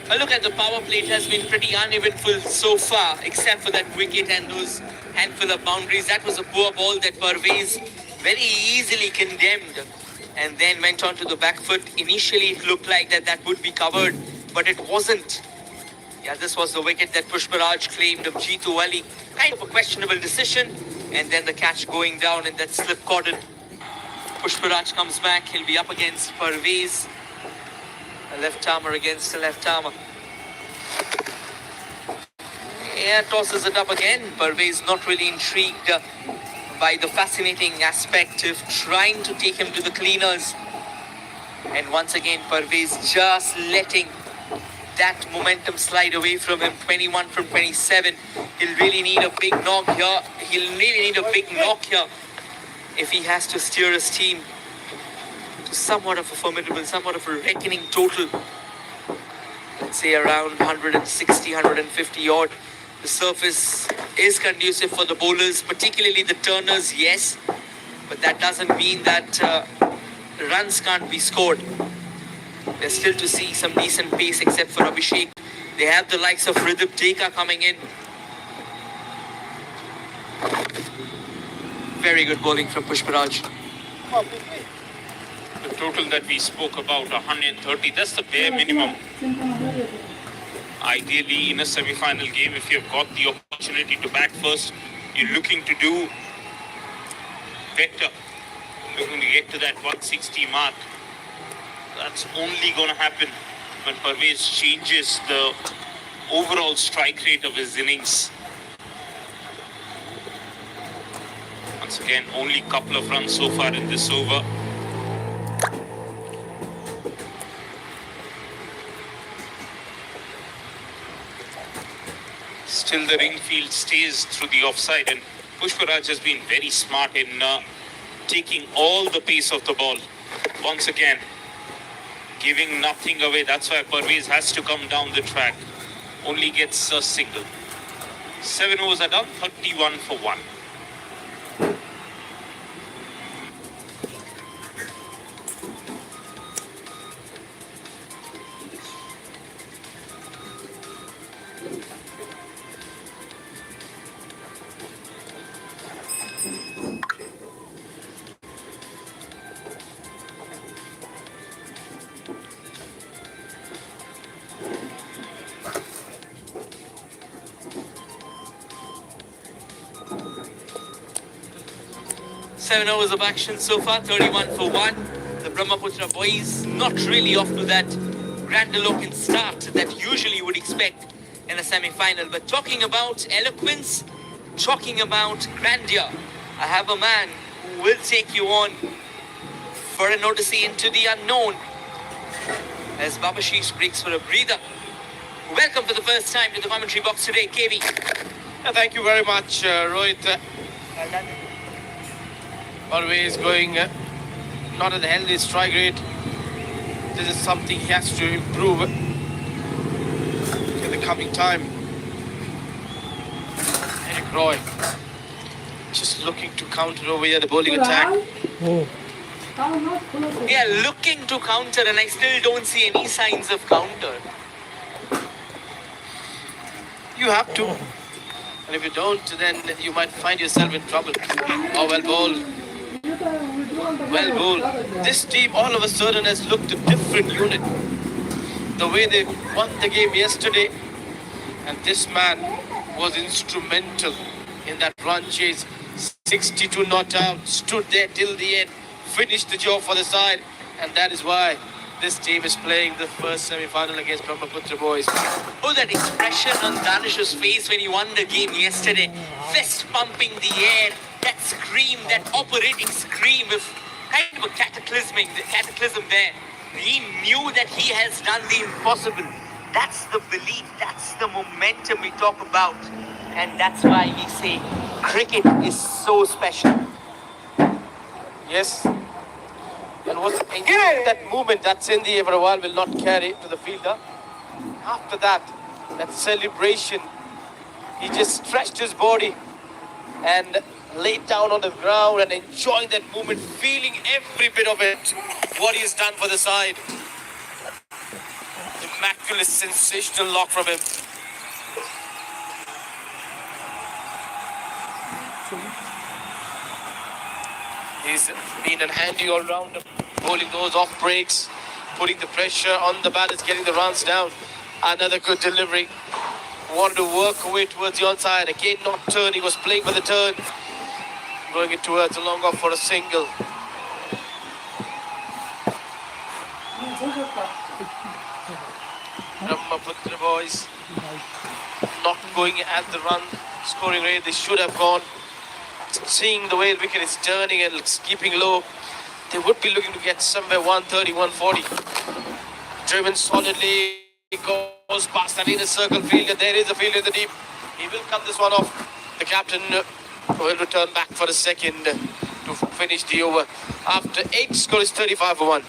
A look at the power play. It has been pretty uneventful so far, except for that wicket and those handful of boundaries. That was a poor ball that Parvez very easily condemned and then went on to the back foot. Initially, it looked like that would be covered, but it wasn't. Yeah, this was the wicket that Pushparaj claimed of Jeetu Ali. Kind of a questionable decision. And then the catch going down in that slip cordon. Pushparaj comes back. He'll be up against Parvez. A left-armer against a left-armer. Yeah, tosses it up again. Parvez not really intrigued by the fascinating aspect of trying to take him to the cleaners. And once again, Parvez just letting that momentum slide away from him. 21 from 27. He'll really need a big knock here. If he has to steer his team to somewhat of a formidable, somewhat of a reckoning total. Let's say around 160, 150 odd. The surface is conducive for the bowlers, particularly the turners, yes. But that doesn't mean that runs can't be scored. There's still to see some decent pace except for Abhishek. They have the likes of Ridhip Teka coming in. Very good bowling from Pushparaj. The total that we spoke about, 130, that's the bare minimum. Ideally, in a semi-final game, if you've got the opportunity to bat first, you're looking to do better. Looking to get to that 160 mark. That's only going to happen when Parvez changes the overall strike rate of his innings. Once again, only a couple of runs so far in this over. Still the ring field stays through the offside, and Pushparaj has been very smart in taking all the pace of the ball. Once again, giving nothing away. That's why Parvez has to come down the track. Only gets a single. 7 overs are done, 31 for 1. Seven overs of action so far, 31 for 1. The Brahmaputra boys not really off to that grandiloquent start that usually would expect in a semi-final. But talking about eloquence, talking about grandeur, I have a man who will take you on for an odyssey into the unknown as Babashish breaks for a breather. Welcome for the first time to the commentary box today, KV. Thank you very much, Rohit. Well done. Always going not at the healthy strike rate. This is something he has to improve in the coming time. Eric Roy just looking to counter over here the bowling attack. Yeah, looking to counter, and I still don't see any signs of counter. You have to. And if you don't, then you might find yourself in trouble. Oh, well bowled. Well bowled. This team all of a sudden has looked a different unit. The way they won the game yesterday, and this man was instrumental in that run chase. 62 not out, stood there till the end, finished the job for the side, and that is why this team is playing the first semi-final against Brahmaputra boys. Oh, that expression on Danish's face when he won the game yesterday. Fist pumping the air, that scream, that operating scream of kind of a cataclysm there. He knew that he has done the impossible. That's the belief, that's the momentum we talk about. And that's why we say cricket is so special. Yes. And what's that movement that's in the air for a while will not carry to the fielder. After that, that celebration, he just stretched his body and laid down on the ground and enjoying that movement, feeling every bit of it, what he's done for the side. The immaculate, sensational lock from him. He's been an handy all-rounder, bowling those off breaks, putting the pressure on the batters, getting the runs down. Another good delivery. Wanted to work away towards the onside. Again, not turning, was playing for the turn. Going it towards a long off for a single. Brahmaputra boys not going at the run scoring rate they should have gone. Seeing the way the wicket is turning and it's keeping low, they would be looking to get somewhere 130, 140. Driven solidly, goes past that inner circle fielder. There is a fielder in the deep. He will cut this one off. The captain will return back for a second to finish the over. After 8, score is 35 for 1.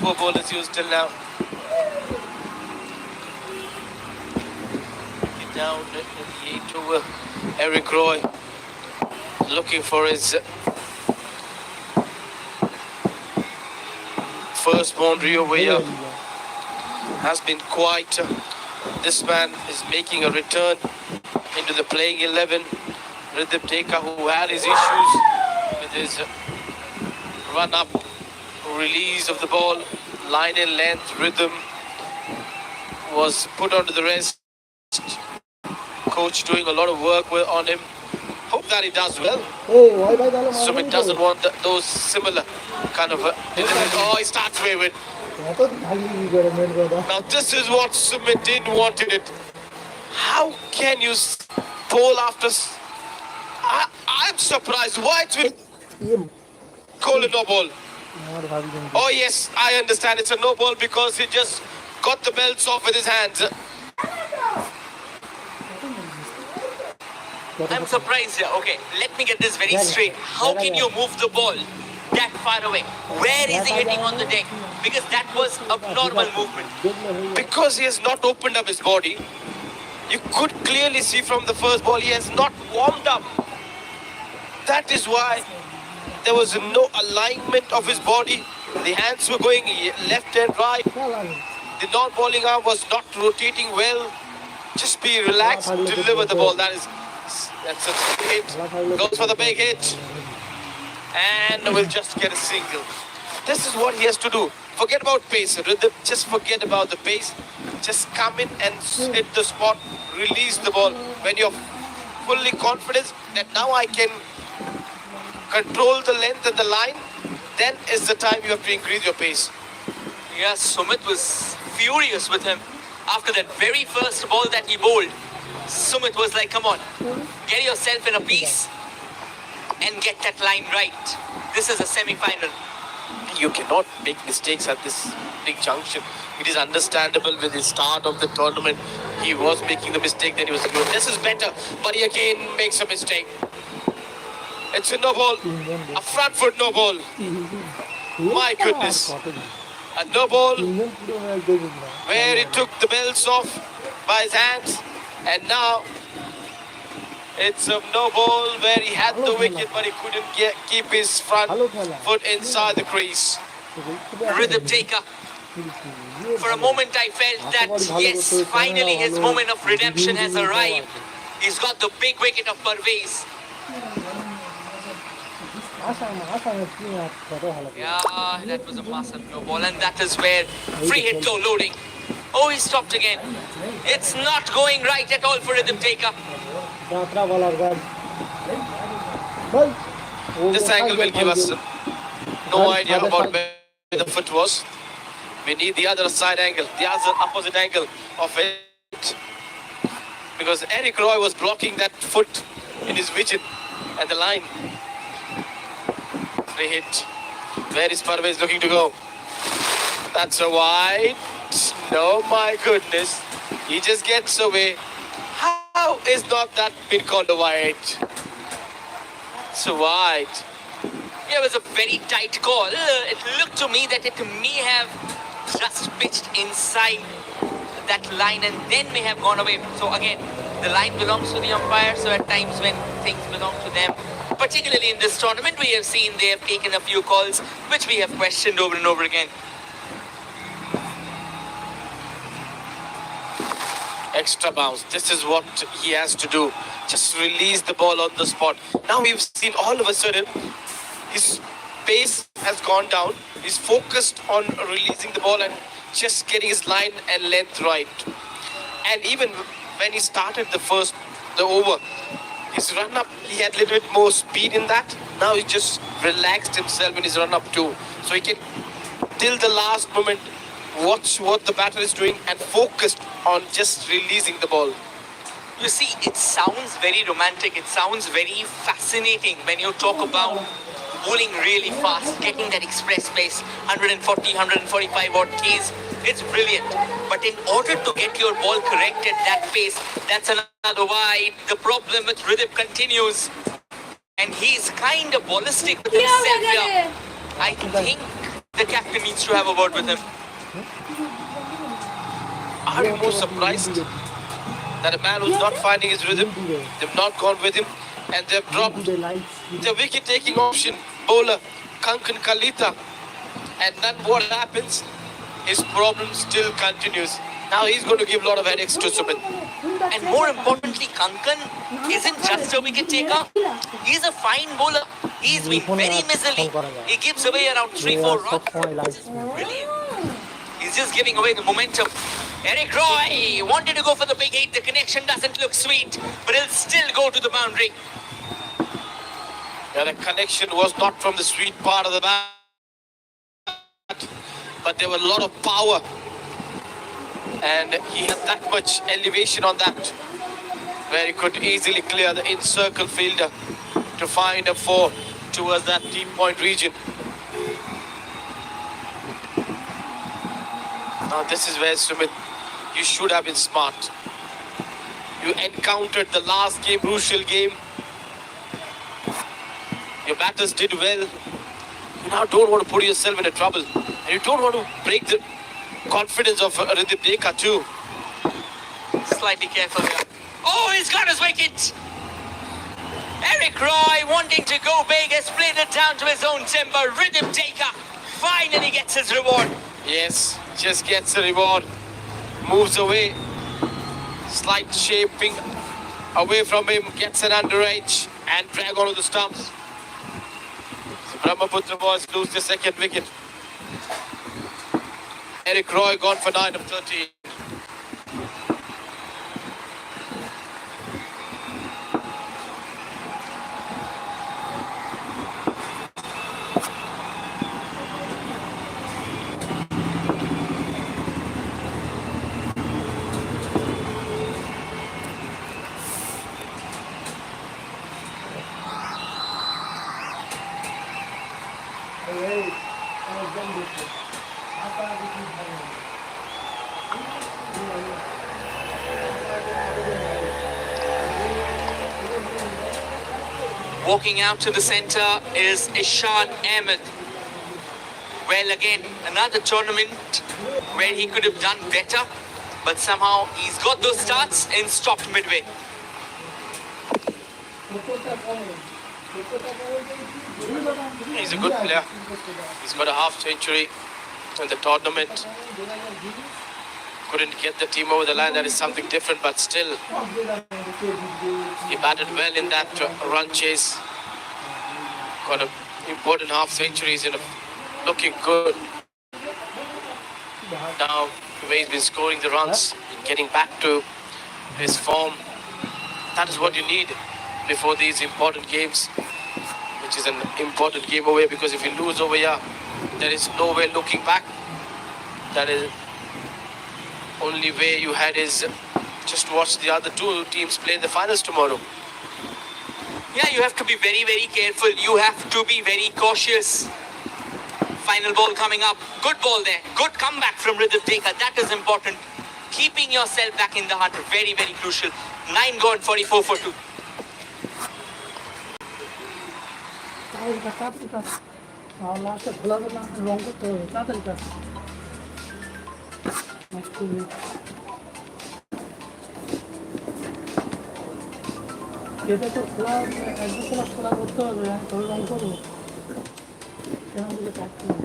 Four bowlers used till now. Get down in the 8 over. Eric Roy looking for his first boundary over here. Has been quite. This man is making a return into the playing 11. Ridhim Teka, who had his issues with his run up, release of the ball, line and length, rhythm, was put onto the rest. Coach doing a lot of work on him. Hope that he does well. Sumit doesn't want those similar kind of deliveries. Oh, he starts wayward. Now this is what Sumit didn't want it. How can you bowl after... I'm surprised. Why it's with call a no ball? Oh yes, I understand it's a no ball because he just got the belts off with his hands. I'm surprised here. Okay, let me get this very straight. How can you move the ball that far away? Where is he hitting on the deck? Because that was abnormal movement. Because he has not opened up his body. You could clearly see from the first ball he has not warmed up. That is why there was no alignment of his body. The hands were going left and right. The non-bowling arm was not rotating well. Just be relaxed, deliver the ball. That's a hit. Goes for the big hit. And we'll just get a single. This is what he has to do. Forget about pace. Just forget about the pace. Just come in and hit the spot. Release the ball. When you're fully confident that now I can control the length and the line, then is the time you have to increase your pace. Yes, Sumit was furious with him after that very first ball that he bowled. Sumit was like, come on, get yourself in a piece and get that line right. This is a semi-final. You cannot make mistakes at this big junction. It is understandable with the start of the tournament. He was making the mistake, then he was good. This is better, but he again makes a mistake. It's a no ball, a front foot no ball. My goodness. A no ball where he took the belts off by his hands, and now it's a no ball where he had the wicket but he couldn't keep his front foot inside the crease. Ridhim Teka. For a moment I felt that yes, finally his moment of redemption has arrived. He's got the big wicket of Parvez. Yeah, that was a massive no ball, and that is where free hit low loading. Oh, he stopped again. It's not going right at all for Ridhim Teka. This angle will give us no idea about where the foot was. We need the other side angle, the other opposite angle of it. Because Eric Roy was blocking that foot in his vision at the line. Free hit. Where is Parvez looking to go? That's a wide. No, my goodness. He just gets away. How is not that been called a wide? It's a wide. It was a very tight call. It looked to me that it may have just pitched inside that line and then may have gone away. So again, the line belongs to the umpire, so at times when things belong to them, particularly in this tournament, we have seen they have taken a few calls which we have questioned over and over again. Extra bounce. This is what he has to do. Just release the ball on the spot. Now we've seen all of a sudden his pace has gone down. He's focused on releasing the ball and just getting his line and length right. And even when he started the over, his run up, he had a little bit more speed in that. Now he just relaxed himself in his run up too. So he can, till the last moment, watch what the batter is doing and focused on just releasing the ball. You see, it sounds very romantic. It sounds very fascinating when you talk about bowling really fast, getting that express pace, 140, 145 odd Ks. It's brilliant. But in order to get your ball correct at that pace, that's another wide. The problem with Ridip continues. And he's kind of ballistic with himself here. I think the captain needs to have a word with him. Are you more surprised that a man who's not finding his rhythm, they've not gone with him, and they've dropped the wicket-taking option, bowler Kankan Kalita, and then what happens? His problem still continues. Now he's going to give a lot of headaches to Sumit. And more importantly, Kankan isn't just a wicket taker. He's a fine bowler. He's been very miserly. He gives away around 3-4 runs. Brilliant. He's just giving away the momentum. Eric Roy wanted to go for the big hit. The connection doesn't look sweet, but he'll still go to the boundary. Yeah, the connection was not from the sweet part of the bat, but there was a lot of power. And he had that much elevation on that, where he could easily clear the in-circle fielder to find a 4 towards that deep point region. Now this is where Sumit, you should have been smart. You encountered the last game, crucial game. Your batters did well. You now don't want to put yourself in a trouble. And you don't want to break the confidence of Ridip Dekha too. Slightly careful here. Oh, he's got his wicket. Eric Roy wanting to go big has played it down to his own timber. Ridip Dekha finally gets his reward. Yes, just gets the reward. Moves away. Slight shaping away from him. Gets an underage and drag onto the stumps. So Brahmaputra boys lose the second wicket. Eric Roy gone for 9 of 13. Walking out to the centre is Ishan Ahmed. Well, again, another tournament where he could have done better, but somehow he's got those starts and stopped midway. He's a good player. He's got a half century in the tournament. Couldn't get the team over the line. That is something different, but still, he batted well in that run chase. Got an important half centuries and looking good. Now, the way he's been scoring the runs, getting back to his form. That is what you need before these important games, which is an important game over here, because if you lose over here, there is no way looking back. That is only way you had is just watch the other two teams play the finals tomorrow. Yeah, you have to be very, very careful. You have to be very cautious. Final ball coming up. Good ball there. Good comeback from Rhythm Taker. That is important. Keeping yourself back in the hunt. Very, very crucial. 9 gone, 44 for 2. এটা তো খোলা একদম খোলা করতে হবে তবে রং করবো কেন দিকে চাচ্ছি না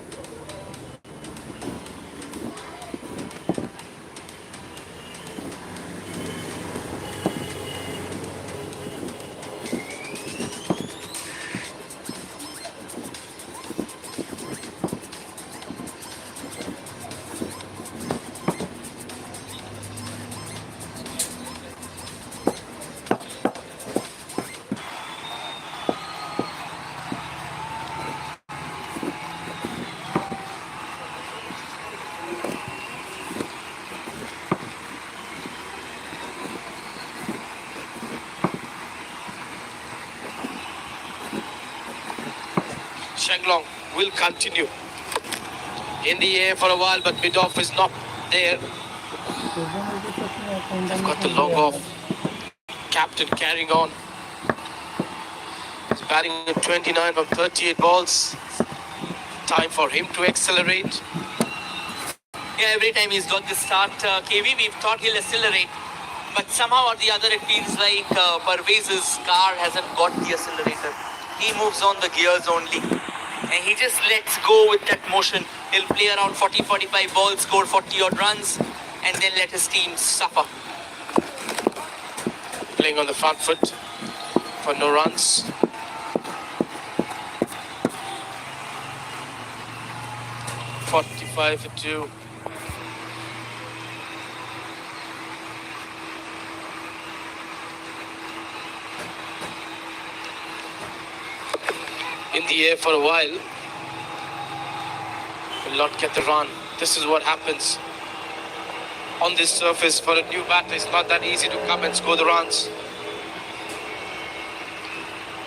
Shenglong will continue in the air for a while, but mid-off is not there. They've got the long off. Captain carrying on. He's batting at 29 from 38 balls. Time for him to accelerate. Yeah, every time he's got the start, KV, we've thought he'll accelerate. But somehow or the other, it feels like Parvez's car hasn't got the accelerator. He moves on the gears only. And he just lets go with that motion. He'll play around 40-45 balls, score 40 odd runs, and then let his team suffer. Playing on the front foot for no runs. .45 for 2. In the air for a while, will not get the run. This is what happens on this surface for a new batter. It's not that easy to come and score the runs.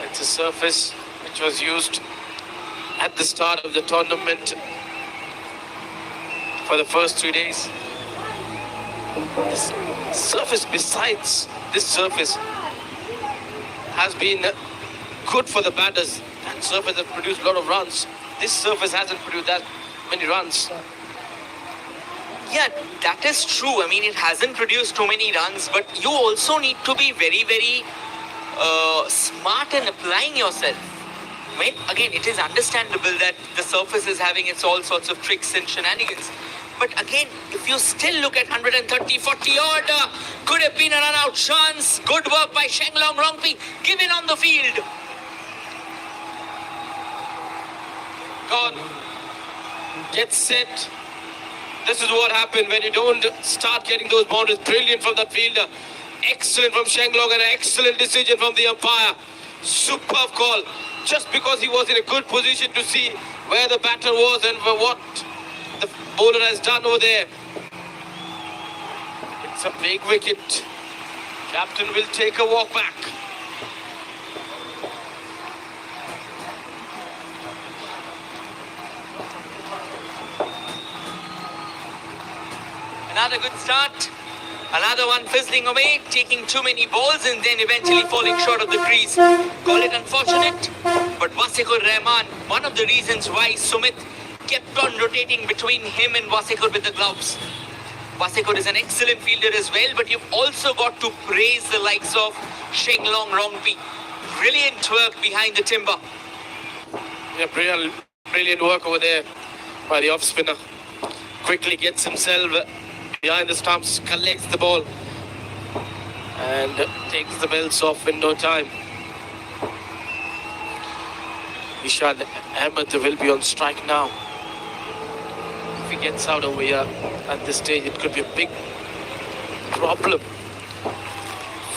It's a surface which was used at the start of the tournament for the first 3 days. This surface, besides this surface, has been good for the batters. That surface has produced a lot of runs. This surface hasn't produced that many runs. Yeah, that is true. I mean, it hasn't produced too many runs, but you also need to be very, very smart in applying yourself. When, again, it is understandable that the surface is having its all sorts of tricks and shenanigans. But again, if you still look at 130, 40 odd, could have been a run-out chance. Good work by Shenglong Rongpi, given on the field. Gone. Get set. This is what happened when you don't start getting those boundaries. Brilliant from that fielder. Excellent from Shenglong and an excellent decision from the umpire. Superb call. Just because he was in a good position to see where the batter was and what the bowler has done over there. It's a big wicket. Captain will take a walk back. Another good start. Another one fizzling away, taking too many balls and then eventually falling short of the crease. Call it unfortunate, but Wasiqur Rahman, one of the reasons why Sumit kept on rotating between him and Wasiqur with the gloves. Wasiqur is an excellent fielder as well, but you've also got to praise the likes of Shenglong Rongpi. Brilliant work behind the timber. Yeah, brilliant work over there by the off spinner. Quickly gets himself behind the stumps, collects the ball and takes the belts off in no time. Ishad Ahmed will be on strike now. If he gets out over here at this stage, it could be a big problem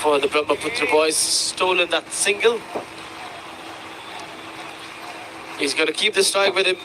for the Brahmaputra boys. Stolen that single. He's going to keep the strike with him.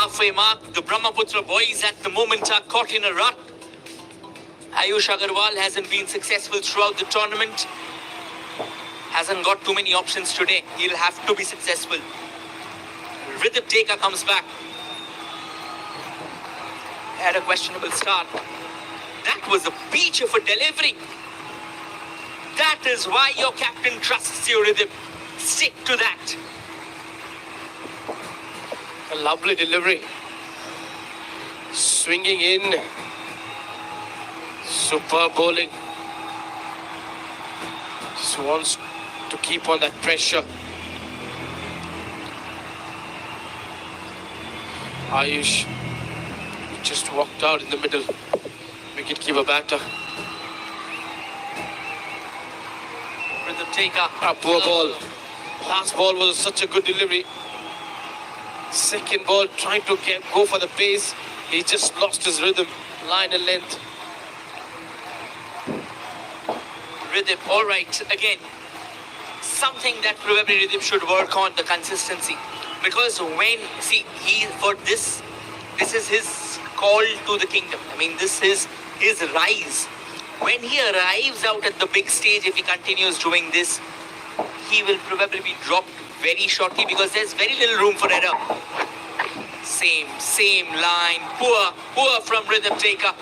halfway mark. The Brahmaputra boys at the moment are caught in a rut. Ayush Agarwal hasn't been successful throughout the tournament. Hasn't got too many options today. He'll have to be successful. Ridhim Teka comes back. Had a questionable start. That was a peach of a delivery. That is why your captain trusts you, Ridhim. Stick to that. A lovely delivery. Swinging in. Superb bowling. Just wants to keep on that pressure. Ayush just walked out in the middle. Wicket-keeper batter. Ridhim Teka. A poor ball. Last ball was such a good delivery. Second ball, trying to go for the pace. He just lost his rhythm, line and length. Ridhim, all right, again, something that probably Ridhim should work on, the consistency. Because when, see, this is his call to the kingdom. I mean, this is his rise. When he arrives out at the big stage, if he continues doing this, he will probably be dropped very shortly because there's very little room for error. Same line. Poor from Ridhim Teka.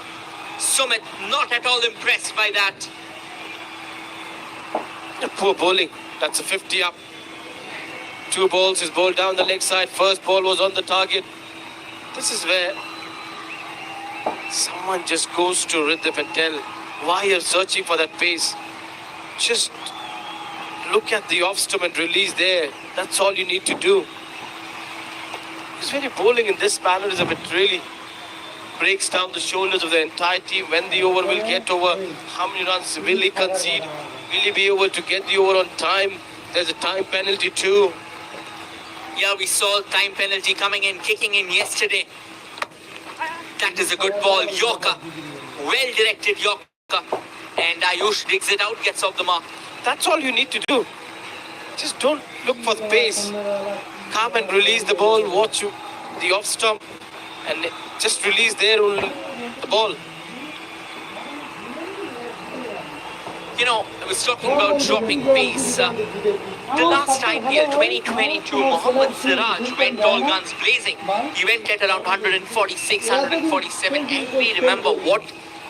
Sumit not at all impressed by that. Poor bowling. That's a 50 up. 2 balls is bowled down the leg side. First ball was on the target. This is where someone just goes to Ridhim and tell why you're searching for that pace. Just look at the off-stump and release there. That's all you need to do. Because when you're bowling in this manner, is a bit really breaks down the shoulders of the entire team. When the over will get over, how many runs will he concede? Will he be able to get the over on time? There's a time penalty too. Yeah, we saw time penalty coming in, kicking in yesterday. That is a good ball. Yorker. Well-directed Yorker. And Ayush digs it out, gets off the mark. That's all you need to do. Just don't look for the pace. Come and release the ball. Watch the off stump. And just release there the ball. You know, I was talking about dropping pace. The last IPL 2022, Mohammad Siraj went all guns blazing. He went at around 146, 147. And we remember what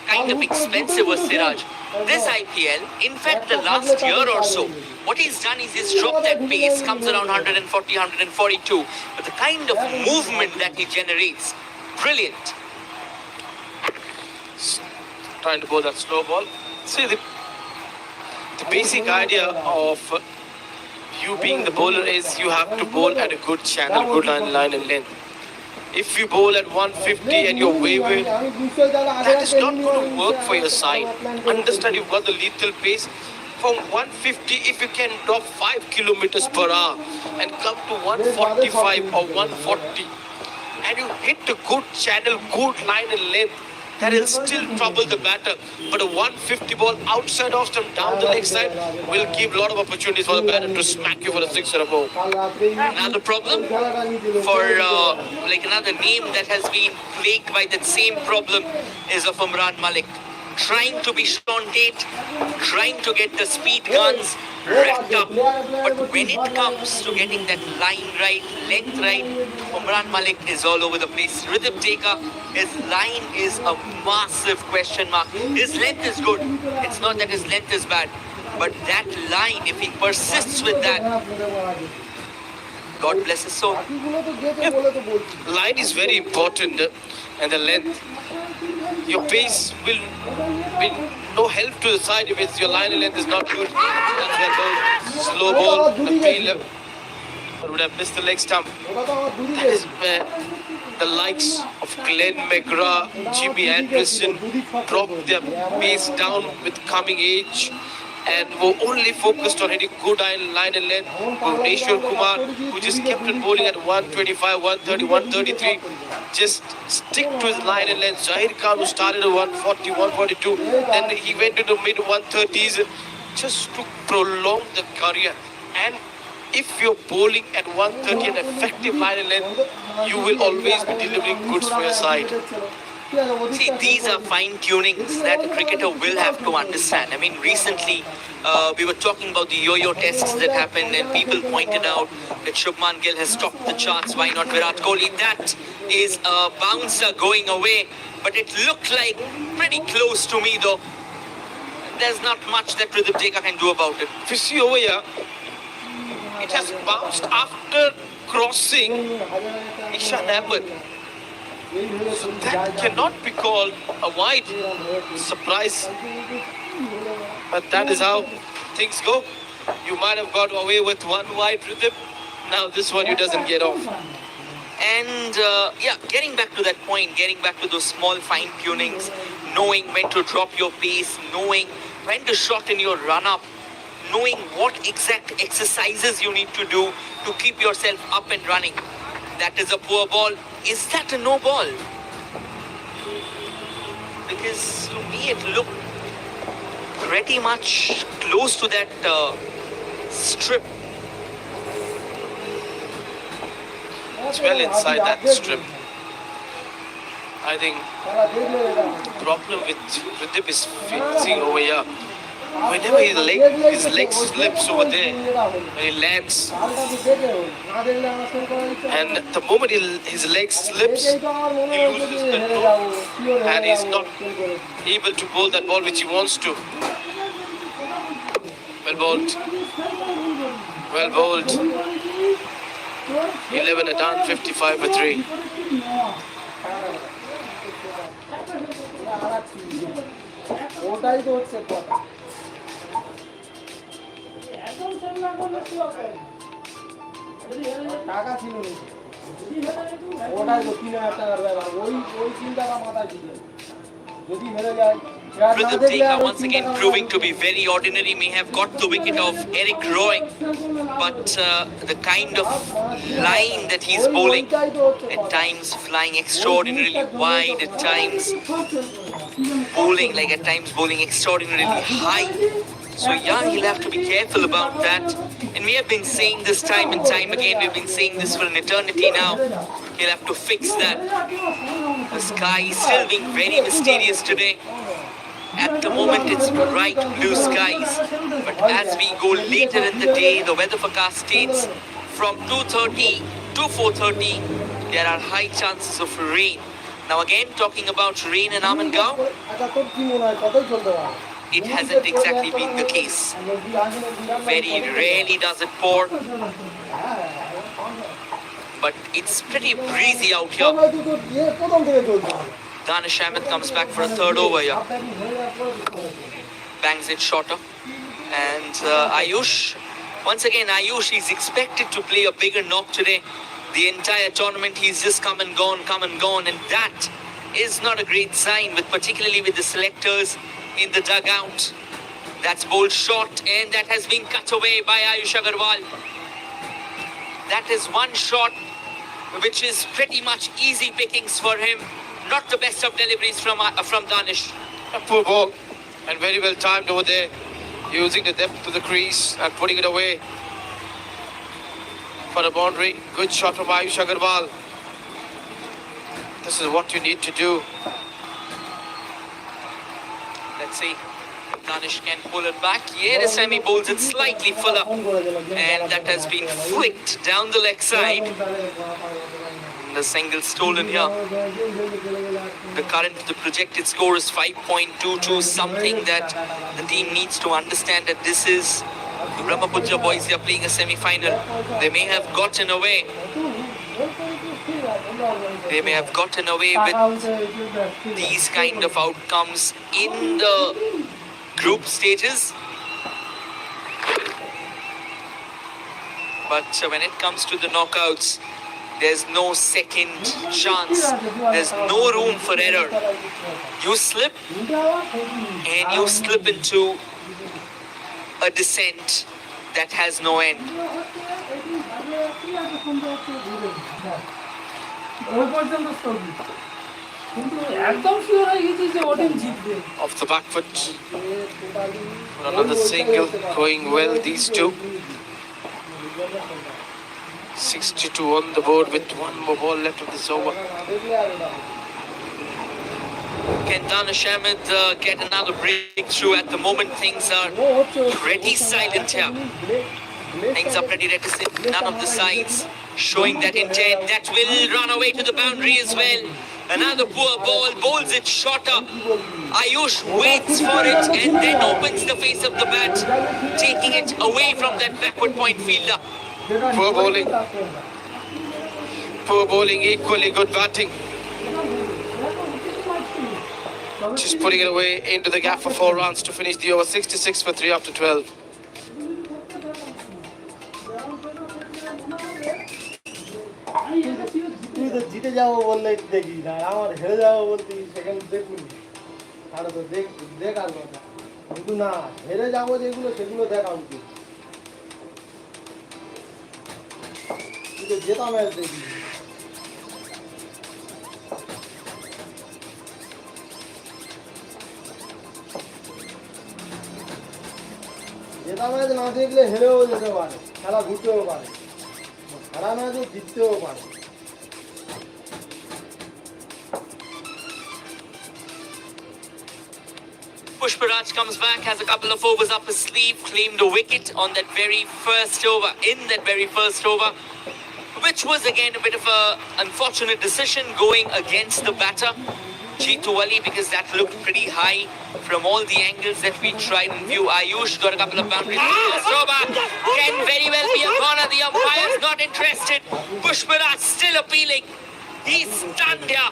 kind of expensive was Siraj. This IPL, in fact, the last year or so, what he's done is he's dropped that pace, comes around 140, 142. But the kind of movement that he generates, brilliant. Trying to bowl that slow ball. See, the basic idea of you being the bowler is you have to bowl at a good channel, good line and length. If you bowl at 150 and you're wayward, that is not going to work for your side. Understand you've got the lethal pace. From 150, if you can drop 5 kilometers per hour and come to 145 or 140, and you hit a good channel, good line and length, that will still trouble the batter. But a 150 ball outside off stump down the leg side will give a lot of opportunities for the batter to smack you for a 6 or a 4. Another problem for another name that has been plagued by that same problem is of Umran Malik. Trying to be Sean Tate, trying to get the speed guns wrapped up. But when it comes to getting that line right, length right, Umran Malik is all over the place. Ridhim Teka, his line is a massive question mark. His length is good. It's not that his length is bad. But that line, if he persists with that, God bless his soul. Line is very important and the length. Your pace will be no help to the side if it's your line and length is not good. That's where slow ball, the fielder would have missed the leg stump. That is where the likes of Glenn McGrath, Jimmy Anderson dropped their pace down with coming age and were only focused on hitting good line and length. Bhuvneshwar Kumar, who just kept on bowling at 125, 130, 133, just stick to his line and length. Zahir Khan, who started at 140, 142, then he went into mid 130s just to prolong the career. And if you're bowling at 130 and effective line and length, you will always be delivering goods for your side. See, these are fine tunings that a cricketer will have to understand. I mean, recently we were talking about the yo-yo tests that happened, and people pointed out that Shubman Gill has topped the charts. Why not Virat Kohli? That is a bouncer going away, but it looked like pretty close to me, though. There's not much that Pradip Deka can do about it. If you see over here, it has bounced after crossing Ishan Ahmed. So that cannot be called a wide surprise. But that is how things go. You might have got away with one wide rhythm. Now this one you doesn't get off. And yeah, getting back to that point, getting back to those small fine tunings, knowing when to drop your pace, knowing when to shorten your run up, knowing what exact exercises you need to do to keep yourself up and running. That is a poor ball. Is that a no ball? Because to me it looked pretty much close to that strip. It's well inside that strip. I think the problem with Pradip is facing over here. Whenever his leg slips over there, when he lands, and the moment his leg slips, he loses control, and he's not able to bowl that ball which he wants to. Well bowled. Well bowled. 11 done, 55 for 3. টাকা ছিল ওটাই তো 3000 টাকার ব্যাপার ওই চিন্তাটা মাথায় ছিল যদি হেরে যায় Pradip Deka once again proving to be very ordinary, may have got the wicket of Eric Roy, but the kind of line that he's bowling, at times flying extraordinarily wide, at times bowling extraordinarily high. So yeah, he'll have to be careful about that. And we have been saying this time and time again, we've been saying this for an eternity now. He'll have to fix that. The sky is still being very mysterious today. At the moment it's bright blue skies, but as we go later in the day, the weather forecast states from 2:30 to 4:30 there are high chances of rain. Now again, talking about rain in Amangao, it hasn't exactly been the case. Very rarely does it pour, but it's pretty breezy out here. Danish Ahmed comes back for a third over here. Bangs it shorter. And Ayush, once again Ayush is expected to play a bigger knock today. The entire tournament he's just come and gone, and that is not a great sign, particularly with the selectors in the dugout. That's bowled short, and that has been cut away by Ayush Agarwal. That is one shot which is pretty much easy pickings for him. Not the best of deliveries from Danish. A poor ball, and very well timed over there, using the depth to the crease and putting it away for a boundary. Good shot from Ayush Agarwal. This is what you need to do. Let's see if Danish can pull it back. Yeah, the semi bowls it slightly fuller, and that has been flicked down the leg side. The single stolen here. The projected score is 5.22, something that the team needs to understand, that this is the Brahmaputra boys. They are playing a semi-final. They may have gotten away. They may have gotten away with these kind of outcomes in the group stages. But when it comes to the knockouts, there's no second chance. There's no room for error. You slip, and you slip into a descent that has no end. Off the back foot. Another single, going well, these two. 62 on the board with one more ball left of this over. Can Danish Ahmed get another breakthrough? At the moment, things are pretty silent here. Things are pretty reticent. None of the sides showing that intent. That will run away to the boundary as well. Another poor ball, bowls it shorter. Ayush waits for it and then opens the face of the bat, taking it away from that backward point fielder. Poor bowling. Poor bowling, equally good batting. Just putting it away into the gap for 4 runs to finish the over. 66 for 3 after 12. তুই তো জিতে যাবো বললে দেখি না, আমার হেরে যাবো বলতে সেখানে দেখুন, তাহলে তো দেখার কথা, কিন্তু না, হেরে যাবো যেগুলো সেগুলো দেখা উচিত। তুই তো জেতা ম্যাচ দেখি, জেতা ম্যাচ না দেখলে হেরেও যেতে পারে, খেলা ঘুরতেও পারে, খেলা ম্যাচও জিততেও পারে। Pushparaj comes back, has a couple of overs up his sleeve, claimed a wicket on that very first over, which was again a bit of a unfortunate decision going against the batter, Jeetu Ali, because that looked pretty high from all the angles that we tried and view. Ayush got a couple of boundaries. Over can very well be a corner. The umpire's not interested. Pushparaj still appealing. He's stunned here.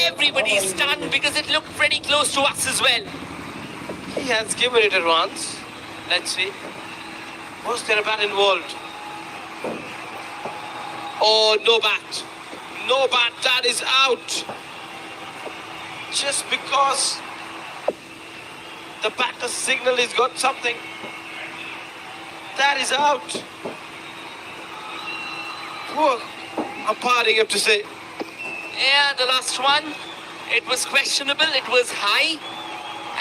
Everybody's stunned because it looked pretty close to us as well. He has given it a runs. Let's see. Was there a bat involved? Oh, no bat. No bat. That is out. Just because the batter's signal has got something. That is out. Poor umpiring, I have to say. Yeah, the last one, it was questionable, it was high,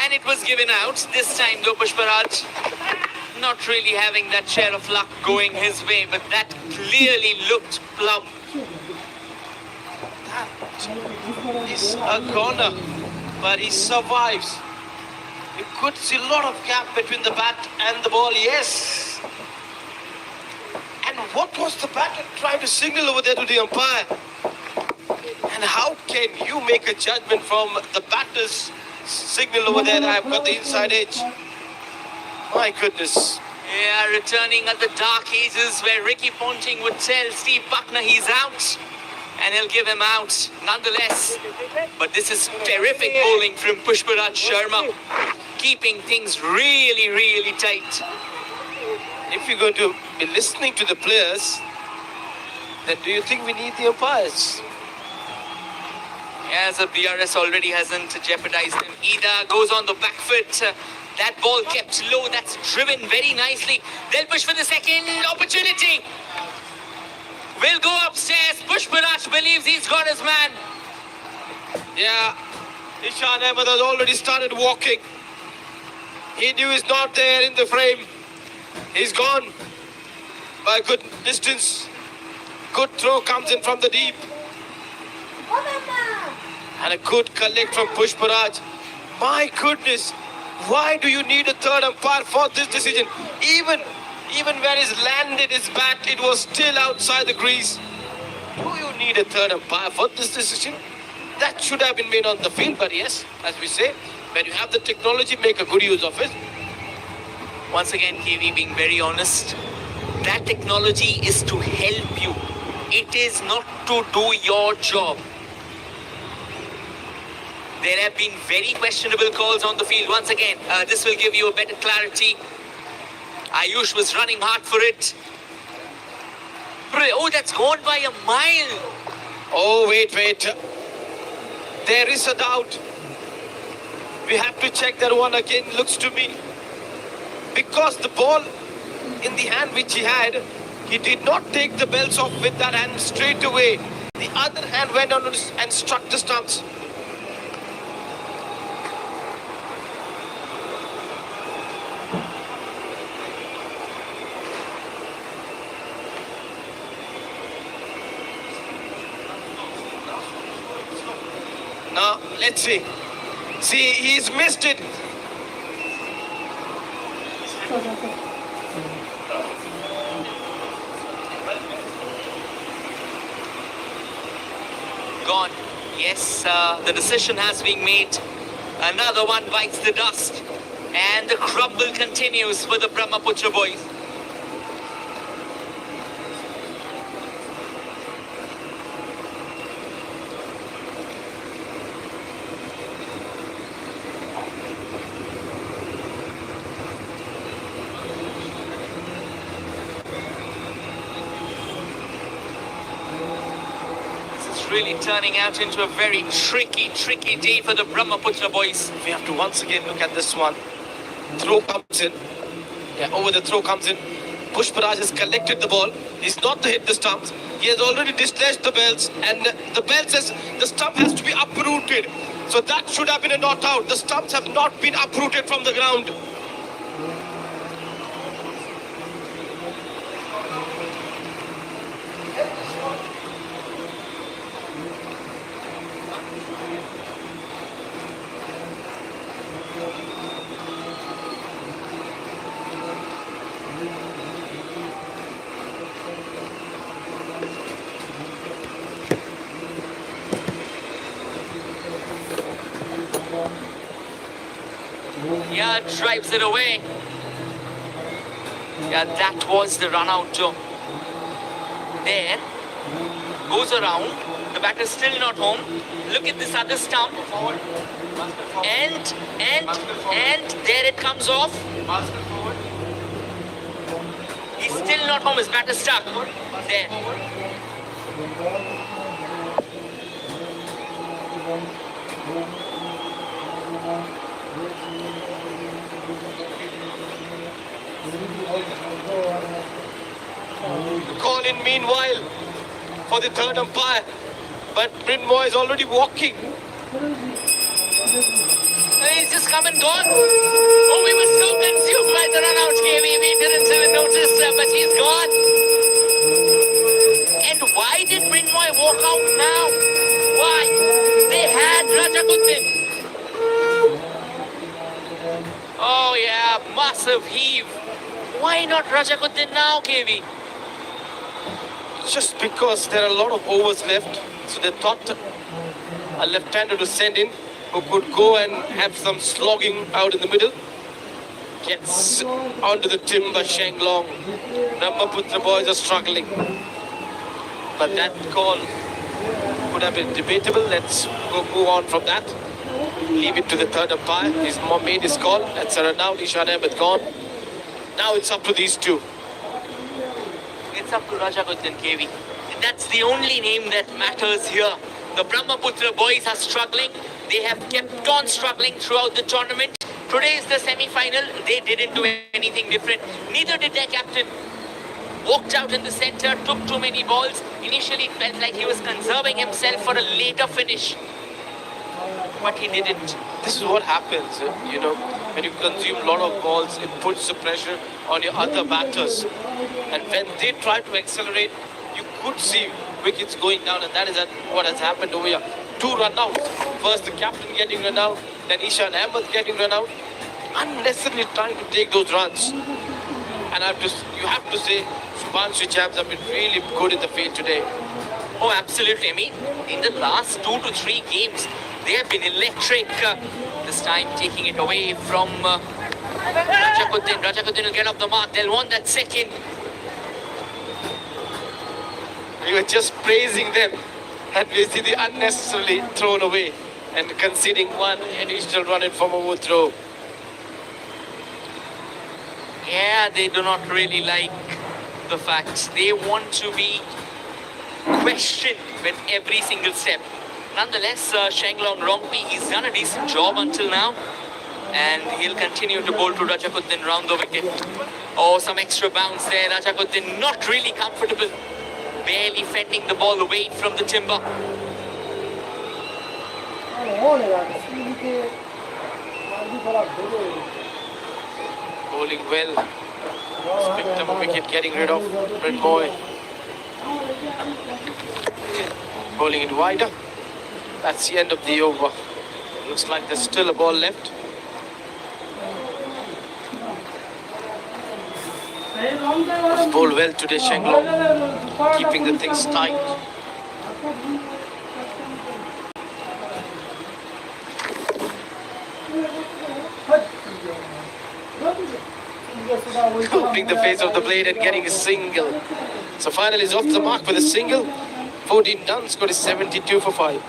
and it was given out. This time though, Pushparaj not really having that share of luck going his way, but that clearly looked plumb. That is a corner, but he survives. You could see a lot of gap between the bat and the ball, yes. And what was the batter trying to signal over there to the umpire? And how can you make a judgment from the batter's signal over there that I've got the inside edge? My goodness. Yeah, returning at the dark ages where Ricky Ponting would tell Steve Buckner he's out, and he'll give him out nonetheless. But this is terrific bowling from Pushparaj Sharma, keeping things really, really tight. If you're going to be listening to the players, then do you think we need the umpires? As the BRS already hasn't jeopardized him either. Goes on the back foot. That ball kept low. That's driven very nicely. They'll push for the second opportunity. Will go upstairs. Pushparaj believes he's got his man. Yeah, Ishan Ahmed has already started walking. He knew he's not there in the frame. He's gone by a good distance. Good throw comes in from the deep. And a good collect from Pushparaj. My goodness, why do you need a third umpire for this decision? Even where he's landed his bat, it was still outside the crease. Do you need a third umpire for this decision? That should have been made on the field, but yes, as we say, when you have the technology, make a good use of it. Once again, KV being very honest, that technology is to help you. It is not to do your job. There have been very questionable calls on the field. Once again, this will give you a better clarity. Ayush was running hard for it. Oh, that's gone by a mile. Oh, wait. There is a doubt. We have to check that one again, looks to me. Because the ball in the hand which he had, he did not take the bells off with that hand straight away. The other hand went on and struck the stumps. Now, let's see. See, he's missed it. Gone. Yes, the decision has been made. Another one bites the dust. And the crumble continues for the Brahmaputra boys. Really turning out into a very tricky day for the Brahmaputra boys. We have to once again look at this one. Throw comes in. Yeah, over the throw comes in. Pushparaj has collected the ball. He's not to hit the stumps. He has already dislodged the belts, and the bell says the stump has to be uprooted. So that should have been a not out. The stumps have not been uprooted from the ground. Yeah, drives it away. Yeah, that was the run out too. There. Goes around. The batter still not home. Look at this other stump. And there it comes off. He's still not home. His batter stuck. There. Call in meanwhile for the third umpire, but Brynmoy is already walking. He's just come and gone. Oh, we were so consumed by the run out, KV. We didn't even notice, but he's gone. And why did Brynmoy walk out now? Why? They had Rajakuddin. Oh yeah, massive heave. Why not Rajakuddin now, KV? Just because there are a lot of overs left, so they thought a left-hander to send in who could go and have some slogging out in the middle. Gets onto the timber, Shenglong. Brahmaputra boys are struggling. But that call could have been debatable. Let's move on from that. Leave it to the third umpire. He's made his call. That's a run out. Ishan Ahmed gone. Now it's up to these two. It's up to Rajakuddin, KV. That's the only name that matters here. The Brahmaputra boys are struggling. They have kept on struggling throughout the tournament. Today is the semi-final. They didn't do anything different. Neither did their captain. Walked out in the center, took too many balls. Initially it felt like he was conserving himself for a later finish. But he didn't. This is what happens, you know, when you consume a lot of balls, it puts the pressure on your other batters. And when they try to accelerate, you could see wickets going down, and that is what has happened over here. Two run outs. First the captain getting run out, then Ishan Ahmed getting run out. Unnecessarily trying to take those runs. And you have to say, Subhanshu Jams have been really good in the field today. Oh, absolutely. I mean, in the last 2 to 3 games, they have been electric. This time taking it away from Rajakuddin. Rajakuddin will get off the mark. They'll want that second. We were just praising them, and we see the unnecessarily thrown away and conceding one additional run in from overthrow. Yeah, they do not really like the facts. They want to be questioned with every single step. Nonetheless, Shenglong Rongpi, he's done a decent job until now. And he'll continue to bowl to Rajakuddin round the wicket. Oh, some extra bounce there. Rajakuddin not really comfortable. Barely fending the ball away from the timber. Bowling well. Picked up a wicket, getting rid of Brynmoy. Bowling it wider. That's the end of the over. Looks like there's still a ball left. He's bowled well today, Shenglo, keeping the things tight. Counting the face of the blade and getting a single. So finally he's off the mark with a single. 14 done, scored is 72 for 5.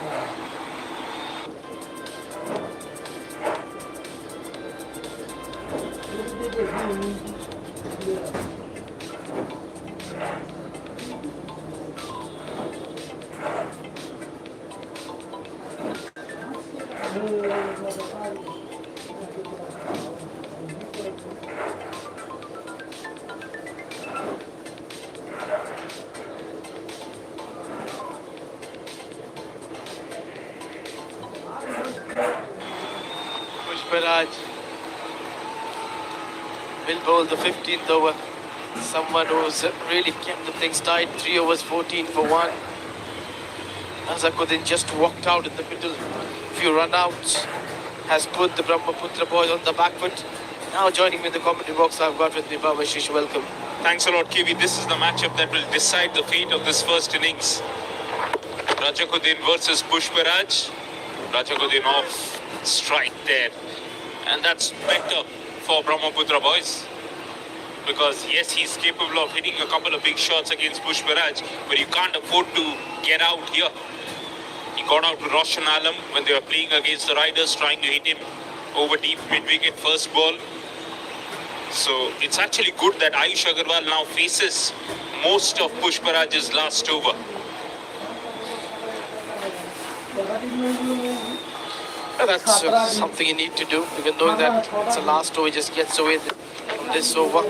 Pushparaj will bowl the 15th over. Someone who's really kept the things tight. 3 overs, 14 for 1. Azakuddin just walked out in the middle. Few run-outs. Has put the Brahmaputra boys on the back foot. Now joining me in the commentary box, I've got with me Babashish. Welcome. Thanks a lot, Kiwi. This is the matchup that will decide the fate of this first innings. Rajakuddin versus Pushparaj. Rajakuddin off strike there. And that's better for Brahmaputra boys. Because yes, he's capable of hitting a couple of big shots against Pushparaj, but you can't afford to get out here. He got out to Roshan Alam when they were playing against the Riders, trying to hit him over deep mid-wicket first ball. So it's actually good that Ayush Agarwal now faces most of Pushparaj's last over. That's something you need to do, even knowing that it's the last over, just gets away from this over.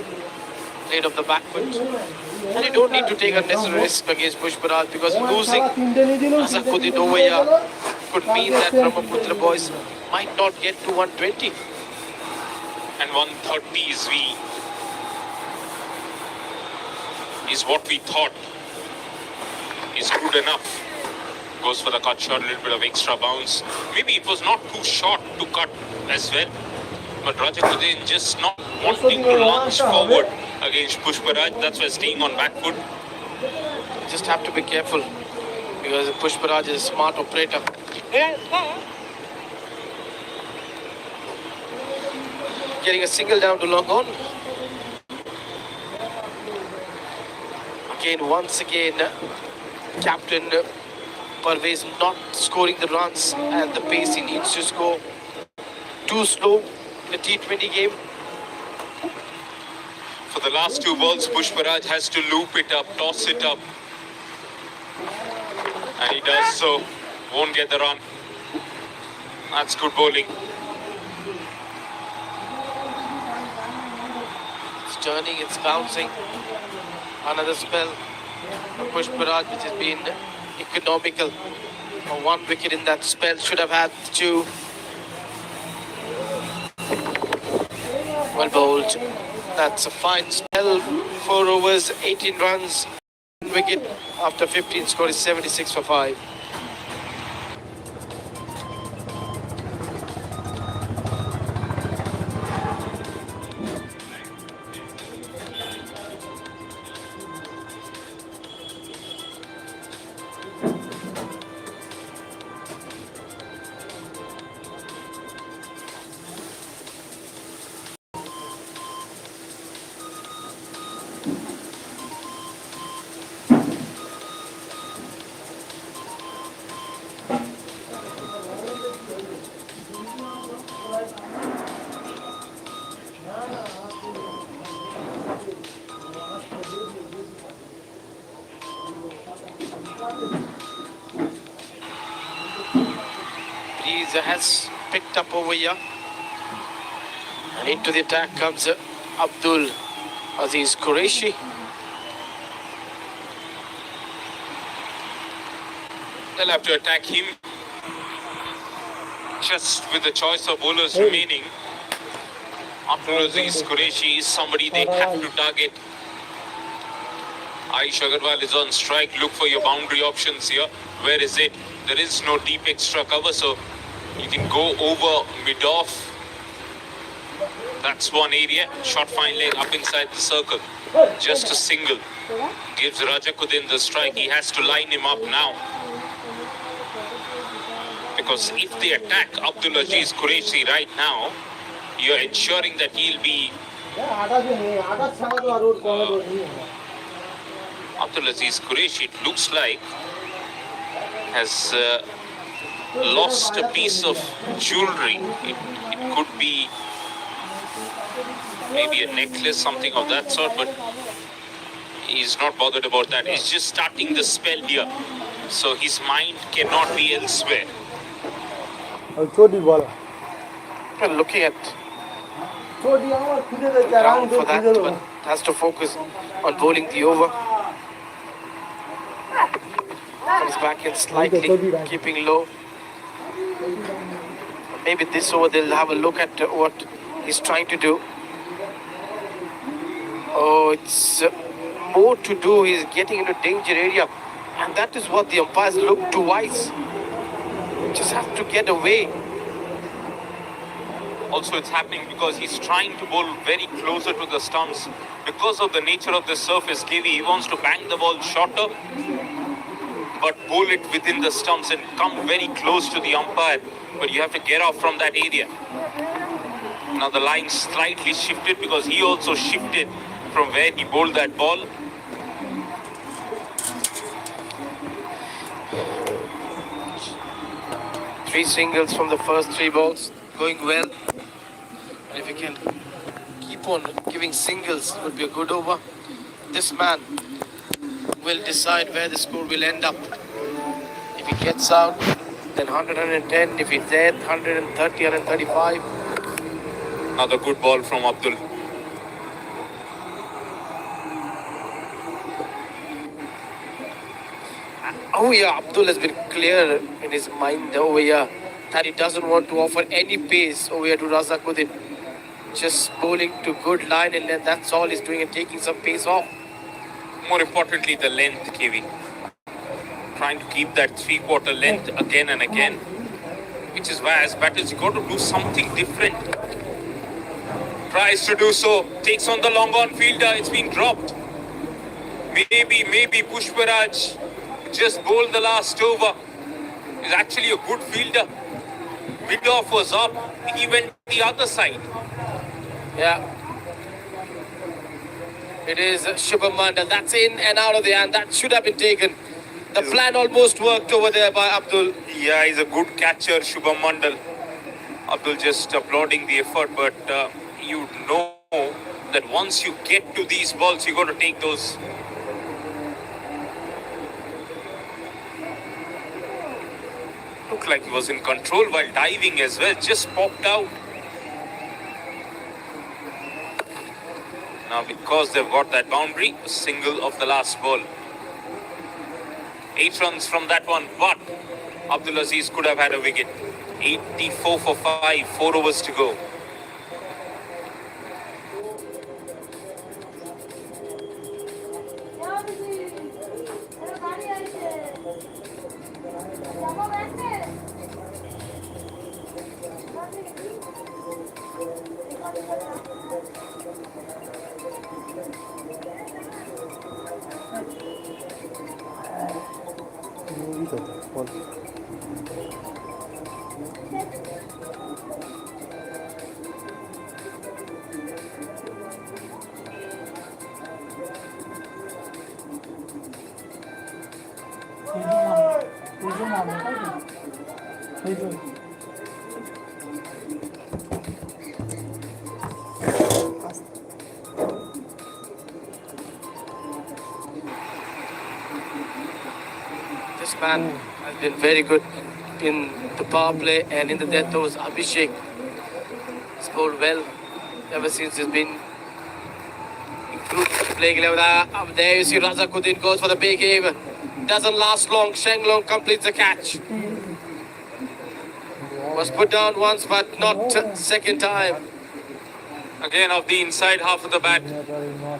Played off the back foot. And you don't need to take unnecessary risk against Pushparaj, because losing Azakuddin over here could mean that Brahmaputra boys might not get to 120. And 130 is what we thought is good enough. Goes for the cut shot, a little bit of extra bounce. Maybe it was not too short to cut as well. But Rajakuddin just not wanting to launch forward against Pushparaj. That's why staying on back foot. Just have to be careful, because Pushparaj is a smart operator. Getting a single down to long on. Once again, Captain Parvez not scoring the runs at the pace he needs to score. Too slow in the T20 game. For the last 2 balls, Pushparaj has to loop it up, toss it up. And he does so. Won't get the run. That's good bowling. It's turning, it's bouncing. Another spell for Pushparaj, which has been economical. 1 wicket in that spell, should have had 2. Well bowled. That's a fine spell. 4 overs, 18 runs. 1 wicket after 15, score is 76 for 5. Breeze has picked up over here. And into the attack comes Abdul Aziz Qureshi. They'll have to attack him. Just with the choice of bowlers remaining, Abdul Aziz Qureshi is somebody they have to target. Aish Agarwal is on strike. Look for your boundary options here. Where is it? There is no deep extra cover, so you can go over mid-off. That's one area. Shot fine leg up inside the circle. Just a single. Gives Rajakuddin the strike. He has to line him up now. Because if they attack Abdul Aziz Qureshi right now, you're ensuring that he'll be... Abdul Aziz Qureshi, it looks like, has lost a piece of jewelry. It could be maybe a necklace, something of that sort, but he's not bothered about that. He's just starting the spell here, so his mind cannot be elsewhere. Looking at ground for that, but has to focus on bowling the over. Comes back in slightly, keeping low. Maybe this over they'll have a look at what he's trying to do. Oh, it's more to do. He's getting into danger area, and that is what the umpires look twice. Just have to get away. Also, it's happening because he's trying to bowl very closer to the stumps. Because of the nature of the surface, KV, he wants to bang the ball shorter, but bowl it within the stumps and come very close to the umpire. But you have to get off from that area. Now the line slightly shifted because he also shifted from where he bowled that ball. Three singles from the first three balls, going well. And if he can keep on giving singles, it would be a good over. This man will decide where the score will end up. If he gets out, then 100, 110. If he's there, 130, 135. Another good ball from Abdul. Oh yeah, Abdul has been clear in his mind over here that he doesn't want to offer any pace over here to Razakuddin. Just bowling to good line, and then that's all he's doing, and taking some pace off. More importantly, the length, KV. Trying to keep that three-quarter length again and again. Which is why as batters, you got to do something different. Tries to do so, takes on the long on fielder, it's been dropped. Maybe Pushparaj just bowled the last over. He's actually a good fielder. Mid-off was up, he went the other side. Yeah. It is Shubham Mandal. That's in and out of the hand. That should have been taken. The plan almost worked over there by Abdul. Yeah, he's a good catcher, Shubham Mandal. Abdul just applauding the effort, but you know that once you get to these balls, you got to take those. Looked like he was in control while diving as well. Just popped out. Now, because they've got that boundary, a single of the last ball. 8 runs from that one, but Abdul Aziz could have had a wicket. 84 for 5, 4 overs to go. This man has been very good in the power play and in the death overs. Abhishek has bowled well ever since he's been included in the playing 11. Up there you see Razakuddin goes for the big game. Doesn't last long. Shenglong completes the catch. Was put down once, but not second time. Again, off the inside half of the bat.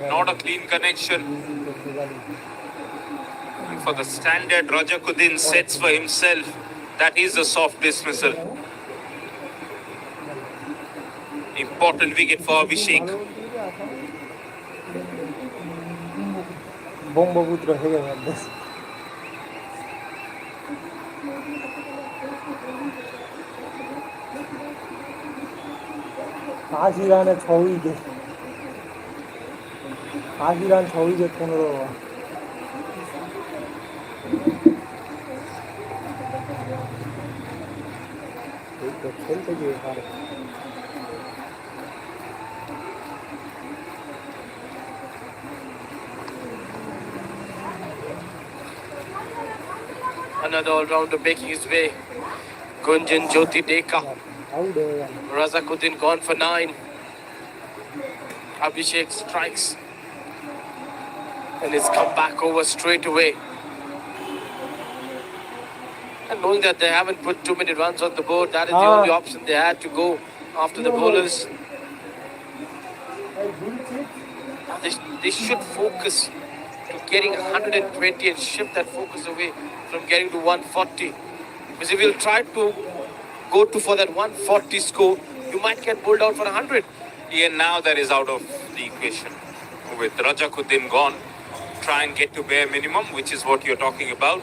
Not a clean connection. And for the standard Rajakuddin sets for himself, that is a soft dismissal. Important wicket for Abhishek. Brahmaputra হেগে গেছে 80 রানে 6 wicket 80 run 6 wicket 15 over এই তো খেলতে গিয়ে পারে Another all-rounder making his way. Gunjan Jyoti Deka. Out হয়ে গেল Razakuddin gone for 9. Abhishek strikes. And it's come back over straight away. And knowing that they haven't put too many runs on the board, that is the only option they had to go after the bowlers. Now they should focus to getting 120 and shift that focus away from getting to 140. Because if you'll try to go for that 140 score, you might get bowled out for 100. Yeah, now that is out of the equation. With Rajakuddin gone, try and get to bare minimum, which is what you're talking about.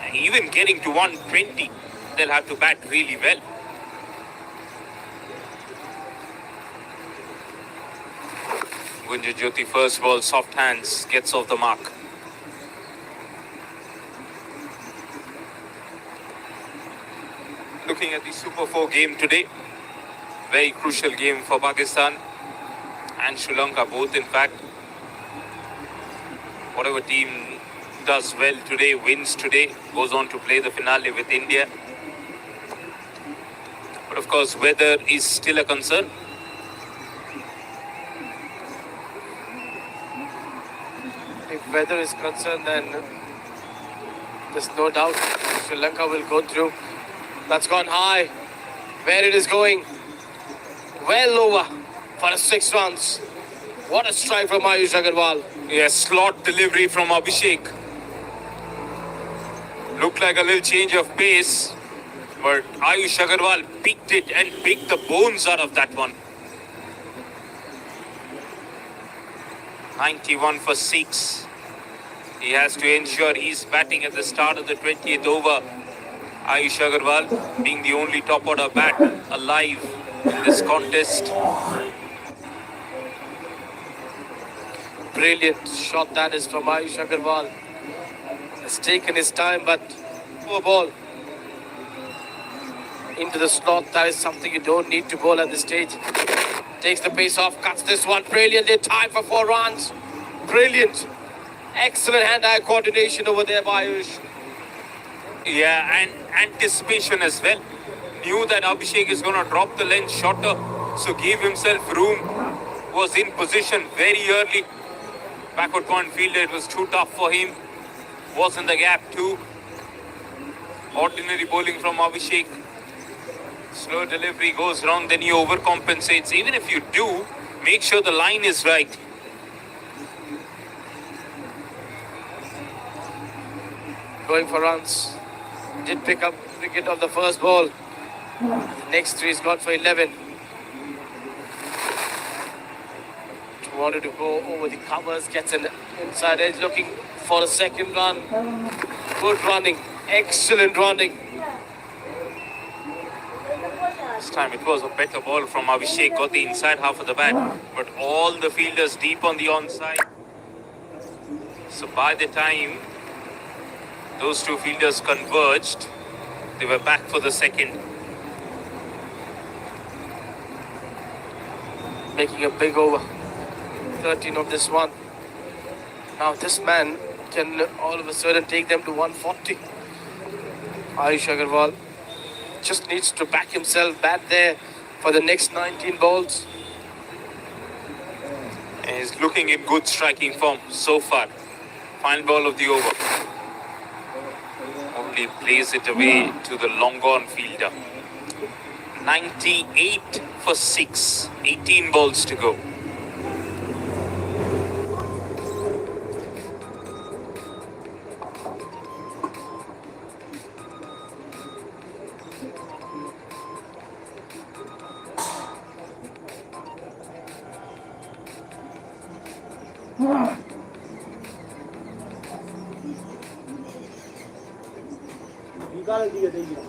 And even getting to 120, they'll have to bat really well. Gunjan Jyoti first ball, soft hands, gets off the mark. Looking at the Super 4 game today, very crucial game for Pakistan and Sri Lanka both, in fact. Whatever team does well today, wins today, goes on to play the finale with India. But of course, weather is still a concern. If weather is concerned, then there's no doubt Sri Lanka will go through. That's gone high. Where it is going? Well over for a 6 runs. What a strike from Ayush Agarwal. Yes, slot delivery from Abhishek. Looked like a little change of pace, but Ayush Agarwal picked it and picked the bones out of that one. 91 for 6. He has to ensure he's batting at the start of the 20th over. Ayush Agarwal being the only top order bat alive in this contest. Brilliant shot that is from Ayush Agarwal. Has taken his time, but poor ball into the slot. That is something you don't need to bowl at this stage. Takes the pace off, cuts this one brilliantly. Time for 4 runs. Brilliant. Excellent hand-eye coordination over there by Ayush. Yeah, and anticipation as well. Knew that Abhishek is going to drop the length shorter, so gave himself room. Was in position very early. Backward point fielder, it was too tough for him. Was in the gap too. Ordinary bowling from Abhishek. Slow delivery goes wrong, then he overcompensates. Even if you do, make sure the line is right. Going for runs. Did pick up wicket of the first ball. The next 3 is got for 11. Wanted to go over the covers, gets an inside edge, looking for a second run. Good running, excellent running. This time it was a better ball from Abhishek, got the inside half of the bat, but all the fielders deep on the onside. So by the time those two fielders converged, they were back for the second. Making a big over. 13 of this one. Now this man can all of a sudden take them to 140. Ayush Agarwal just needs to back himself back there for the next 19 balls. And he's looking in good striking form so far. Final ball of the over. Only plays it away to the long gone fielder. 98 for 6. 18 balls to go. निकाल दिए देखिए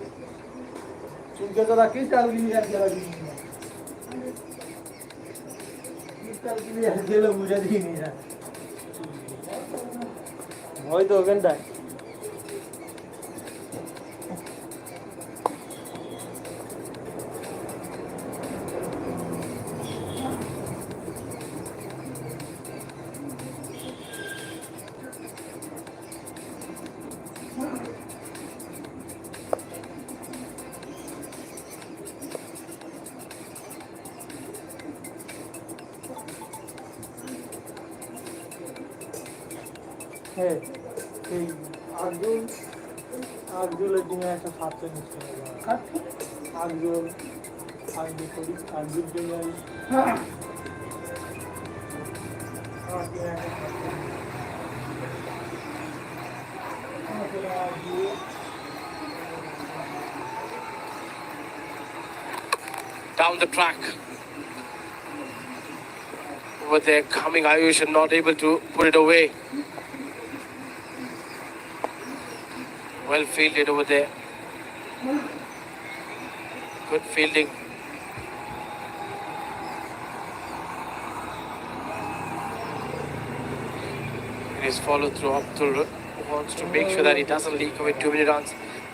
चुनके तो रखी चल गई है चल गई चल गई है खेलो मुझे दी नहीं है वही तो घंटा है आगजोल दिने একটা সাতটা নিচে আগজোল আগে করি আগজোল দিনে Down the track. Over there, coming Ayush and not able to put it away. Well fielded over there. Good fielding. It is followed through. Abdul wants to make sure that he doesn't leak away too many runs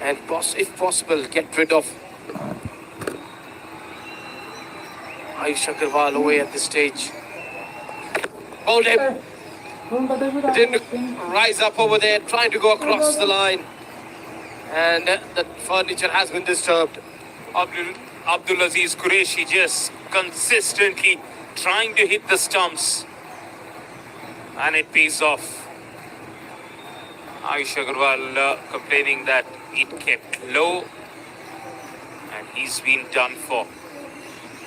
and if possible get rid of Ayush Agarwal away at this stage. Hold him. Didn't rise up over there, trying to go across the line. And the furniture has been disturbed. Abdul Aziz Qureshi just consistently trying to hit the stumps. And it pays off. Ayush Agarwal complaining that it kept low. And he's been done for.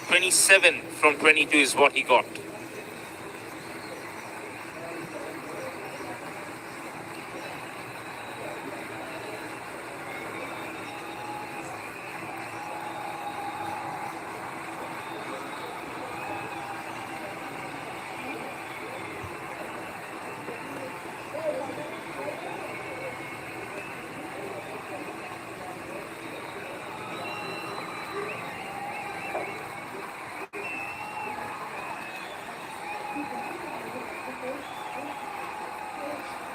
27 from 22 is what he got.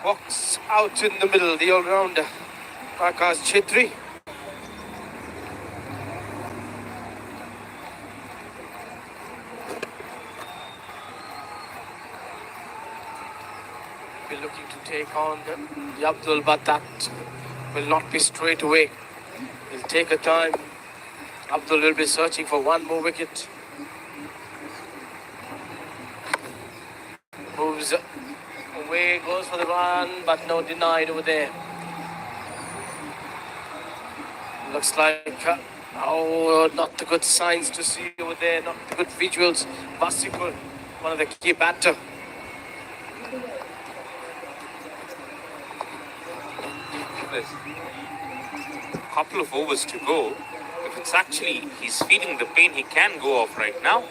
Walks out in the middle, the all-rounder, Akash Chhetri. Be looking to take on the Abdul, but that will not be straight away. He'll take a time. Abdul will be searching for one more wicket. Moves away, goes for the run, but no, denied over there. Looks like, not the good signs to see over there, not the good visuals. Vasikul, one of the key batter. Couple of overs to go. If it's actually he's feeling the pain, he can go off right now.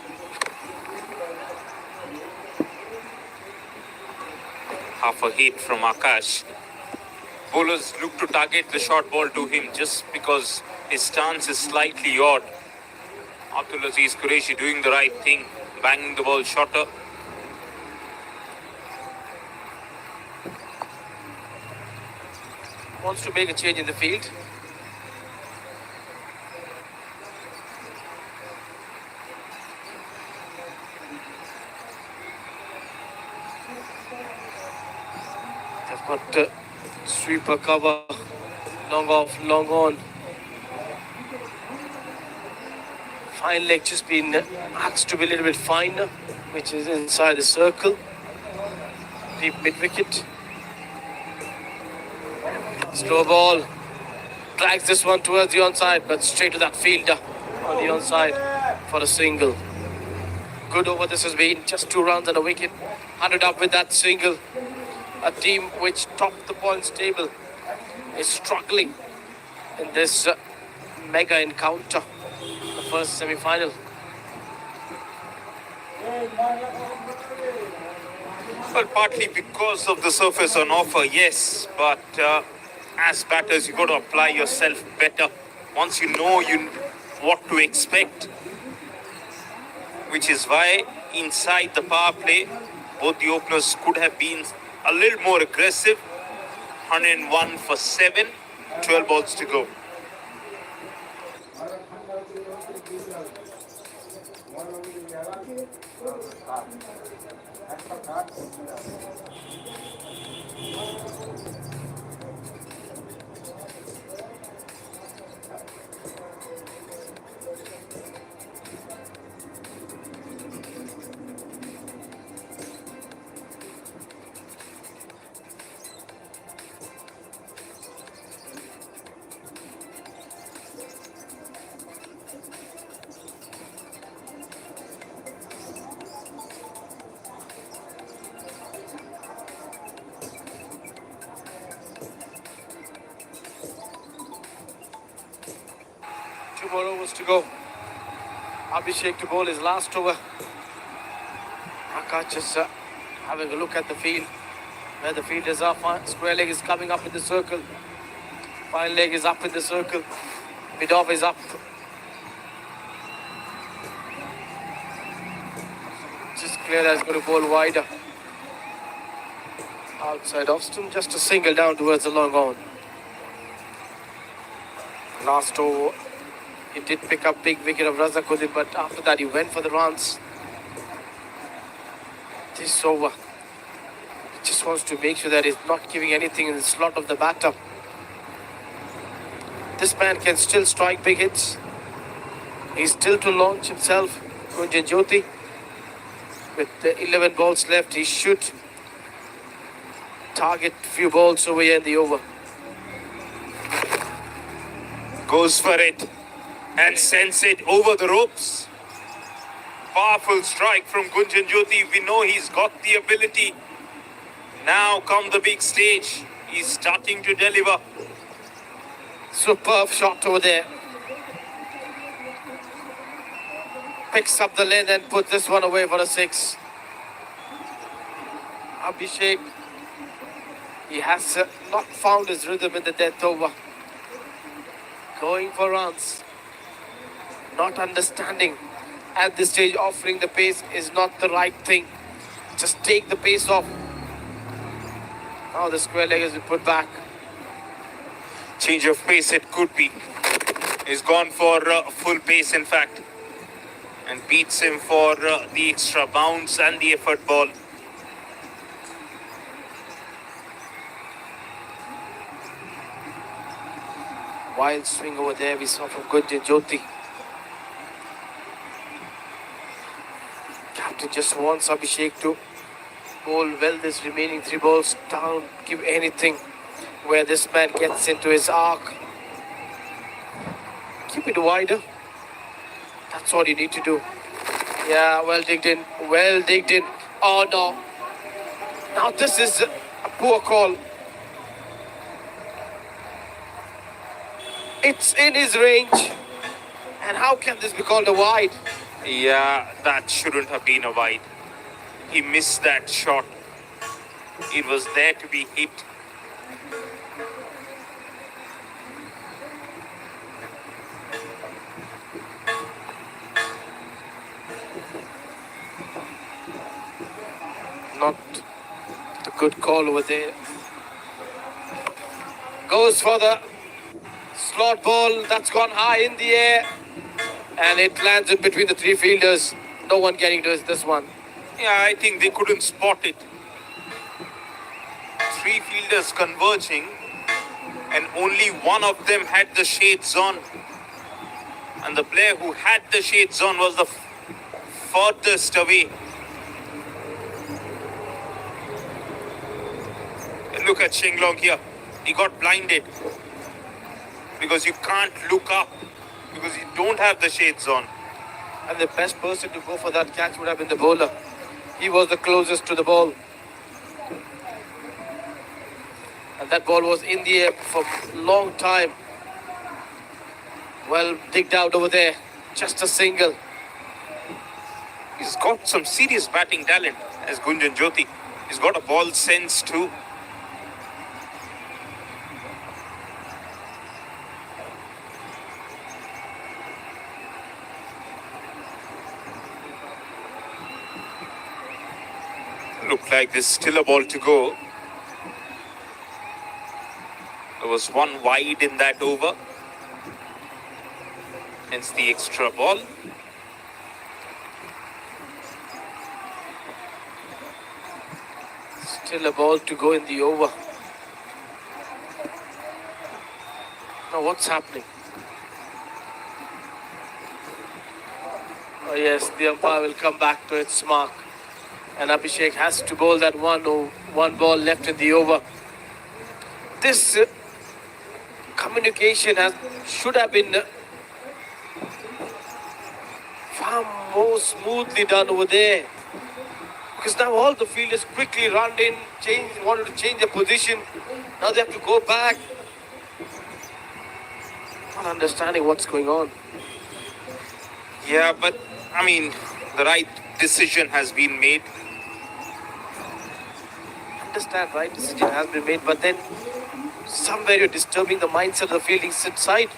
Half a hit from Akash. Bowlers look to target the short ball to him just because his stance is slightly odd. Abdul Aziz Qureshi doing the right thing, banging the ball shorter. Wants to make a change in the field. They've got sweeper cover, long off, long on. Fine leg just been asked to be a little bit finer, which is inside the circle. Deep mid wicket. Slow ball. Drags this one towards the onside, but straight to that fielder on the onside for a single. Good over this has been. Just 2 runs and a wicket. 100 up with that single. A team which topped the points table is struggling in this mega encounter, the first semi-final. Well, partly because of the surface on offer, yes, but as batters, you got to apply yourself better. Once you know what to expect, which is why inside the power play, both the openers could have been a little more aggressive. 101 for 7, 12 balls to go. Two more overs to go. Abhishek to bowl his last over. Akash just having a look at the field, where the fielders are. Square leg is coming up in the circle. Fine leg is up in the circle. Mid off is up. Just clear as going to bowl wider. Outside off stump, just a single down towards the long on. Last over, he did pick up big wicket of Razakudin, but after that he went for the runs. This over, he just wants to make sure that he's not giving anything in the slot of the batter. This man can still strike big hits. He's still to launch himself. Gunjan Jyoti, with the 11 balls left, he should target few balls over here in the over. Goes for it and sends it over the ropes. Powerful strike from Gunjan Jyoti. We know he's got the ability. Now come the big stage. He's starting to deliver. Superb shot over there. Picks up the length and puts this one away for a 6. Abhishek, he has not found his rhythm in the death over. Going for runs. Not understanding at this stage offering the pace is not the right thing. Just take the pace off. Now the square leg has been put back. Change of pace it could be. He's gone for full pace in fact. And beats him for the extra bounce and the effort ball. Wild swing over there we saw from Gunjan Jyoti. Captain just wants Abhishek to bowl well this remaining 3 balls. Don't give anything where this man gets into his arc. Keep it wider. That's all you need to do. Yeah, well digged in. Well digged in. Oh no. Now this is a poor call. It's in his range. And how can this be called a wide? Yeah, that shouldn't have been a wide. He missed that shot. It was there to be hit. Not a good call over there. Goes for the slot ball. That's gone high in the air. And it lands in between the 3 fielders. No one getting to this one. Yeah, I think they couldn't spot it. 3 fielders converging and only one of them had the shades on. And the player who had the shades on was the furthest away. And look at Shinglong here. He got blinded because you can't look up because you don't have the shades on. And the best person to go for that catch would have been the bowler. He was the closest to the ball. And that ball was in the air for a long time. Well digged out over there. Just a single. He's got some serious batting talent as Gunjan Jyoti. He's got a ball sense too. looked like there's still a ball to go. There was one wide in that over. Hence the extra ball. Still a ball to go in the over. Now what's happening? Oh yes, the umpire will come back to its mark. And Abhishek has to bowl that one ball left in the over. This communication should have been far more smoothly done over there. Because now all the fielders quickly run in, wanted to change the position. Now they have to go back. Not understanding what's going on. Yeah, but I mean, the right decision has been made. Understand, right decision has been made, but then somewhere you're disturbing the mindset of the fielding side.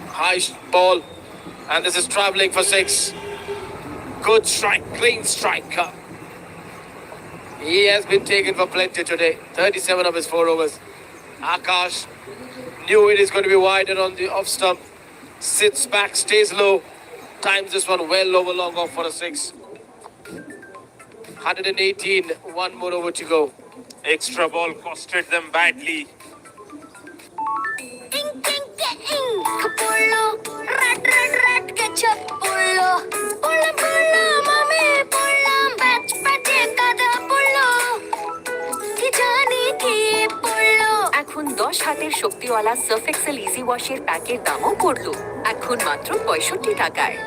High ball, and this is traveling for 6. Good strike, clean strike. He has been taken for plenty today. 37 of his 4 overs. Akash knew it is going to be wider on the off stump. Sits back, stays low. Times this one well over long off for a 6. 118, one more over to go. Extra ball costed them badly. এখন 10 হাতের শক্তিওয়ালা Surf Excel easy ওয়াশের প্যাকের দামও পড়লো এখন মাত্র 65 টাকায়।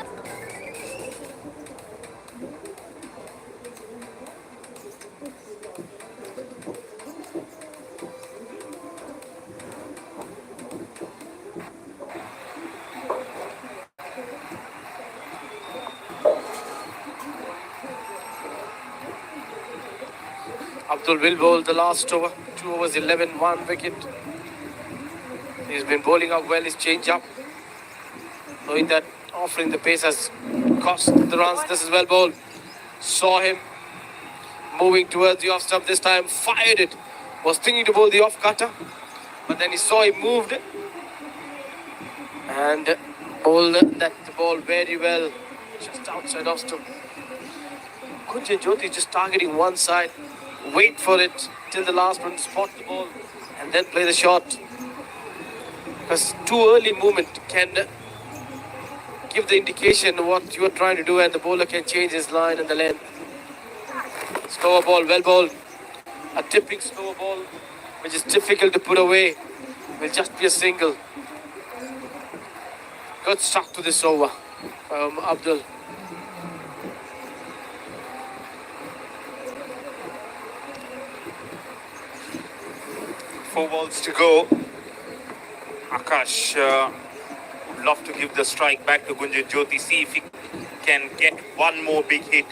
Abdul will bowl the last over. 2 overs, 11, 1 wicket. He's been bowling up well, his change up. Knowing that offering the pace has cost the runs. This is well bowled. Saw him moving towards the off stump this time. Fired it. Was thinking to bowl the off cutter. But then he saw he moved. And bowled that ball very well. Just outside off stump. Kunjan Jyoti just targeting one side. Wait for it till the last one, spot the ball and then play the shot. Because too early movement can give the indication what you are trying to do and the bowler can change his line and the length. Slower ball, well bowled. A tipping slower ball which is difficult to put away. Will just be a single. Got stuck to this over from Abdul. Four balls to go. Akash would love to give the strike back to Gunjan Jyoti. See if he can get one more big hit.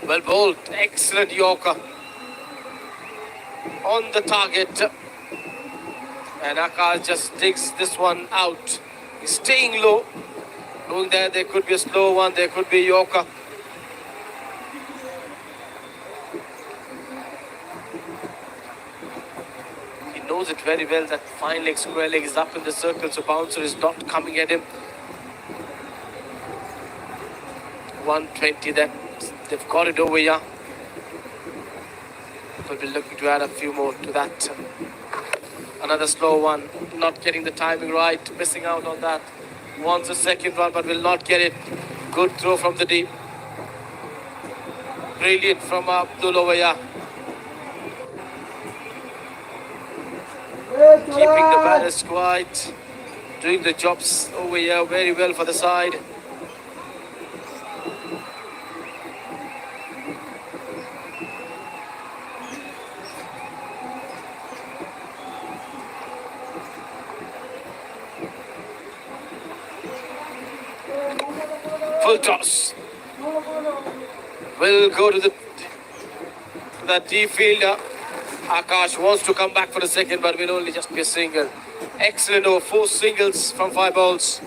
Well bowled. Excellent Yorker. On the target. And Akash just takes this one out. He's staying low. Knowing that there could be a slow one, there could be a Yorker. He knows it very well that fine leg, square leg is up in the circle, so bouncer is not coming at him. 120, that they've got it over here. They'll be looking to add a few more to that. Another slow one, not getting the timing right, missing out on that. Wants a second one, but will not get it. Good throw from the deep. Brilliant from Abdul over here. Keeping the ballast quiet. Doing the jobs over here very well for the side. toss. Will go to the deep fielder. Akash wants to come back for the second, but will only just be a single. Excellent over 4 singles from 5 balls.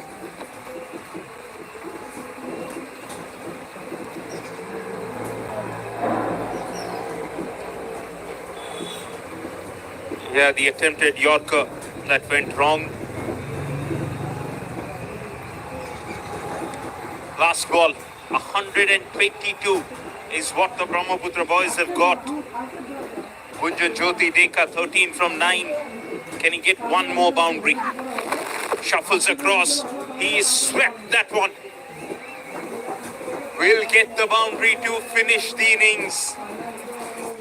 Yeah, the attempted Yorker that went wrong. Last ball, 122 is what the Brahmaputra boys have got. Gunjan Jyoti Deka, 13 from 9. Can he get one more boundary? Shuffles across. He swept that one. Will get the boundary to finish the innings.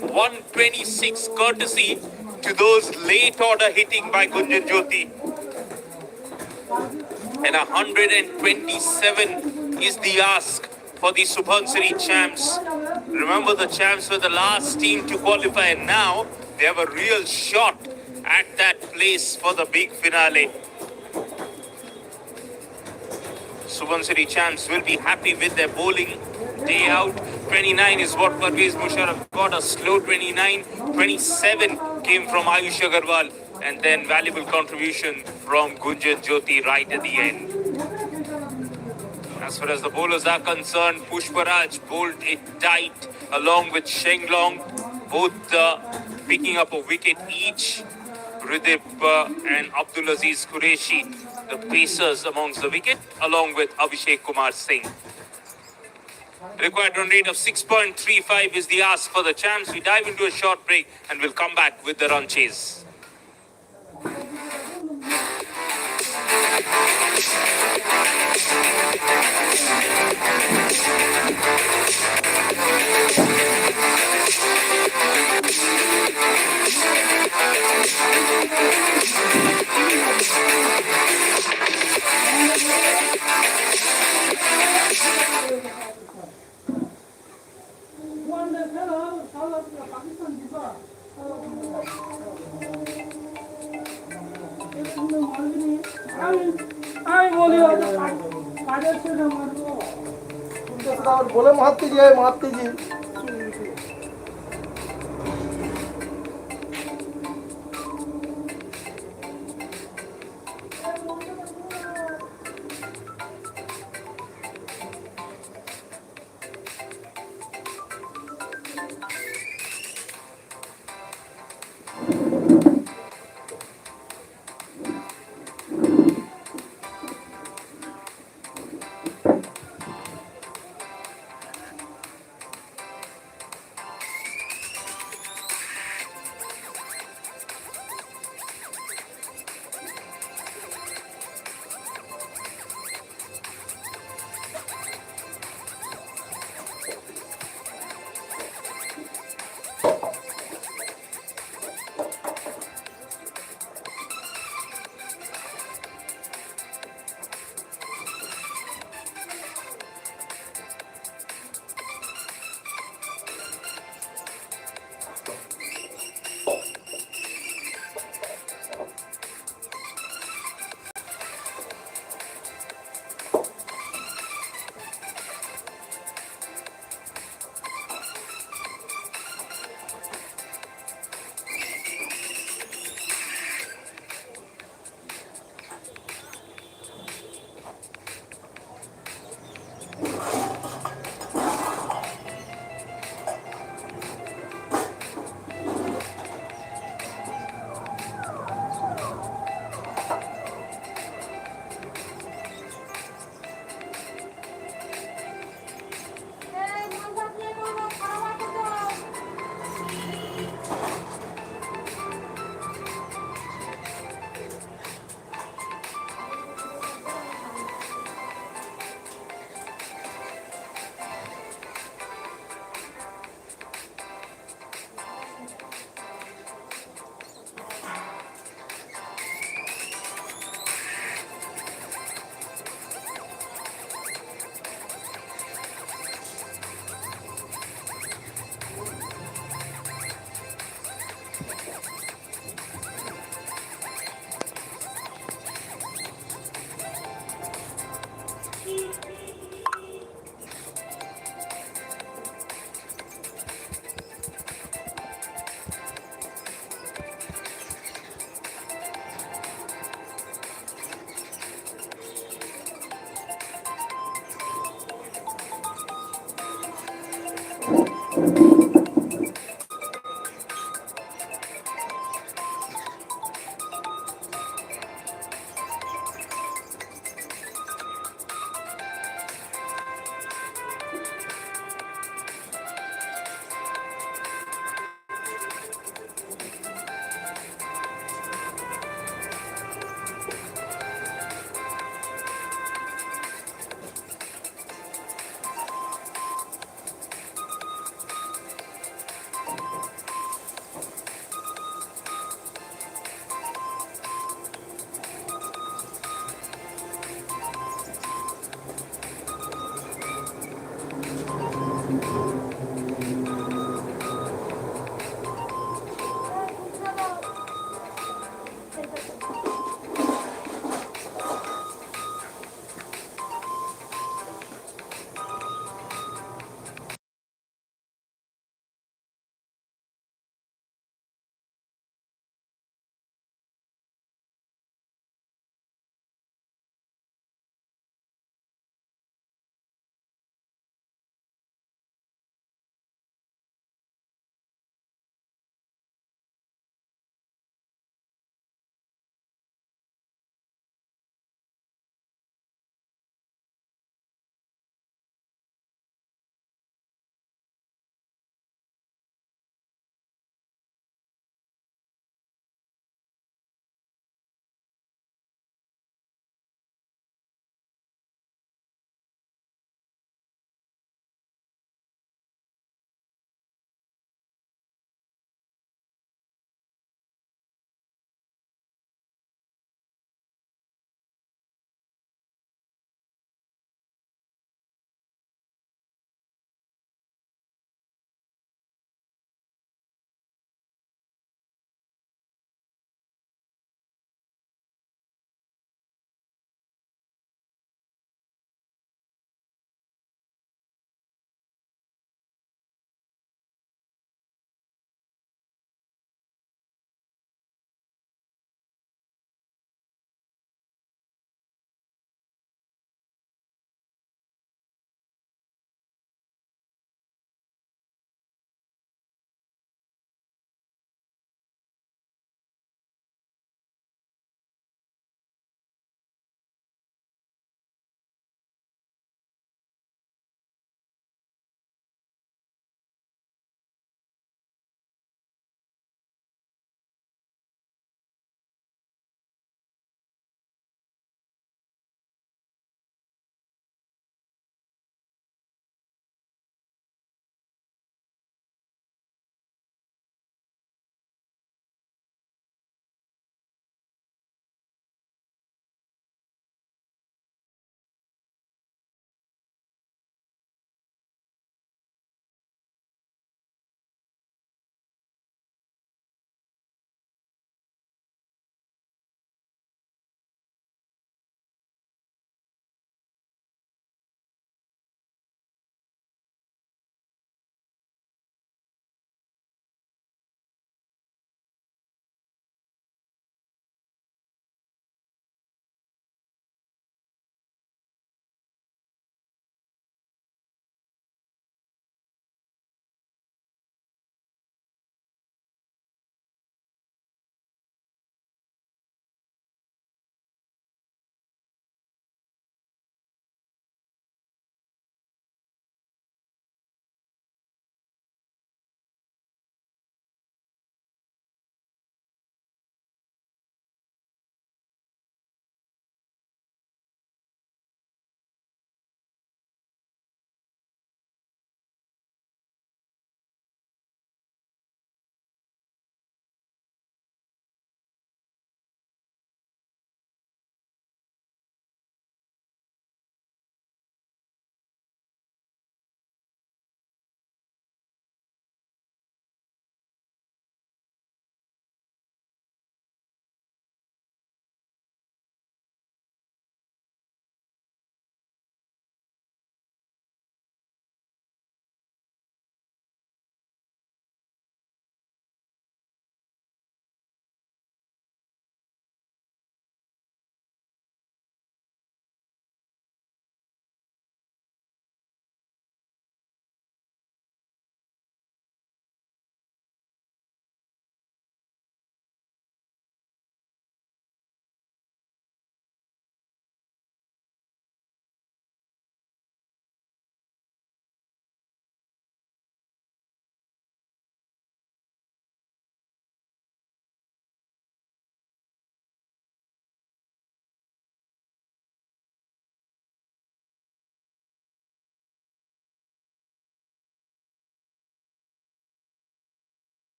126 courtesy to those late order hitting by Gunjan Jyoti. And 127 is the ask for the Subansiri champs. Remember, the champs were the last team to qualify, and now they have a real shot at that place for the big finale. Subansiri champs will be happy with their bowling day out. 29 is what Parvez Musharraf got, a slow 29. 27 came from Ayush Agarwal, and then valuable contribution from Gunjan Jyoti right at the end. As far as the bowlers are concerned, Pushparaj bowled it tight along with Shenglong, both picking up a wicket each. Ridip and Abdulaziz Qureshi, the pacers amongst the wicket, along with Abhishek Kumar Singh. Required run rate of 6.35 is the ask for the champs. We dive into a short break and we'll come back with the run chase. আমি বলি কাজের ছেলে মারবো বলে মারতে যাই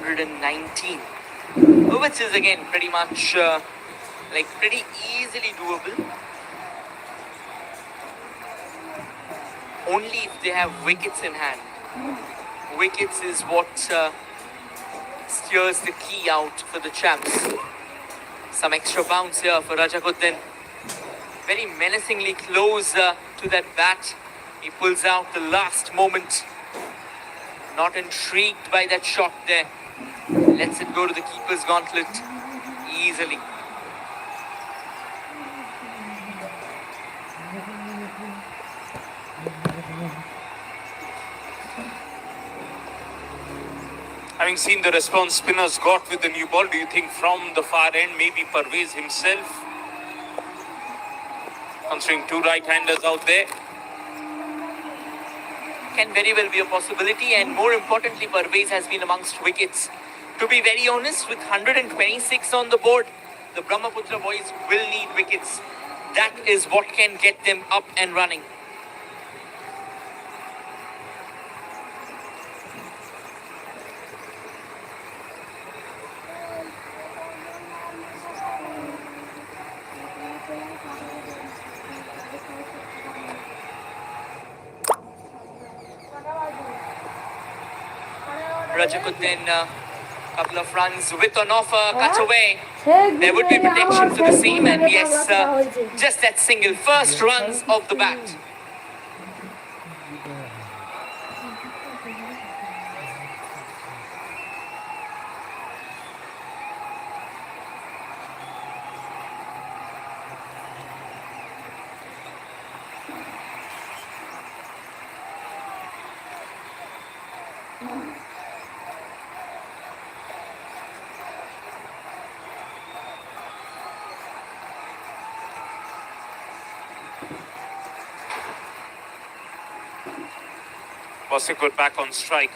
119, which is again pretty much pretty easily doable. Only if they have wickets in hand. Wickets is what steers the key out for the champs. Some extra bounce here for Rajakuddin. Very menacingly close to that bat. He pulls out the last moment. Not intrigued by that shot there. Lets it go to the keeper's gauntlet easily. Having seen the response spinners got with the new ball, do you think from the far end, maybe Parvez himself, considering two right-handers out there? Can very well be a possibility, and more importantly, Parvez has been amongst wickets. To be very honest, with 126 on the board, the Brahmaputra boys will need wickets. That is what can get them up and running. Rajakuddin, couple of runs with an offer, cut away. There would be protection for the same, and yes, just that single. First runs of the bat. Wasikot back on strike.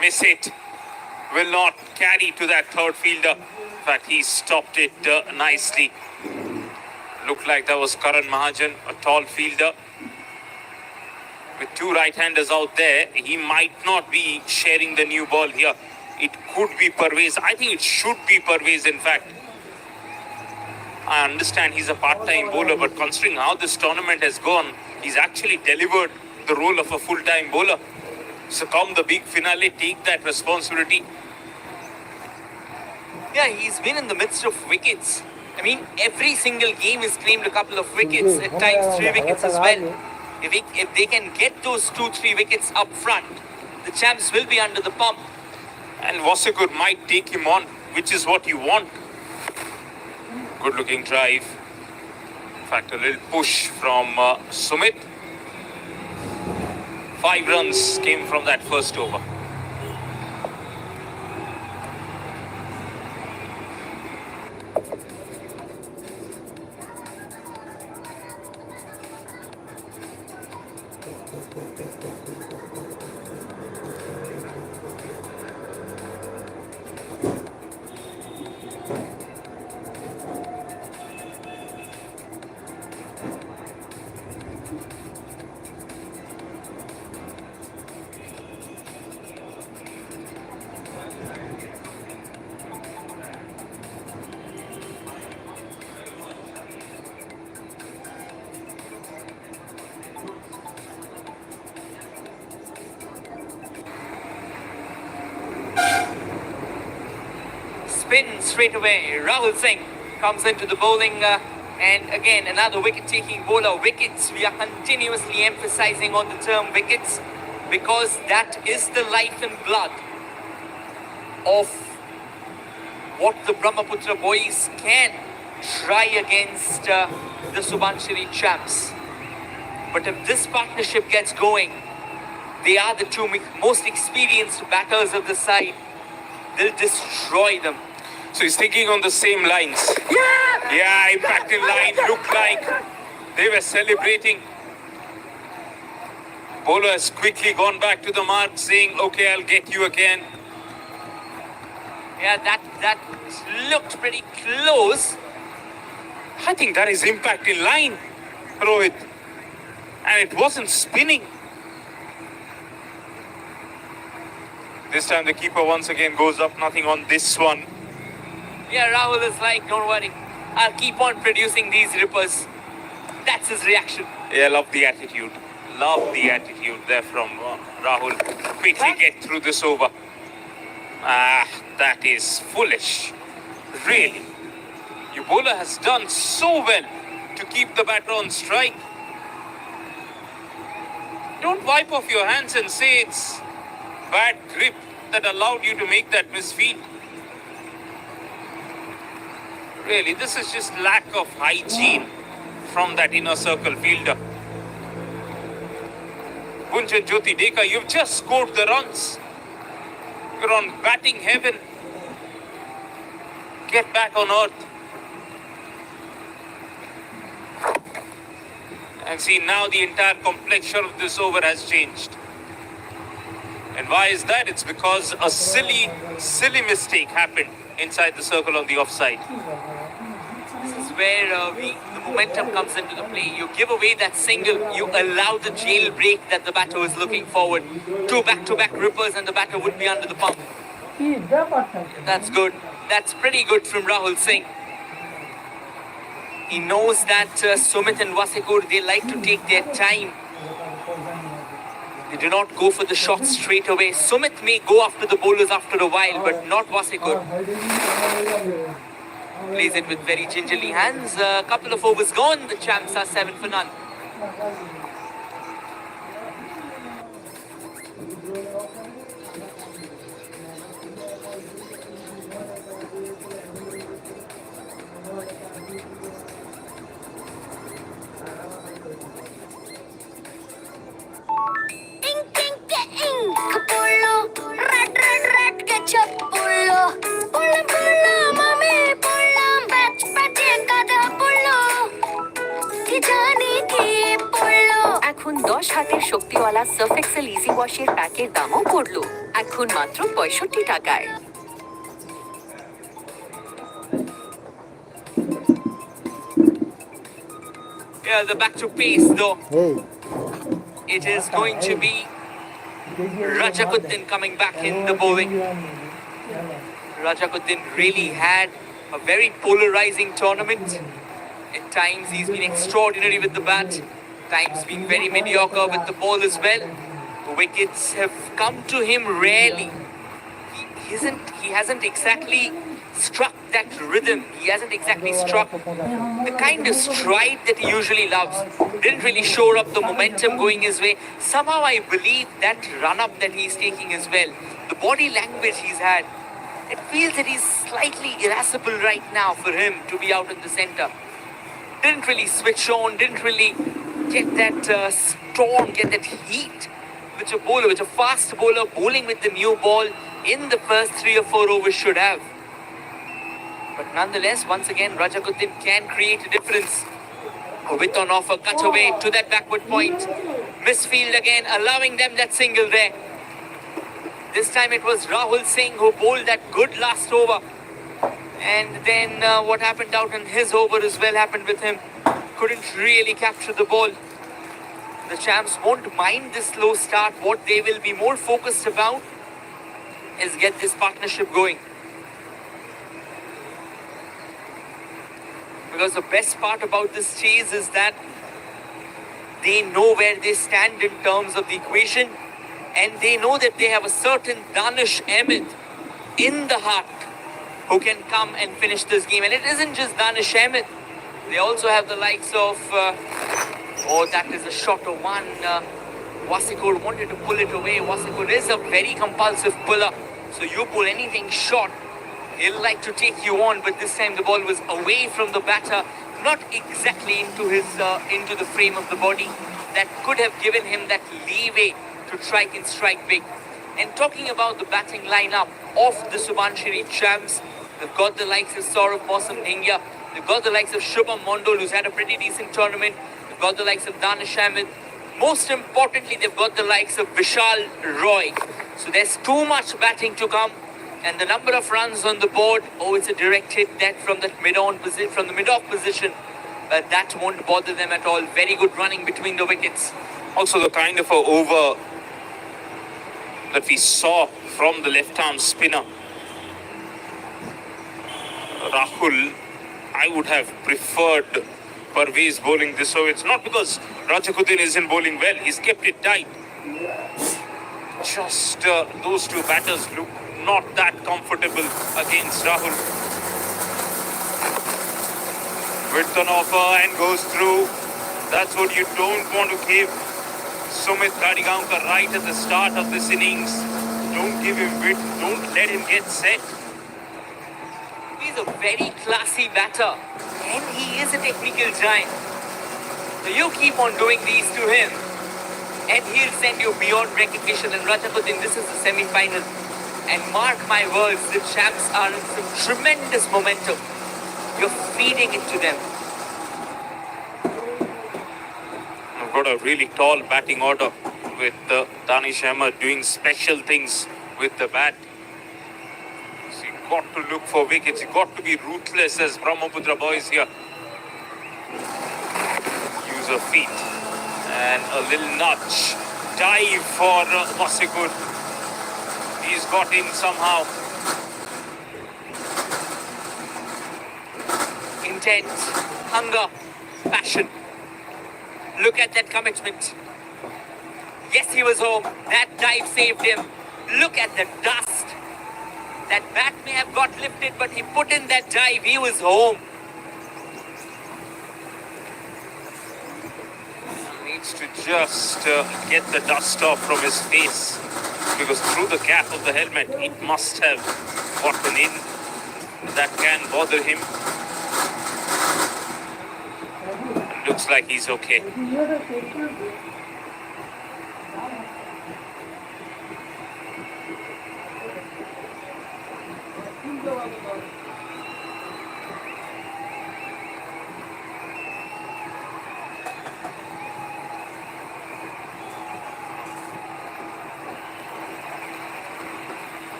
Miss it. Will not carry to that third fielder. In fact, he stopped it nicely. Looked like that was Karan Mahajan, a tall fielder. With two right-handers out there, he might not be sharing the new ball here. It could be Parvez. I think it should be Parvez, in fact. I understand he's a part-time bowler, but considering how this tournament has gone, he's actually delivered the role of a full-time bowler. So come the big finale, take that responsibility. Yeah, he's been in the midst of wickets. I mean, every single game has claimed a couple of wickets, at times 3 wickets as well. If they can get those 2-3 wickets up front, the champs will be under the pump. And Wasikot might take him on, which is what you want. Good looking drive. In fact, a little push from Sumit. 5 runs came from that first over. Spin straight away. Rahul Singh comes into the bowling and again another wicket-taking bowler. Wickets, we are continuously emphasizing on the term wickets because that is the life and blood of what the Brahmaputra boys can try against the Subansiri champs. But if this partnership gets going, they are the two most experienced batters of the side. They'll destroy them. So he's thinking on the same lines. Yeah, impacted line. Looked like they were celebrating. Bowler has quickly gone back to the mark, saying, okay, I'll get you again. Yeah, that looked pretty close. I think that is impact in line, Rohit. And it wasn't spinning. This time the keeper once again goes up, nothing on this one. Yeah, Rahul is like, don't worry, I'll keep on producing these rippers. That's his reaction. Yeah, love the attitude. Love the attitude there from Rahul. Quickly get through this over. That is foolish. Really. Your bowler has done so well to keep the batter on strike. Don't wipe off your hands and say it's bad grip that allowed you to make that misfeed. Really, this is just lack of hygiene from that inner circle fielder. Gunjan Jyoti Deka, you've just scored the runs. You're on batting heaven. Get back on earth. And see, now the entire complexion of this over has changed. And why is that? It's because a silly mistake happened inside the circle on the offside. This is where the momentum comes into the play. You give away that single, you allow the jailbreak that the batter was looking forward. Two back-to-back rippers and the batter would be under the pump. That's good. That's pretty good from Rahul Singh. He knows that Sumit and Wasikur, they like to take their time. They do not go for the shot straight away. Sumit may go after the bowlers after a while, but not Wasikur. Plays it with very gingerly hands. A couple of overs gone. The champs are 7 for none. এখন 10 হাতের শক্তিওয়ালা Surf Excel easy ওয়াশের প্যাকের দামও পড়লো এখন মাত্র 65 টাকায়। Yeah, the back to pace though. It is going to be Rajakuddin coming back in the bowling. Rajakuddin really had a very polarizing tournament. At times he's been extraordinary with the bat. Times been very mediocre with the ball as well. The wickets have come to him rarely. He hasn't exactly struck that rhythm. He hasn't exactly struck the kind of stride that he usually loves. Didn't really shore up the momentum going his way. Somehow I believe that run-up that he's taking as well, the body language he's had, it feels that he's slightly irascible right now for him to be out in the centre. Didn't really switch on, didn't really get that storm, get that heat which a bowler, which a fast bowler bowling with the new ball in the first 3 or 4 overs should have. But nonetheless, once again, Rajakuddin can create a difference. With on offer, cut away to that backward point. Misfield again, allowing them that single there. This time it was Rahul Singh who bowled that good last over. And then what happened out in his over as well happened with him. Couldn't really capture the ball. The champs won't mind this slow start. What they will be more focused about is get this partnership going. Because the best part about this chase is that they know where they stand in terms of the equation, and they know that they have a certain Danish Ahmed in the heart who can come and finish this game. And it isn't just Danish Ahmed. They also have the likes of, that is a shot of one. Wasikur wanted to pull it away. Wasikur is a very compulsive puller. So you pull anything short, he'll like to take you on, but this time the ball was away from the batter, not exactly into the frame of the body. That could have given him that leeway to try and strike big. And talking about the batting lineup of the Subanshiri champs, they've got the likes of Saurav Mosam India, they've got the likes of Shubham Mondol, who's had a pretty decent tournament, they've got the likes of Danish Ahmed. Most importantly, they've got the likes of Vishal Roy. So there's too much batting to come. And the number of runs on the board, it's a direct hit that from the mid-off position. but that won't bother them at all. Very good running between the wickets. Also, the kind of a over that we saw from the left-arm spinner, Rahul, I would have preferred Parvez bowling this over. It's not because Rajakuddin isn't bowling well. He's kept it tight. Just those two batters look not that comfortable against Rahul. Width on offer and goes through. That's what you don't want to give Sumit Kadigaonkar right at the start of this innings. Don't give him width. Don't let him get set. He's a very classy batter, and he is a technical giant. So you keep on doing these to him, and he'll send you beyond recognition. And Rajakuddin, this is the semi-final. And mark my words, the champs are in some tremendous momentum. You're feeding it to them. I've got a really tall batting order with Danish Ahmed doing special things with the bat. So you've got to look for wickets. You've got to be ruthless as Brahmaputra boys here. Use of feet. And a little nudge. Dive for Wasikut. He's got in somehow. Intent, hunger, passion. Look at that commitment. Yes, he was home. That dive saved him. Look at the dust. That bat may have got lifted, but he put in that dive. He was home. Needs to just get the dust off from his face, because through the cap of the helmet it must have gotten in. That can bother him. Looks like he's okay.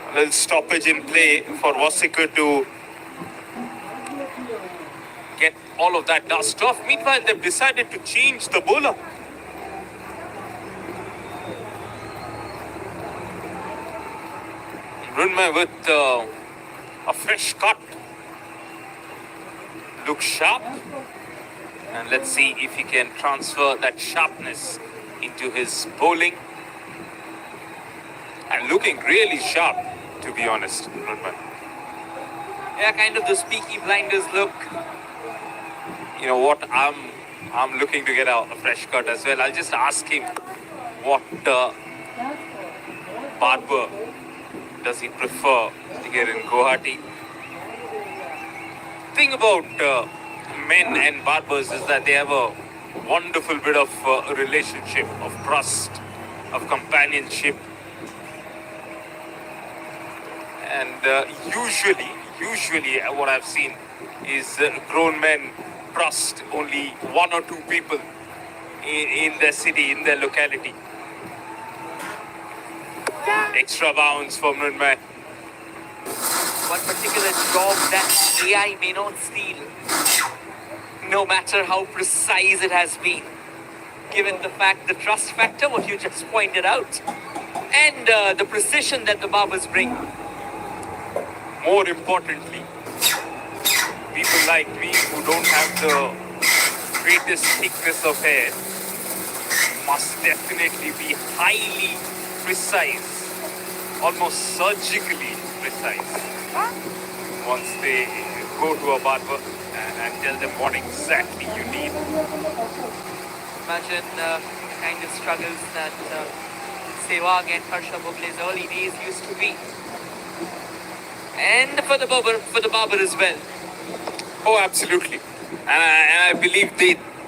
A little stoppage in play for Wasikut to get all of that dust off. Meanwhile, they've decided to change the bowler. Brunmai with a fresh cut. Looks sharp. And let's see if he can transfer that sharpness into his bowling. And looking really sharp, to be honest, Brunmai. Yeah, kind of the Peaky Blinders look. You know what, I'm looking to get a fresh cut as well. I'll just ask him what barber does he prefer here in Guwahati. Thing about men and barbers is that they have a wonderful bit of relationship, of trust, of companionship. And usually what I've seen is grown men trust only one or two people in their city, in their locality. Extra bounce for Mrunmai. One particular job that AI may not steal, no matter how precise it has been, given the fact, the trust factor, what you just pointed out, and the precision that the barbers bring. More importantly, people like me who don't have the greatest thickness of hair must definitely be highly precise, almost surgically precise. Once they go to a barber and tell them what exactly you need. Imagine the kind of struggles that Sehwag and Harsha Bogle's early days used to be. And for the barber as well. Oh, absolutely. And I believe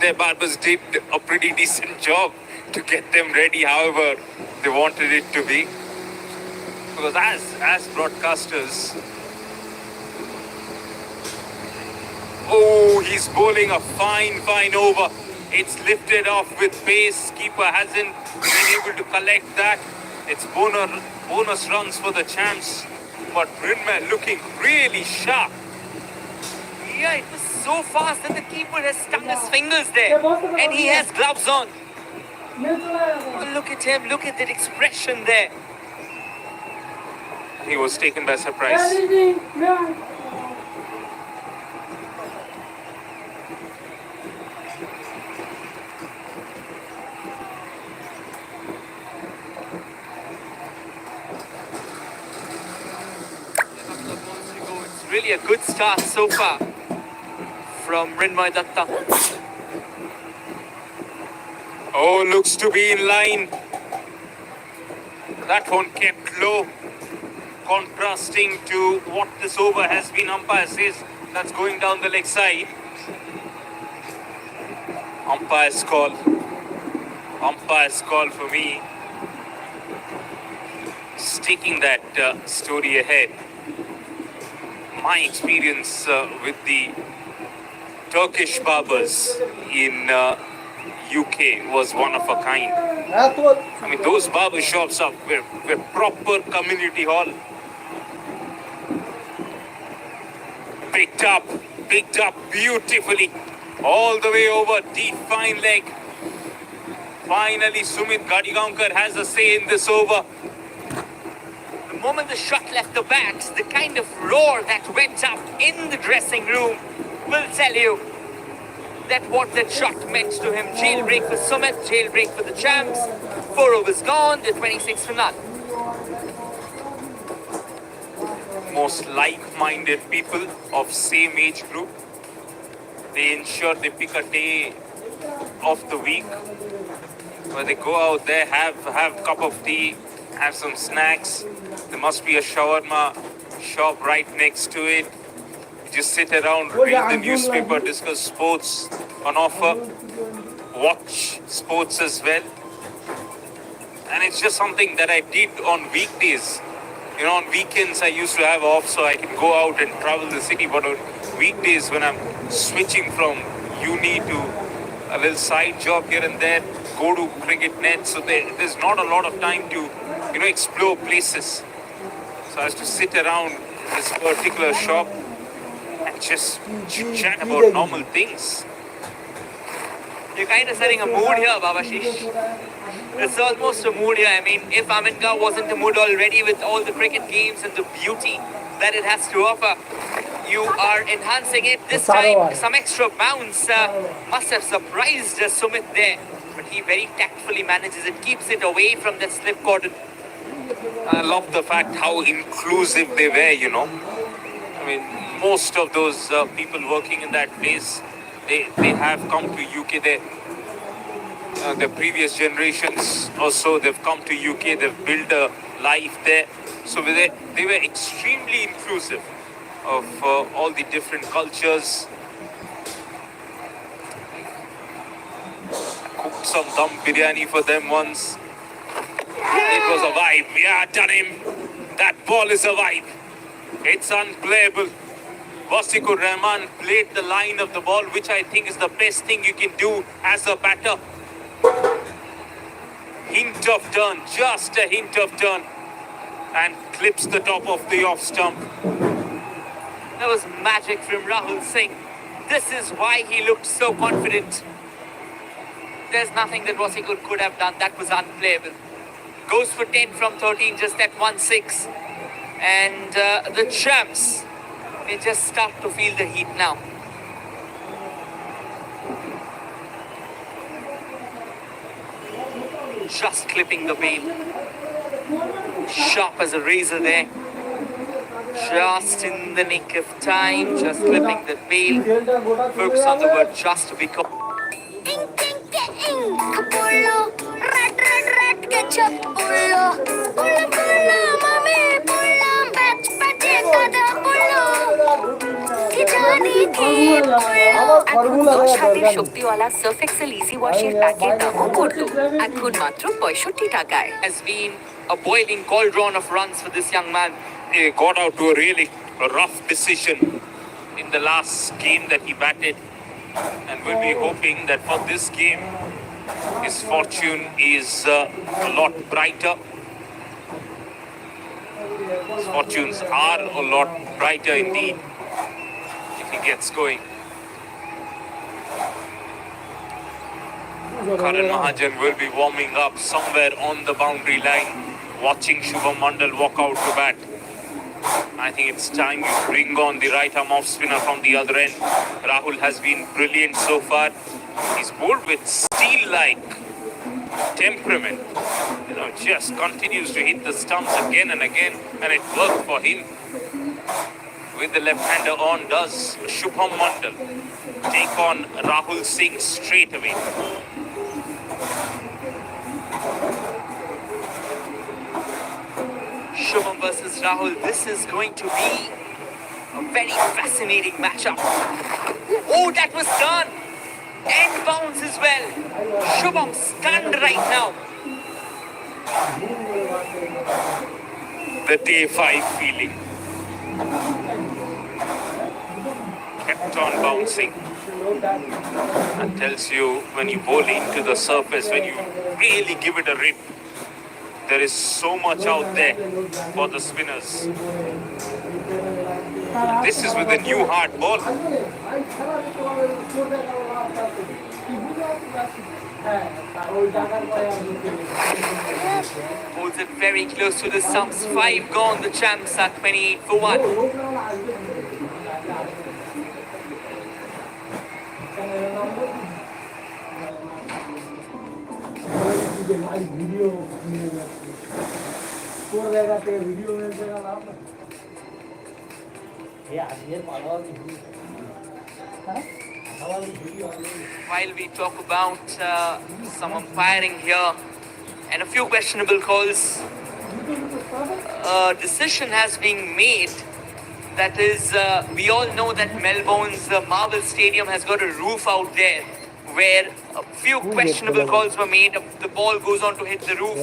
their barbers did a pretty decent job to get them ready however they wanted it to be. Because as broadcasters, oh, he's bowling a fine over. It's lifted off with pace. Keeper hasn't been able to collect that. It's bonus runs for the champs. But Brynman looking really sharp. Yeah, it was so fast that the keeper has stung his fingers there. And he has gloves on. Oh, look at him, look at that expression there. He was taken by surprise. It's really a good start so far from Mrinmoy Datta. Oh, looks to be in line. That one kept low, contrasting to what this over has been. Umpire says that's going down the leg side. Umpire's call. Umpire's call for me. Sticking that story ahead. My experience with the Turkish barbers in UK was one of a kind. I mean, those barber shops were proper community hall. Picked up beautifully, all the way over, deep fine leg. Finally, Sumit Gadigaonkar has a say in this over. The moment the shot left the bat, the kind of roar that went up in the dressing room will tell you that what that shot meant to him. Jailbreak for Sumit, jailbreak for the champs. 4 overs gone, they're 26 for none. Most like-minded people of same age group. They ensure they pick a day of the week where they go out there, have a cup of tea, have some snacks. There must be a shawarma shop right next to it. Just sit around, read the newspaper, discuss sports on offer, watch sports as well. And it's just something that I did on weekdays. You know, on weekends I used to have off so I can go out and travel the city. But on weekdays when I'm switching from uni to a little side job here and there, go to cricket nets, so there's not a lot of time to, you know, explore places. So I have to sit around this particular shop and just chat about normal things. You're kind of setting a mood here, Babashish. It's almost a mood here. I mean, if Aminka was in the mood already with all the cricket games and the beauty that it has to offer, you are enhancing it. This time, some extra bounce must have surprised Sumit there. But he very tactfully manages it, keeps it away from that slip cordon. I love the fact how inclusive they were, you know. I mean, most of those people working in that place, they have come to UK. The previous generations or so, they've come to UK, they've built a life there. So they were extremely inclusive of all the different cultures. Cooked some dum biryani for them once. It was a vibe. Yeah, done him. That ball is a vibe. It's unplayable. Wasikur Rahman played the line of the ball, which I think is the best thing you can do as a batter. Hint of turn, just a hint of turn, and clips the top of the off stump. That was magic from Rahul Singh. This is why he looked so confident. There's nothing that Wasikur could have done. That was unplayable. Goes for 10 from 13, just at 1-6. And the champs, they just start to feel the heat now. just clipping the bail. Sharp as a razor there. Just in the nick of time, just clipping the bail. Focus on the word just because. এখন 10 হাতের শক্তিওয়ালা Surf Excel easy ওয়াশের প্যাকের দামও পড়লো এখন মাত্র 65 টাকায়। Has been a boiling cauldron of runs for this young man. He got out to a really rough decision in the last game that he batted, and we'll be hoping that for this game his fortune is a lot brighter. His fortunes are a lot brighter indeed if he gets going. Karan Mahajan will be warming up somewhere on the boundary line, watching Shubham Mandal walk out to bat. I think it's time you bring on the right arm off spinner from the other end. Rahul has been brilliant so far. He's bowled with steel-like temperament. You know, just continues to hit the stumps again and again, and it worked for him. With the left-hander on, does Shubham Mandal take on Rahul Singh straight away? Shubham versus Rahul. This is going to be a very fascinating matchup. Oh, that was done. End bounce as well. Shubham stunned right now. The day 5 feeling. Kept on bouncing. That tells you when you bowl into the surface, when you really give it a rip, there is so much out there for the spinners. This is with a new hard ball. Holds it very close to the stumps. 5 gone. The champs are 28 for 1. While we talk about some umpiring here and a few questionable calls, a decision has been made. That is, we all know that Melbourne's Marvel Stadium has got a roof out there where a few questionable calls were made. The ball goes on to hit the roof.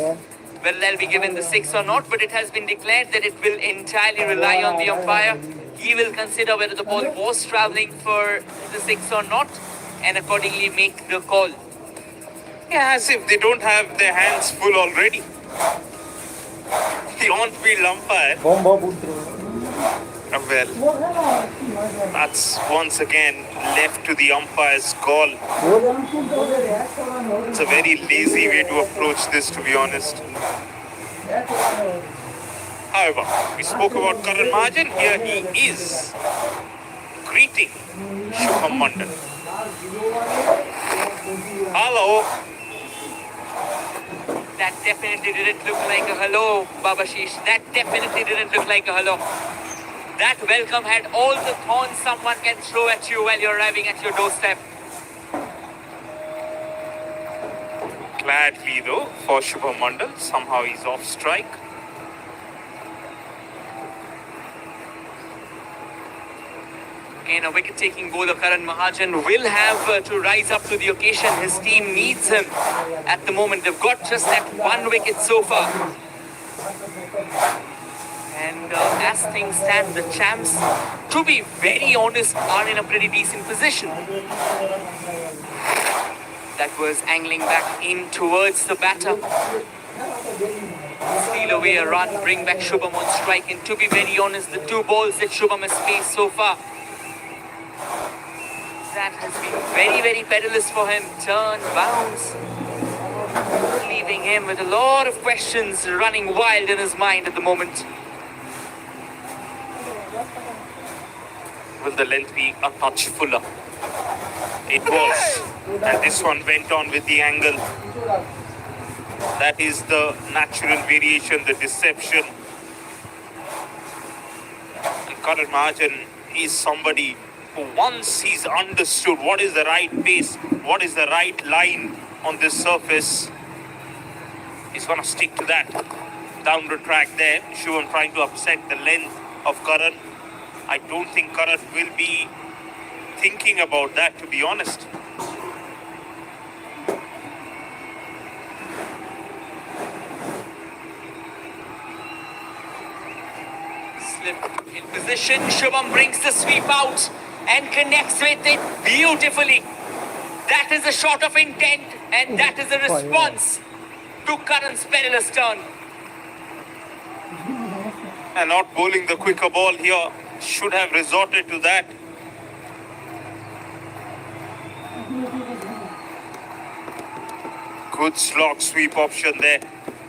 Whether they'll be given the 6 or not, but it has been declared that it will entirely rely on the umpire. He will consider whether the ball was travelling for the 6 or not and accordingly make the call. Yeah, as if they don't have their hands full already. The on-field umpire. Well, that's once again left to the umpire's call. It's a very lazy way to approach this, to be honest. However, we spoke about Karan Mahajan. Here he is greeting Shubham Mandal. Hello. That definitely didn't look like a hello, Babashish. That definitely didn't look like a hello. That welcome had all the thorns someone can throw at you while you're arriving at your doorstep. Gladly though, for Shubham Mandal, somehow he's off strike. Again, a wicket-taking bowler, Karan Mahajan, will have to rise up to the occasion. His team needs him at the moment. They've got just that 1 wicket so far. And as things stand, the champs, to be very honest, are in a pretty decent position. That was angling back in towards the batter. Steal away a run, bring back Shubham on strike. And to be very honest, the 2 balls that Shubham has faced so far, that has been very, very perilous for him. Turn, bounce, leaving him with a lot of questions running wild in his mind at the moment. Will the length be a touch fuller? It was. And this one went on with the angle. That is the natural variation, the deception. And Karan Mahajan is somebody who, once he's understood what is the right pace, what is the right line on this surface, he's going to stick to that. Down the track there, Shivam trying to upset the length of Karan. I don't think Karan will be thinking about that, to be honest. Slip in position. Shubham brings the sweep out and connects with it beautifully. That is a shot of intent, and that is a response to Karan's perilous turn. And not bowling the quicker ball here, should have resorted to that. Good slog sweep option there,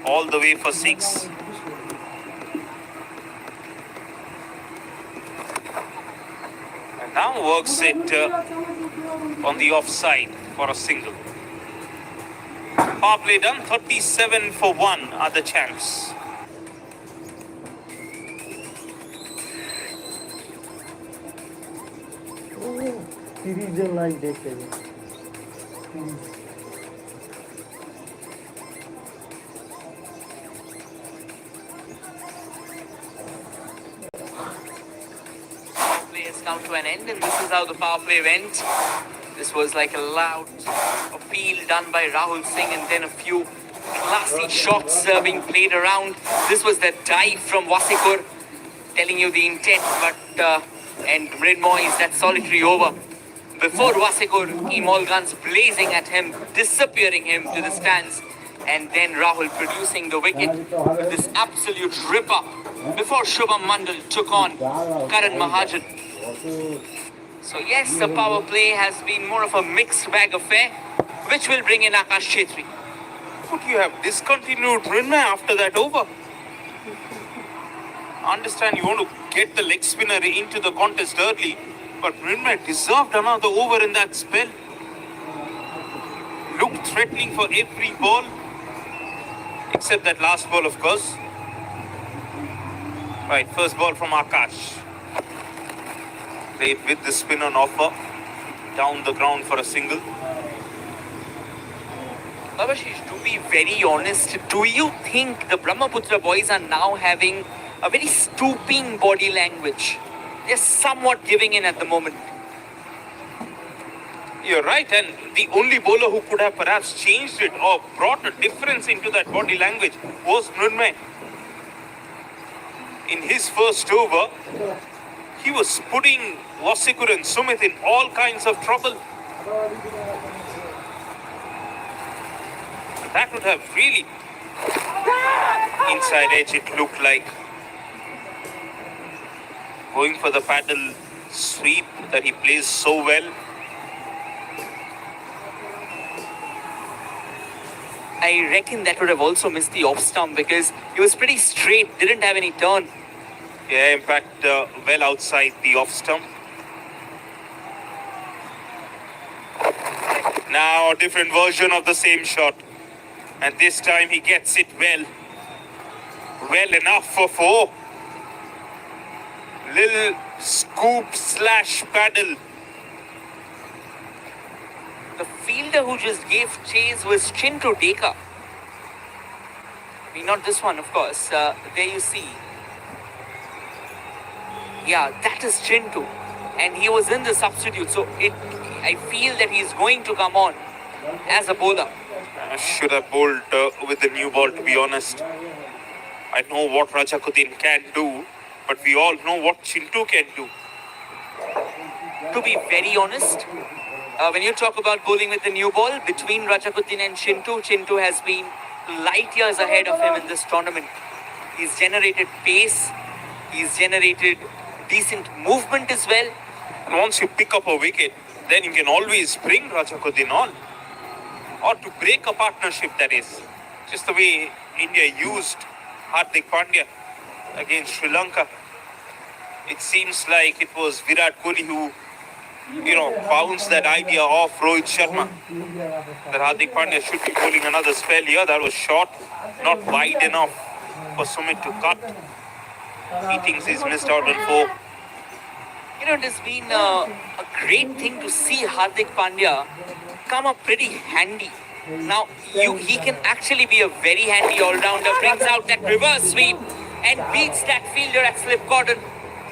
all the way for 6. And now works it on the offside for a single. Power play done, 37 for 1 are the champs. সিরিজের live দেখতে Play has come to an end, and this is how the power play went. This was like a loud appeal done by Rahul Singh, and then a few classy shots being played around. This was the dive from Wasikur, telling you the intent, but and Mridmoy's that solitary over. Before Wasikur came all guns blazing at him, disappearing him to the stands, and then Rahul producing the wicket with this absolute ripper before Shubham Mandal took on Karan Mahajan. So yes, the power play has been more of a mixed bag affair, which will bring in Akash Chetri. Could you have discontinued Mridmoy after that over? I understand you want to get the leg spinner into the contest early, but Mridmoy deserved another over in that spell. Looked threatening for every ball, except that last ball, of course. Right, first ball from Akash. Played with the spin on offer, down the ground for a single. Babashish, to be very honest, do you think the Brahmaputra boys are now having a very stooping body language? They're somewhat giving in at the moment. You're right, and the only bowler who could have perhaps changed it or brought a difference into that body language was Mridmoy. In his first over, he was putting Wasikur and Sumit in all kinds of trouble. That would have really inside edge, it looked like. Going for the paddle sweep that he plays so well. I reckon that would have also missed the off stump because he was pretty straight, didn't have any turn. Yeah, in fact, well outside the off stump. Now a different version of the same shot. And this time he gets it well. Well enough for 4. Little scoop slash paddle. The fielder who just gave chase was Chintu Deka. I mean, not this one, of course. There you see. Yeah, that is Chintu. And he was in the substitute. So I feel that he's going to come on as a bowler. Should have bowled with the new ball, to be honest. I know what Rajakuddin can do, but we all know what Chintu can do. To be very honest, when you talk about bowling with the new ball, between Rajakuddin and Chintu has been light years ahead of him in this tournament. He's generated pace, he's generated decent movement as well. And once you pick up a wicket, then you can always bring Rajakuddin on. Or to break a partnership, that is. Just the way India used Hardik Pandya against Sri Lanka. It seems like it was Virat Kohli who bounce that idea off Rohit Sharma. That Hardik Pandya should be bowling another spell here. That was short, not wide enough for Sumit to cut. He thinks he's missed out on 4. It has been a great thing to see Hardik Pandya come up pretty handy. Now, he can actually be a very handy all-rounder. Brings out that reverse sweep and beats that fielder at slip cordon.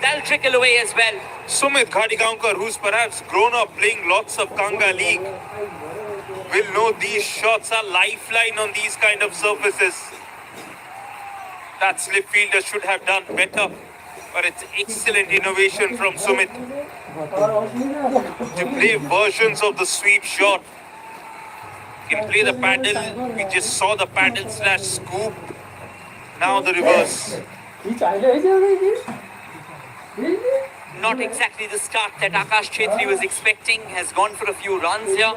That'll trickle away as well. Sumit Ghadigaonkar, who's perhaps grown up playing lots of Kanga League, will know these shots are lifeline on these kind of surfaces. That slip fielder should have done better, but it's excellent innovation from Sumit to play versions of the sweep shot. He can play the paddle. We just saw the paddle slash scoop. Now the reverse. Not exactly the start that Akash Chhetri was expecting. Has gone for a few runs here.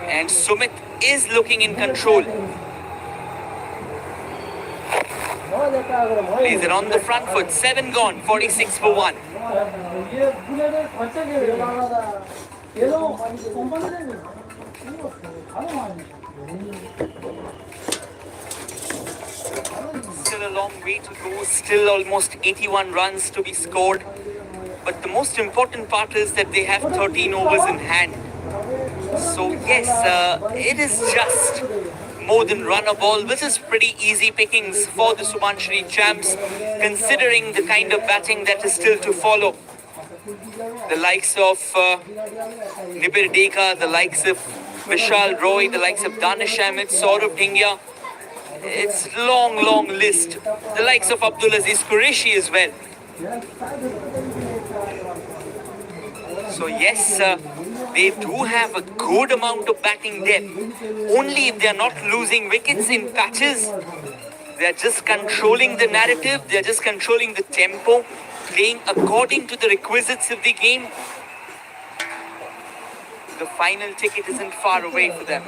And Sumit is looking in control. Plays it on the front foot. 7 gone. 46 for 1. Still a long way to go, still almost 81 runs to be scored. But the most important part is that they have 13 overs in hand. So yes, it is just more than run a ball, which is pretty easy pickings for the Subanshree champs, considering the kind of batting that is still to follow. The likes of Nibir Deka, the likes of Vishal Roy, the likes of Danish Ahmed, Saurabh Dhingya. It's long list. The likes of Abdul Aziz Qureshi as well. So yes, they do have a good amount of batting depth. Only if they're not losing wickets in patches. They're just controlling the narrative. They're just controlling the tempo. Playing according to the requisites of the game. The final ticket isn't far away for them.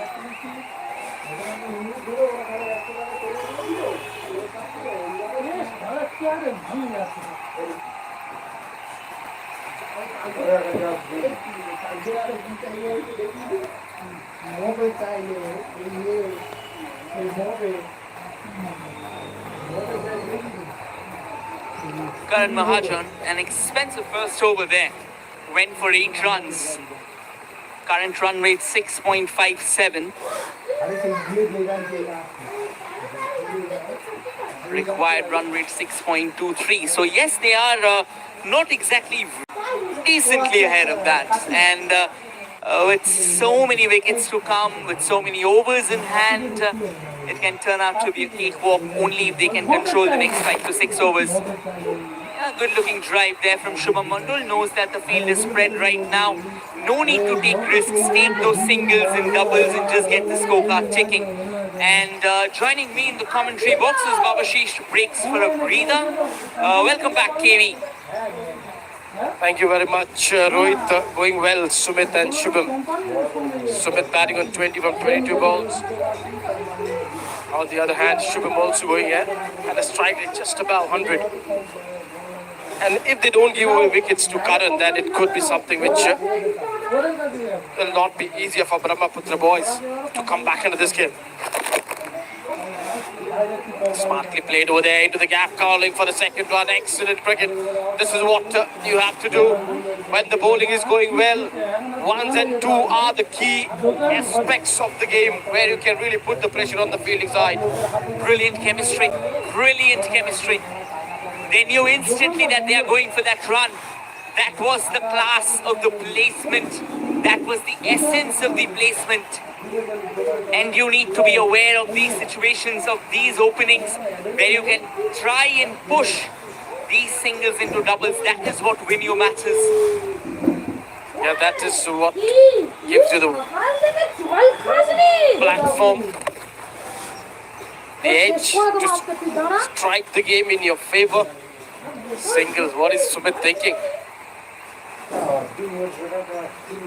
Karan Mahajan, an expensive first over there, went for 8 runs. Current run rate 6.57. Required run rate 6.23. So yes, they are not exactly decently ahead of that. And with so many wickets to come, with so many overs in hand, it can turn out to be a cakewalk only if they can control the next 5 to 6 overs. A good looking drive there from Shubham Mandul. Knows that the field is spread right now. No need to take risks. Take those singles and doubles and just get the scorecard ticking. And joining me in the commentary box is Babashish breaks for a breather. Welcome back, KV. Thank you very much, Rohit. Going well, Sumit and Shubham. Sumit batting on 20 from 22 balls. On the other hand, Shubham also going in and a strike rate just about 100. And if they don't give away wickets to Karan, then it could be something which will not be easier for Brahmaputra boys to come back into this game. Smartly played over there into the gap, calling for the second one. Excellent cricket. This is what you have to do when the bowling is going well. 1s and 2 are the key aspects of the game where you can really put the pressure on the fielding side. Brilliant chemistry. Brilliant chemistry. They knew instantly that they are going for that run. That was the class of the placement. That was the essence of the placement. And you need to be aware of these situations, of these openings, where you can try and push these singles into doubles. That is what win you matches. Yeah, that is what gives you the platform, the edge to strike the game in your favor. Singles, what is Sumit thinking?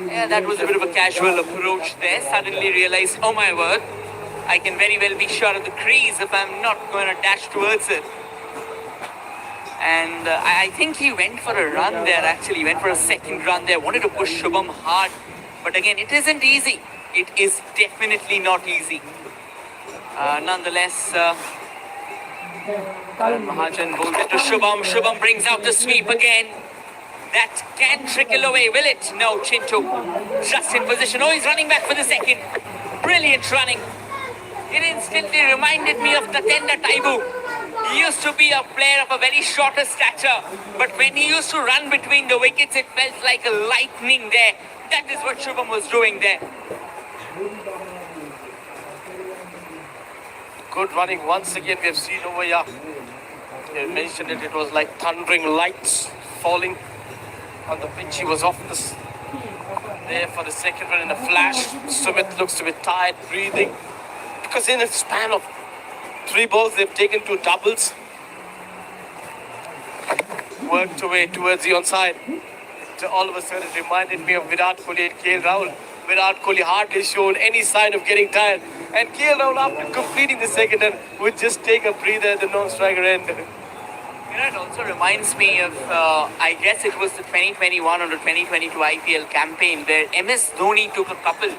Yeah, that was a bit of a casual approach there. Suddenly realized, oh my word, I can very well be short of the crease if I'm not going to dash towards it. And I think he went for a run there actually. He went for a second run there. Wanted to push Shubham hard. But again, it isn't easy. It is definitely not easy. Nonetheless, Mahajan bowls it to Shubham. Shubham brings out the sweep again. That can trickle away, will it? No, Chintu just in position. Oh, he's running back for the second. Brilliant running. It instantly reminded me of Tatenda Taibu. He used to be a player of a very shorter stature, but when he used to run between the wickets, it felt like a lightning there. That is what Shubham was doing there. Good running once again. We have seen over here. You mentioned it. It was like thundering lights falling on the pitch. He was off there for the second run in a flash. Sumit looks to be tired, breathing, because in a span of 3 balls, they've taken 2 doubles. Worked away towards the onside. So all of a sudden, it reminded me of Virat Kohli and KL Rahul. Virat Kohli hardly showed any sign of getting tired. And KL Rahul, after completing the second run, would just take a breather at the non-striker end. Virat also reminds me of, I guess it was the 2021 or the 2022 IPL campaign where MS Dhoni took a couple.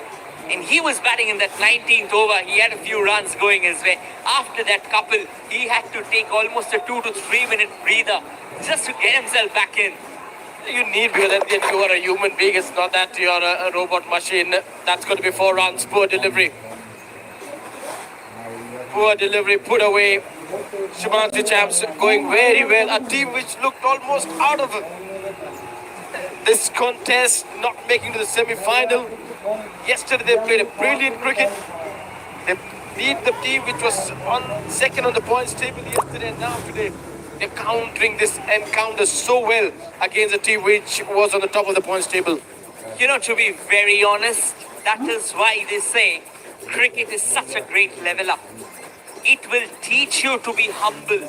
And he was batting in that 19th over. He had a few runs going his way. After that couple, he had to take almost a 2 to 3 minute breather just to get himself back in. You need, because at the end you are a human being. It's not that you're a robot machine. That's going to be 4 runs. Poor delivery. Poor delivery, put away. Shumanshi Champs going very well. A team which looked almost out of this contest, not making to the semi-final. Yesterday they played a brilliant cricket. They beat the team which was on second on the points table yesterday, and now today they're countering this encounter so well against a team which was on the top of the points table. You know, to be very honest, that is why they say cricket is such a great level up. It will teach you to be humble.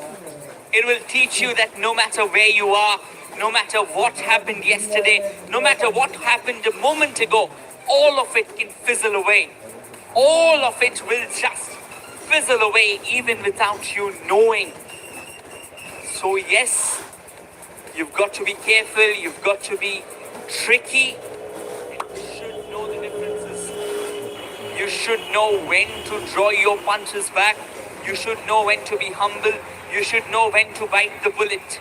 It will teach you that no matter where you are, no matter what happened yesterday, no matter what happened a moment ago, all of it can fizzle away. All of it will just fizzle away even without you knowing. So yes, you've got to be careful, you've got to be tricky. You should know the differences. You should know when to draw your punches back. You should know when to be humble. You should know when to bite the bullet.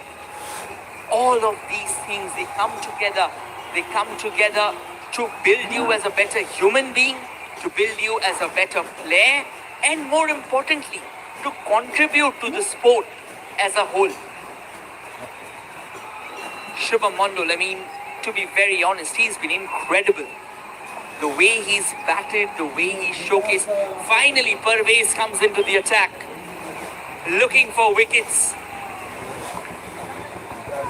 All of these things, they come together. They come together to build you as a better human being, to build you as a better player, and more importantly, to contribute to the sport as a whole. Shubham Mondal, I mean, to be very honest, he's been incredible. The way he's batted, the way he's showcased. Finally, Parvez comes into the attack, looking for wickets.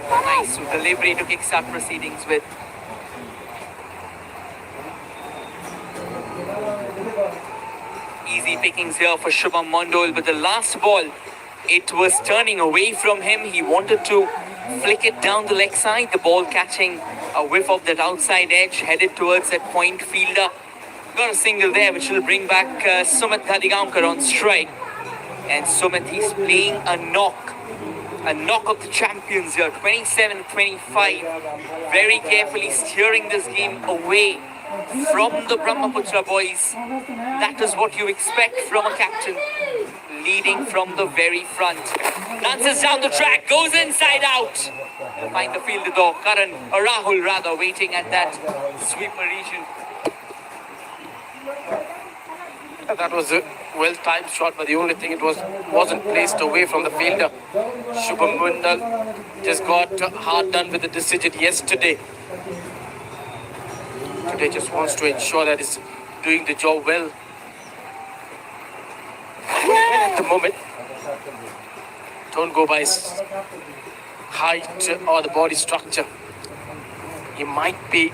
Nice delivery to kickstart proceedings with. Easy pickings here for Shubham Mondal, but the last ball, it was turning away from him. He wanted to flick it down the leg side, the ball catching a whiff of that outside edge, headed towards that point fielder. Got a single there, which will bring back Sumit Gadigaonkar on strike. And Sumit, he's playing a knock of the champions here, 27-25. Very carefully steering this game away from the Brahmaputra boys. That is what you expect from a captain, leading from the very front. Dances down the track, goes inside out. He'll find the fielder though, Rahul rather, waiting at that sweeper region. That was a well-timed shot, but the only thing, it wasn't placed away from the fielder. Shubham Mondal just got hard done with the decision yesterday. Today just wants to ensure that he's doing the job well. At the moment, don't go by his height or the body structure. He might be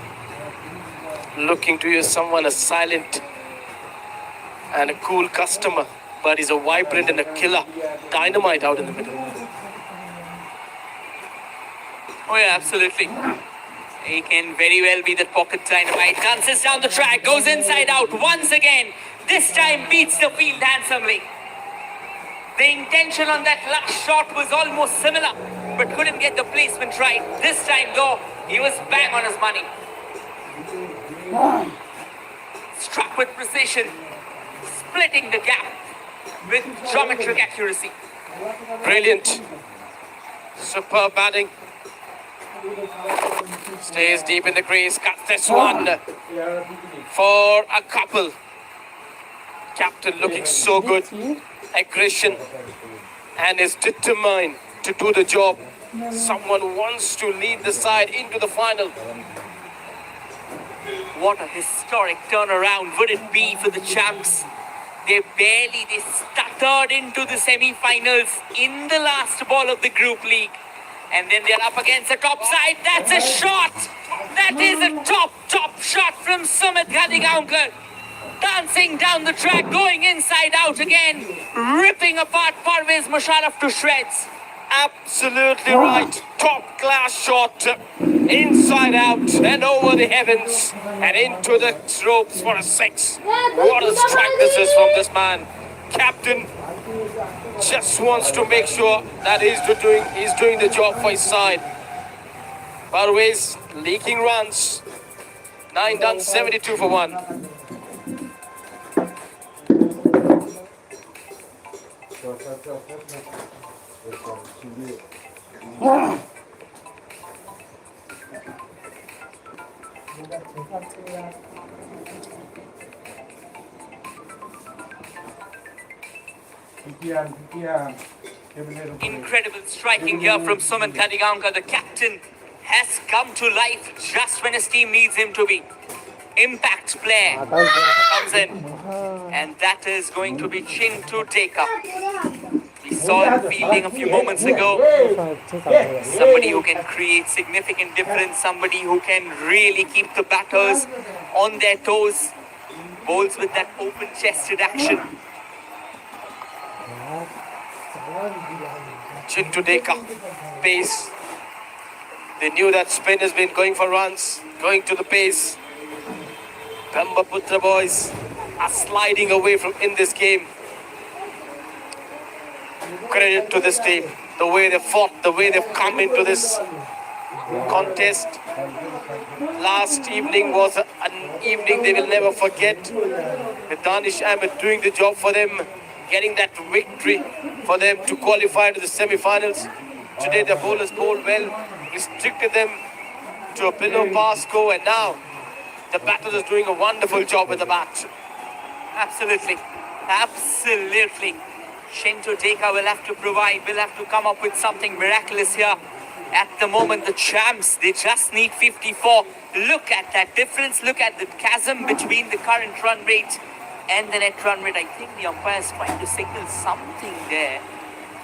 looking to you as someone, a silent and a cool customer, but he's a vibrant and a killer. Dynamite out in the middle. Oh yeah, absolutely. He can very well be that pocket dynamite. Dances down the track, goes inside out once again. This time beats the field handsomely. The intention on that last shot was almost similar. but couldn't get the placement right. This time though, he was bang on his money. Struck with precision, splitting the gap with geometric accuracy. Brilliant. Superb batting. Stays deep in the crease. Cuts this one for a couple. Captain looking so good. Aggression and is determined to do the job. Someone wants to lead the side into the final. What a historic turnaround would it be for the champs? They stuttered into the semi-finals in the last ball of the group league. And then they're up against the top side. That's a shot! That is a top shot from Sumit Ghadigaonkar. Dancing down the track, going inside out again, ripping apart Parvez Musharraf to shreds. Absolutely right. Top class shot. Inside out and over the heavens and into the ropes for a six. What a strike this is from this man. Captain just wants to make sure that he's doing the job for his side. Parvez leaking runs. 9 done, 72 for 1. Incredible striking here from Sumit Ghadigaonkar. The captain has come to life just when his team needs him to be. Impact player comes in, and that is going to be Chintu Deka. We saw him fielding a few moments ago. Somebody who can create significant difference, somebody who can really keep the batters on their toes. Bowls with that open-chested action. Chintu Deka, pace. They knew that spin has been going for runs, going to the pace. Brahmaputra boys are sliding away from in this game. Credit to this team, the way they fought, the way they've come into this contest. Last evening was an evening they will never forget. With Danish Ahmed doing the job for them, getting that victory for them to qualify to the semi-finals. Today the bowlers bowled well, restricted them to a below par score, and now the batters are doing a wonderful job with the bat. Absolutely. Chintu Deka will have to provide, will have to come up with something miraculous here. At the moment, the champs, they just need 54. Look at that difference. Look at the chasm between the current run rate and the net run rate. I think the umpire is trying to signal something there.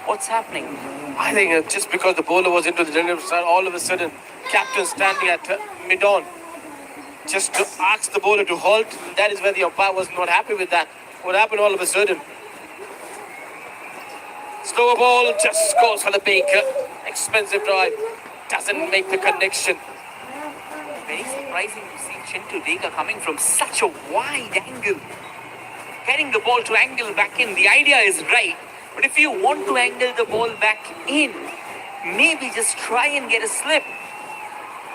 What's happening? I think just because the bowler was into the general side, all of a sudden, captain standing at mid-on, just to ask the bowler to halt. That is where the umpire was not happy with that. What happened all of a sudden? Slower ball, just goes for the big expensive drive. Doesn't make the connection. Very surprising to see Chintu Deka coming from such a wide angle. Getting the ball to angle back in. The idea is right. But if you want to angle the ball back in, maybe just try and get a slip.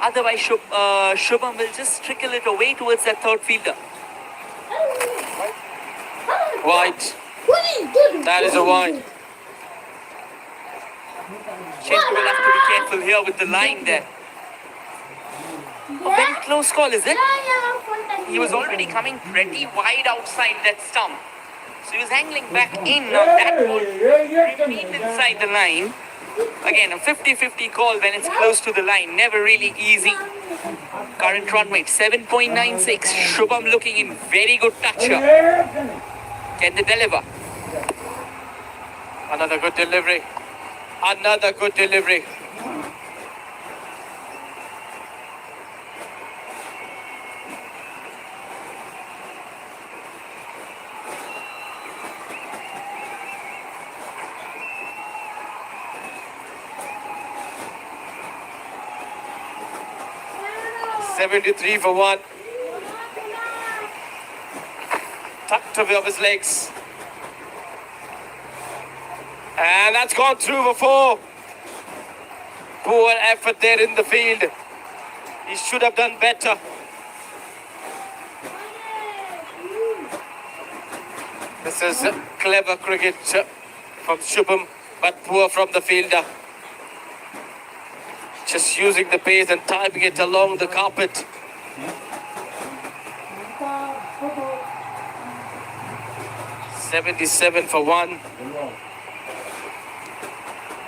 Otherwise, Shubham will just trickle it away towards that third fielder. Wide. That is a wide. Chintu will have to be careful here with the line there. A very close call, is it? He was already coming pretty wide outside that stump. So he was angling back in. Now that ball remained inside the line. Again, a 50-50 call when it's close to the line. Never really easy. Current run rate 7.96. Shubham looking in very good touch here. Can they deliver? Another good delivery. Another good delivery. $73 for 1. Tucked away off his legs. And that's gone through for 4. Poor effort there in the field. He should have done better. This is clever cricket from Shubham, but poor from the fielder. Just using the pace and typing it along the carpet. 77 for 1.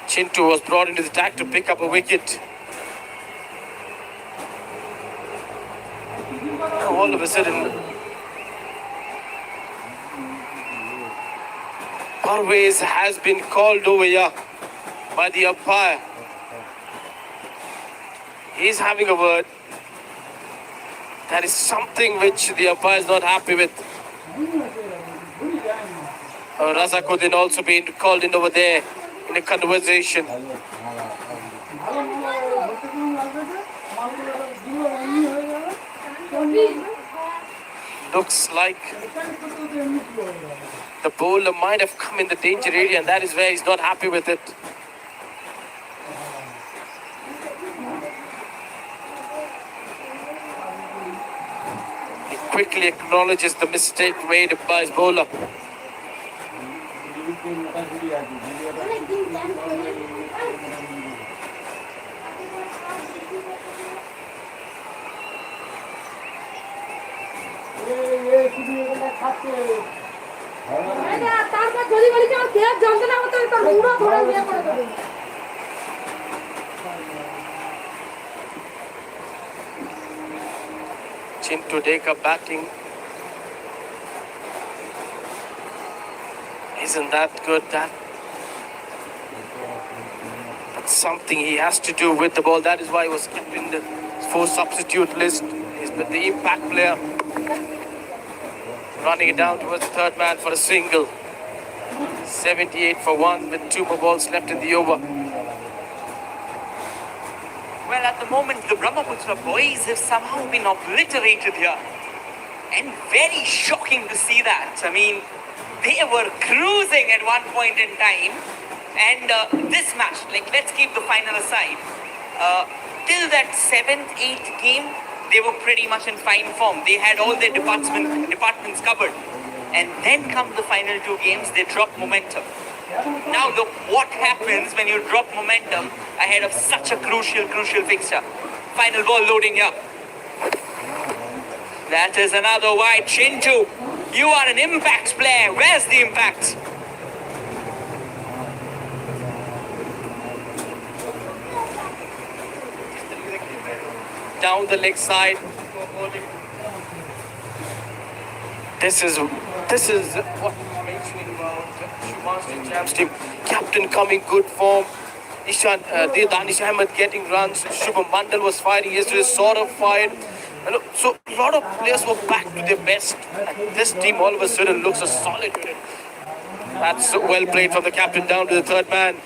Chintu was brought into the attack to pick up a wicket. All of a sudden, Parvez has been called over here by the umpire. He's having a word. That is something which the umpire is not happy with. Razakuddin also being called in over there in a conversation. Looks like the bowler might have come in the danger area, and that is where he's not happy with it. He quickly acknowledges the mistake made by his bowler. Chintu Deka batting. Isn't that good? That's something he has to do with the ball. That is why he was kept in the 4 substitute list. He's been the impact player. Running it down towards the third man for a single. 78 for 1 with 2 more balls left in the over. Well, at the moment, the Brahmaputra boys have somehow been obliterated here. And very shocking to see that. I mean, they were cruising at one point in time. And this match, let's keep the final aside. Till that 7th, 8th game, they were pretty much in fine form. They had all their departments covered. And then come the final 2 games, they dropped momentum. Now look what happens when you drop momentum ahead of such a crucial fixture. Final ball loading here. That is another wide. Chintu, you are an impact player. Where's the impact? Down the leg side. This is what I'm mentioning about Master Champs team. Captain coming good form. Danish Ahmed getting runs. Shubham Mandal was firing yesterday. Sort of fired. So a lot of players were back to their best. And this team all of a sudden looks a solid unit. That's well played from the captain down to the third man.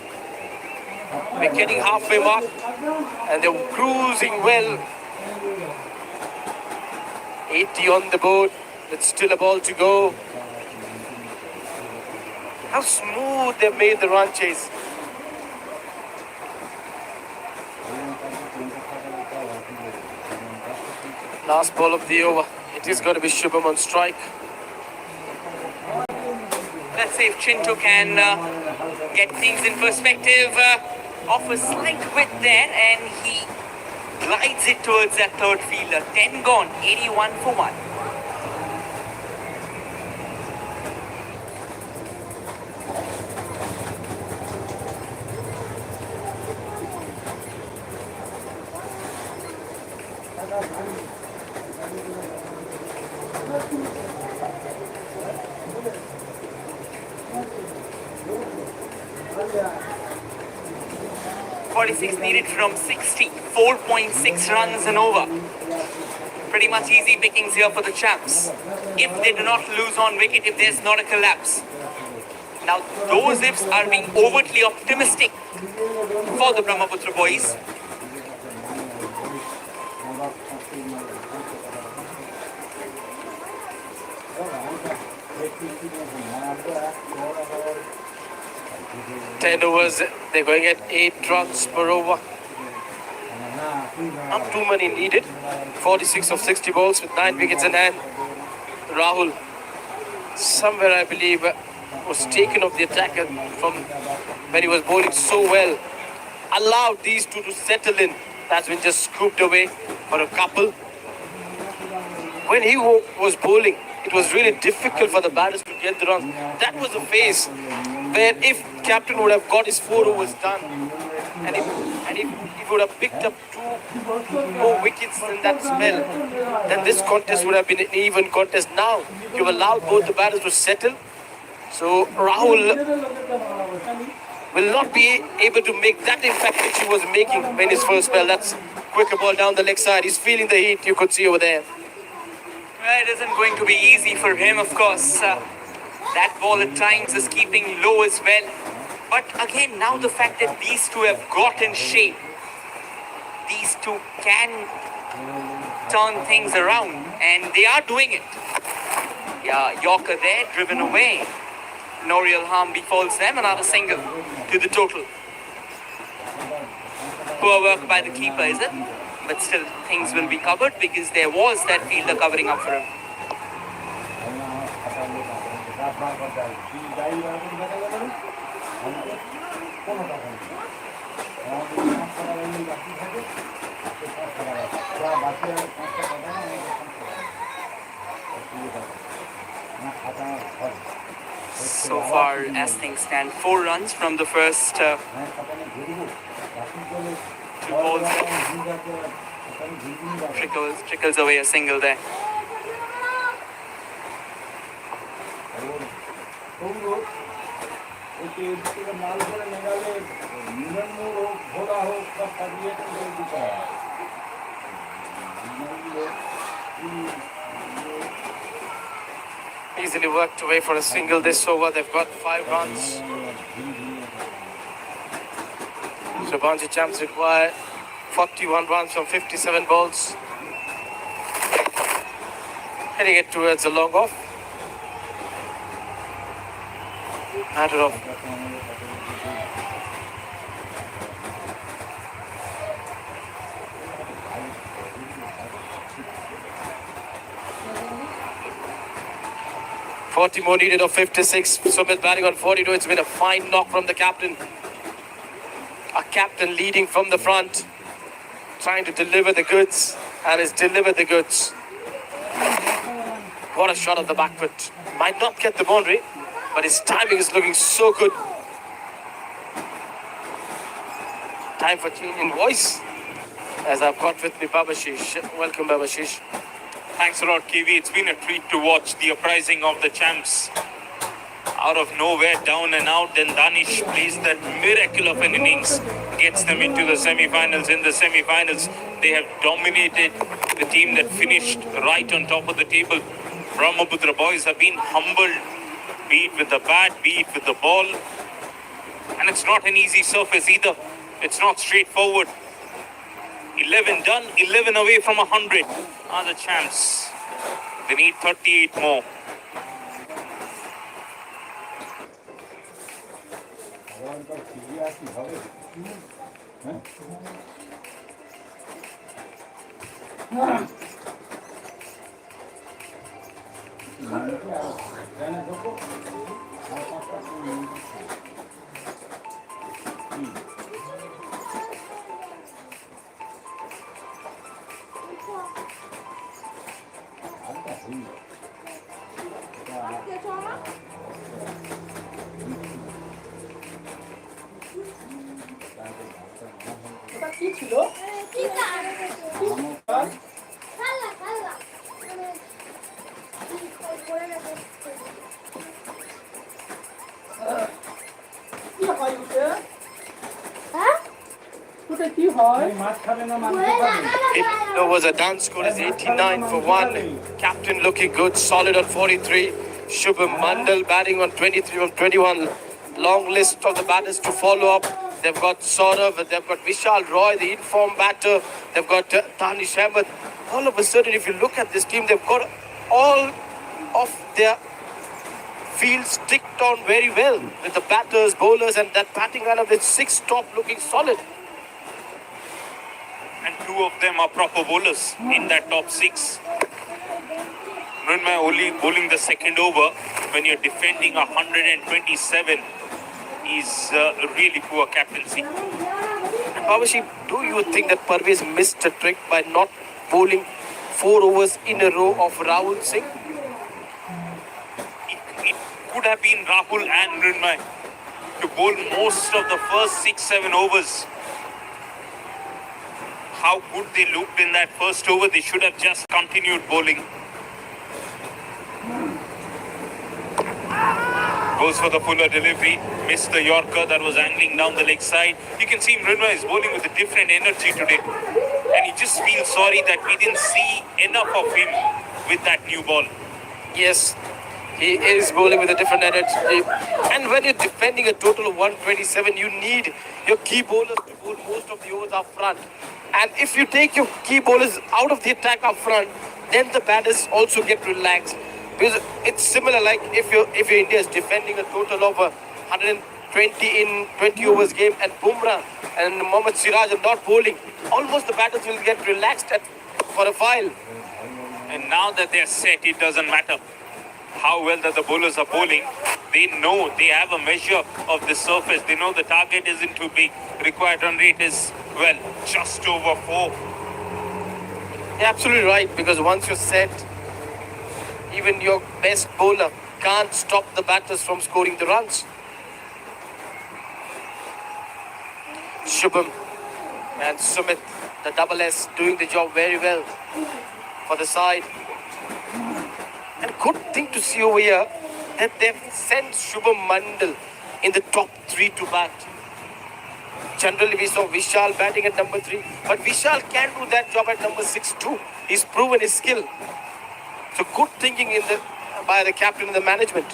We're getting halfway mark. And they're cruising well. 80 on the board. It's still a ball to go. How smooth they've made the run chase. Last ball of the over. It is going to be Shubham on strike. Let's see if Chintu can get things in perspective. Offers slight width there, and he glides it towards that third fielder. 10 gone, 81 for 1. Needed from 60, 4.6 runs and over. Pretty much easy pickings here for the Champs. If they do not lose on wicket, if there's not a collapse. Now, those ifs are being overtly optimistic for the Brahmaputra boys. Ten overs, they're going at 8 runs per over. Not too many needed. 46 of 60 balls with 9 wickets in hand. Rahul, somewhere I believe, was taken off the attacker from when he was bowling so well. Allowed these two to settle in. That's been just scooped away for a couple. When he was bowling, it was really difficult for the batters to get the runs. That was a phase where if captain would have got his 4 overs done, and if he would have picked up 2 more wickets in that spell, then this contest would have been an even contest. Now, you've allowed both the batters to settle. So Rahul will not be able to make that impact which he was making in his first spell. That's quicker ball down the leg side. He's feeling the heat, you could see over there. Well, it isn't going to be easy for him, of course. That ball at times is keeping low as well. But again, now the fact that these two have got in shape, these two can turn things around, and they are doing it. Yeah, Yorker there, driven away. No real harm befalls them, another single to the total. Poor work by the keeper, is it? But still, things will be covered because there was that fielder covering up for him. So far, as things stand, 4 runs from the first 2 balls. Trickles away a single there. Easily worked away for a single this over. They've got 5 runs. So boundary champs require 41 runs from 57 balls. Heading it towards a long off. Matter of 40 more needed of 56. Sumit batting on 42. It's been a fine knock from the captain. A captain leading from the front, trying to deliver the goods, and has delivered the goods. What a shot of the back foot. Might not get the boundary, but his timing is looking so good. Time for change in voice, as I've got with me Babashish. Welcome, Babashish. Thanks a lot, Kiwi. It's been a treat to watch the uprising of the champs. Out of nowhere, down and out, then Danish plays that miracle of an innings, gets them into the semi-finals. In the semi-finals, they have dominated the team that finished right on top of the table. Brahmaputra boys have been humbled, be it with the bat, be it with the ball. And it's not an easy surface either. It's not straightforward. 11 done, 11 away from 100 are the champs. They need 38 more. কি ছিল There was a done score is 89 for 1. Captain looking good, solid on 43. Shubham Mandal batting on 23 from 21. Long list of the batters to follow up. They've got Saurav, they've got Vishal Roy, the informed batter. They've got Danish Ahmed. All of a sudden, if you look at this team, they've got all of their fields ticked on very well with the batters, bowlers, and that batting lineup with 6 top looking solid. And two of them are proper bowlers in that top six. Mrunmay only bowling the second over when you're defending 127 is really poor captaincy. Babashi, do you think that Parvez missed a trick by not bowling 4 overs in a row of Rahul Singh? It could have been Rahul and Mrunmay to bowl most of the first 6-7 overs. How good they looked in that first over. They should have just continued bowling. Goes for the fuller delivery. Missed the Yorker that was angling down the leg side. You can see Mrunmay is bowling with a different energy today. And you just feel sorry that we didn't see enough of him with that new ball. Yes, he is bowling with a different energy. And when you're defending a total of 127, you need your key bowlers to bowl most of the overs up front. And if you take your key bowlers out of the attack up front, then the batters also get relaxed. Because it's similar like if your India is defending a total of 120 in 20 overs game and Bumrah and Mohammad Siraj are not bowling, almost the batters will get relaxed for a while. And now that they're set, it doesn't matter how well that the bowlers are bowling. They know they have a measure of the surface. They know the target isn't too big. Required run rate is, well, just over 4. You're absolutely right, because once you're set, even your best bowler can't stop the batters from scoring the runs. Shubham and Sumit, the double S, doing the job very well for the side. And good thing to see over here that they've sent Shubham Mandal in the top 3 to bat. Generally, we saw Vishal batting at number 3, but Vishal can do that job at number 6 too. He's proven his skill. So good thinking by the captain and the management.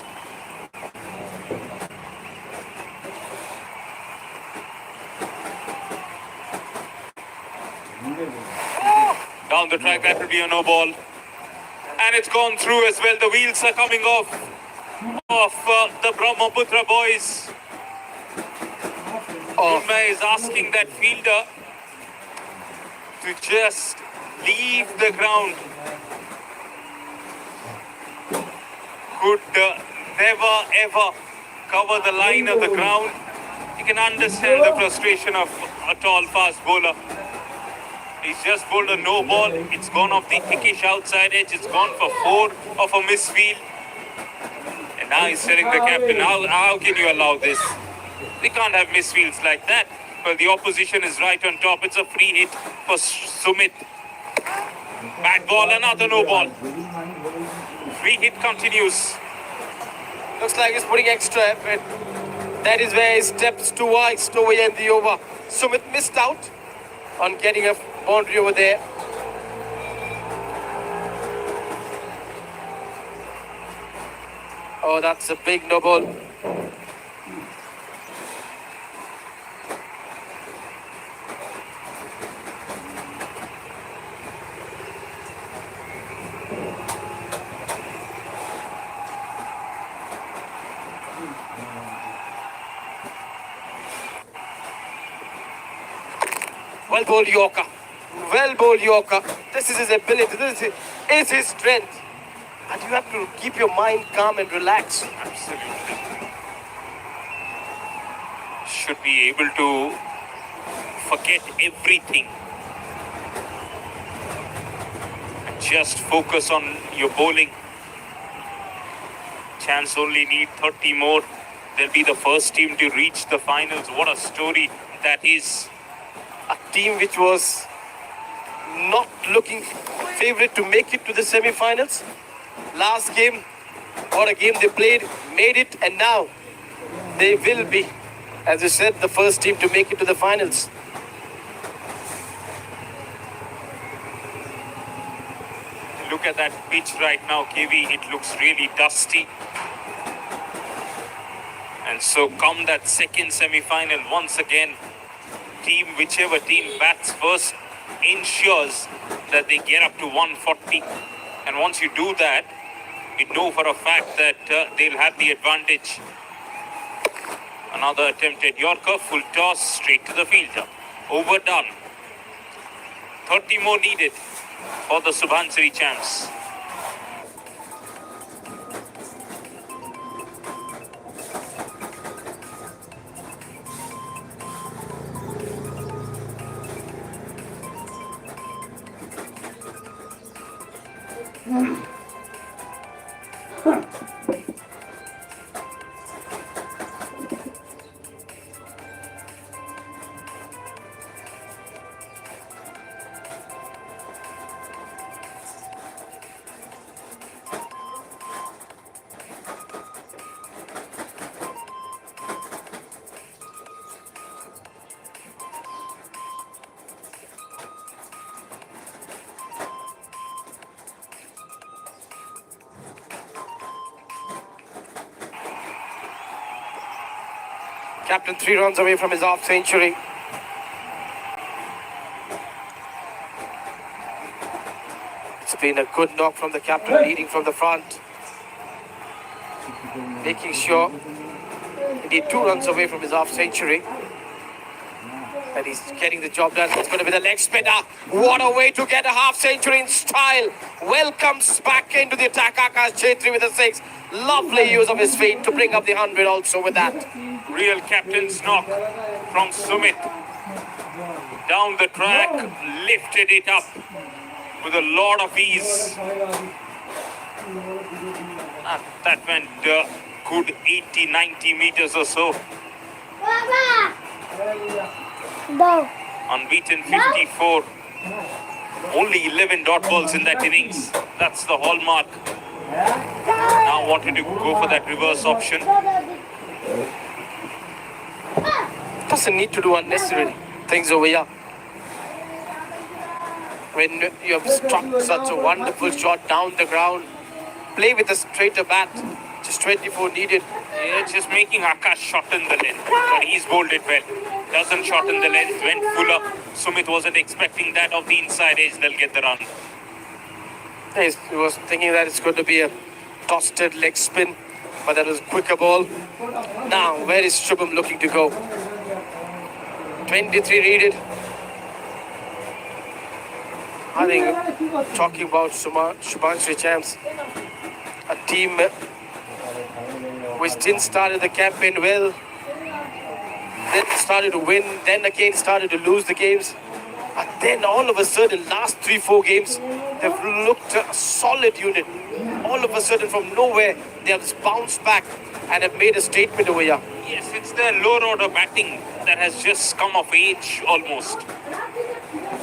Down the track, that will be a no ball. And it's gone through as well. The wheels are coming off the Brahmaputra boys. Mrunmay is asking that fielder to just leave the ground. Could never ever cover the line of the ground. You can understand the frustration of a tall fast bowler. He's just bowled a no ball. It's gone off the thickish outside edge. It's gone for 4 of a misfield. And now he's telling the captain, how can you allow this? We can't have misfields like that. Well, the opposition is right on top. It's a free hit for Sumit. Bad ball, another no ball. Free hit continues. Looks like he's putting extra effort. That is where he steps twice over here in the over. Sumit missed out on getting a boundary over there. Oh, that's a big no ball. Well bowled Yorker. Well bowled Yorker. This is his ability. This is his strength. And you have to keep your mind calm and relax. Absolutely. Should be able to forget everything and just focus on your bowling. Chance only need 30 more. They'll be the first team to reach the finals. What a story that is. A team which was not looking favorite to make it to the semi-finals. Last game, what a game they played, made it, and now they will be, as you said, the first team to make it to the finals. Look at that pitch right now, KV. It looks really dusty. And so come that second semi-final, once again, whichever team bats first ensures that they get up to 140. And once you do that, you know for a fact that they'll have the advantage. Another attempted Yorker, full toss, straight to the fielder. Overdone. 30 more needed for the Subansiri champs. Captain 3 runs away from his half century. It's been a good knock from the captain, leading from the front. Making sure indeed 2 runs away from his half century. And he's getting the job done. It's going to be the leg spinner. What a way to get a half century in style. Welcomes back into the attack Akash Chetri with a 6. Lovely use of his feet to bring up the 100 also with that. Real captain's knock from Sumit. Down the track, lifted it up with a lot of ease. That went good 80-90 meters or so. Unbeaten 54. Only 11 dot balls in that innings. That's the hallmark. Now wanted to go for that reverse option. Doesn't need to do unnecessary things over here. When you have struck such a wonderful shot down the ground, play with a straighter bat. Just 24 needed. Yeah, just making Akash shorten the length. But he's bowled it well. Doesn't shorten the length, went full up. Sumit wasn't expecting that of the inside edge. They'll get the run. He was thinking that it's going to be a tossed leg spin, but that was a quicker ball. Now, where is Shubham looking to go? 23 needed. I think talking about Subansiri champs, a team which didn't start the campaign well, then started to win, then again started to lose the games. And then all of a sudden, last 3-4 games, they've looked a solid unit. All of a sudden, from nowhere, they have bounced back and have made a statement over here. Yes, it's their lower order batting that has just come of age almost.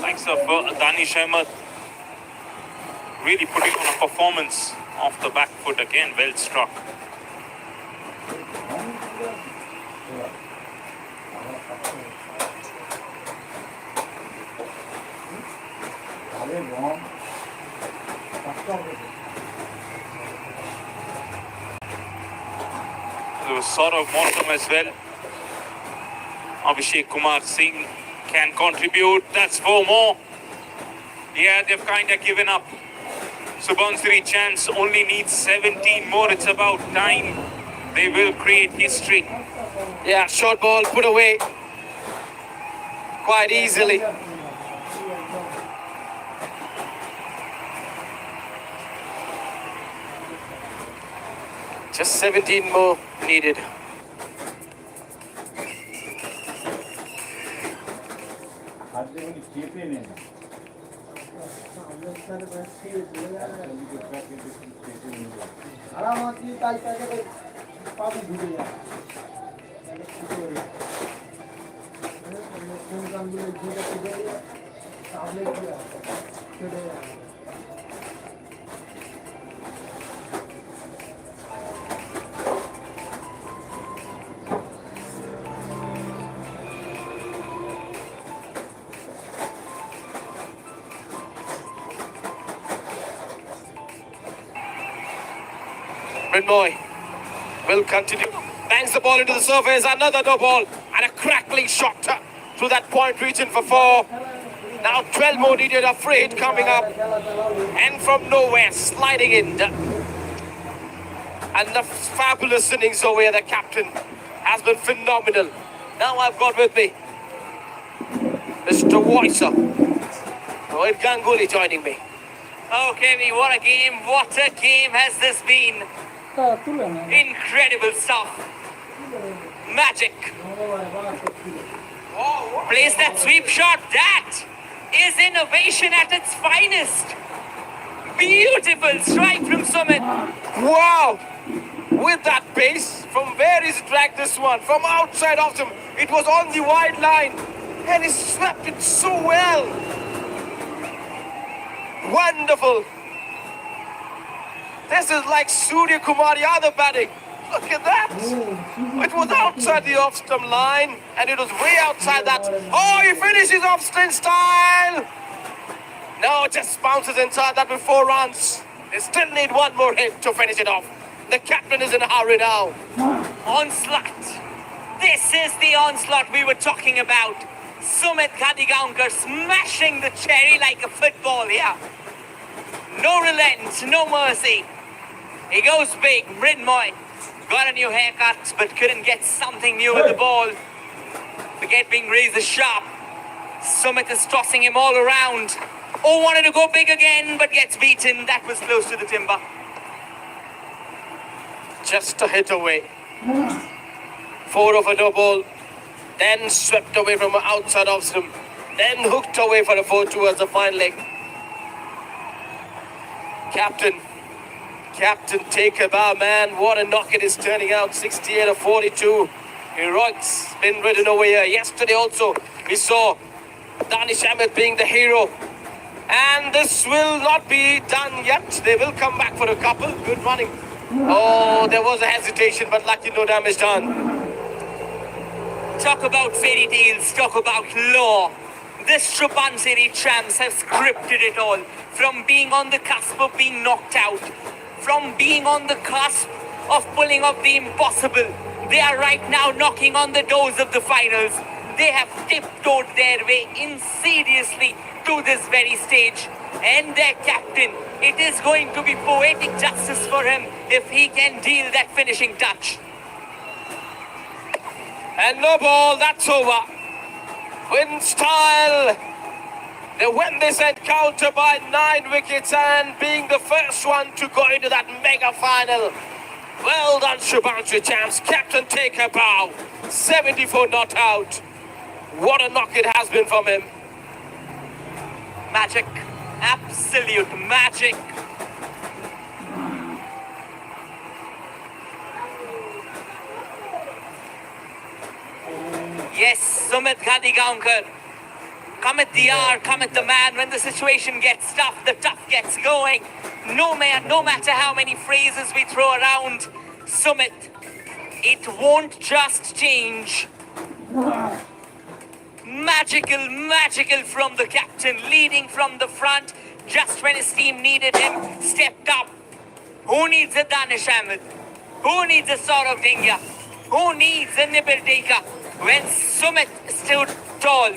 Likes of Danish Ahmed really putting on a performance off the back foot again, well struck. There was sort of Mossam as well. Abhishek Kumar Singh can contribute. That's 4 more. Yeah, they've kind of given up. Subansiri chance only needs 17 more. It's about time. They will create history. Yeah, short ball put away quite easily. Just 17 more needed. Mrinmoy will continue. Bangs the ball into the surface. Another no ball and a crackling shot through that point region for 4. Now 12 more needed. A free hit coming up. And from nowhere, sliding in. And the fabulous innings over here. The captain has been phenomenal. Now I've got with me Mr. Voicer. Rohit Ganguly joining me. Okay, what a game. What a game has this been. তা তুলে না Incredible stuff. Magic. Plays that sweep shot. That is innovation at its finest. Beautiful strike from Sumit. Wow! With that pace, from where he's dragged this one? From outside of him. It was on the wide line. And he swept it so well. Wonderful. This is like Surya Kumar Yadav batting. Look at that. It was outside the off-stump line. And it was way outside that. Oh, he finishes off spin style. No, just bounces inside that with 4 runs. They still need one more hit to finish it off. The captain is in a hurry now. Onslaught. This is the onslaught we were talking about. Sumit Ghadigaonkar smashing the cherry like a football here. No relent, no mercy. He goes big. Mridmoy got a new haircut but couldn't get something new with the ball. Forget being razor sharp. Sumit is tossing him all around. Oh, wanted to go big again but gets beaten. That was close to the timber. Just a hit away. 4 over no ball. Then swept away from outside off stump. Then hooked away for a 4 towards the fine leg. Captain, take a bow, man. What a knock it is turning out. 68 of 42. Heroics been ridden over here. Yesterday also, we saw Danish Ahmed being the hero. And this will not be done yet. They will come back for a couple. Good running. Oh, there was a hesitation, but lucky no damage done. Talk about fairy tales, talk about law. This Shrabanseri champs have scripted it all. From being on the cusp of being knocked out, from being on the cusp of pulling off the impossible, they are right now knocking on the doors of the finals. They have tiptoed their way insidiously to this very stage. And their captain, it is going to be poetic justice for him if he can deal that finishing touch. And no ball, that's over. Win style. They win this encounter by 9 wickets and being the first one to go into that mega final. Well done, Shrabanseri champs. Captain take a bow. 74 not out. What a knock it has been from him. Magic. Absolute magic. Yes, Sumit Ghadigaonkar. Cometh the hour, cometh the man. When the situation gets tough, the tough gets going. No matter how many phrases we throw around, Sumit, it won't just change. Magical from the captain, leading from the front, just when his team needed him, stepped up. Who needs a Danish Ahmed? Who needs a Saurav Dhingia? Who needs a Nibir Deka? When Sumit stood tall,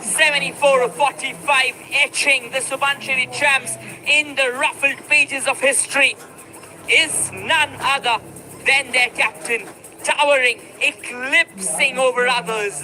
74 of 45, etching the Subanshiri champs in the ruffled pages of history, is none other than their captain, towering, eclipsing over others.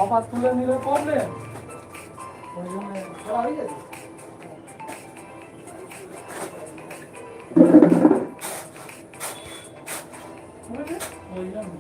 Offer তুলে নিলে পড়লে ওই জন্য খেলা হয়ে গেছে ওই জন্য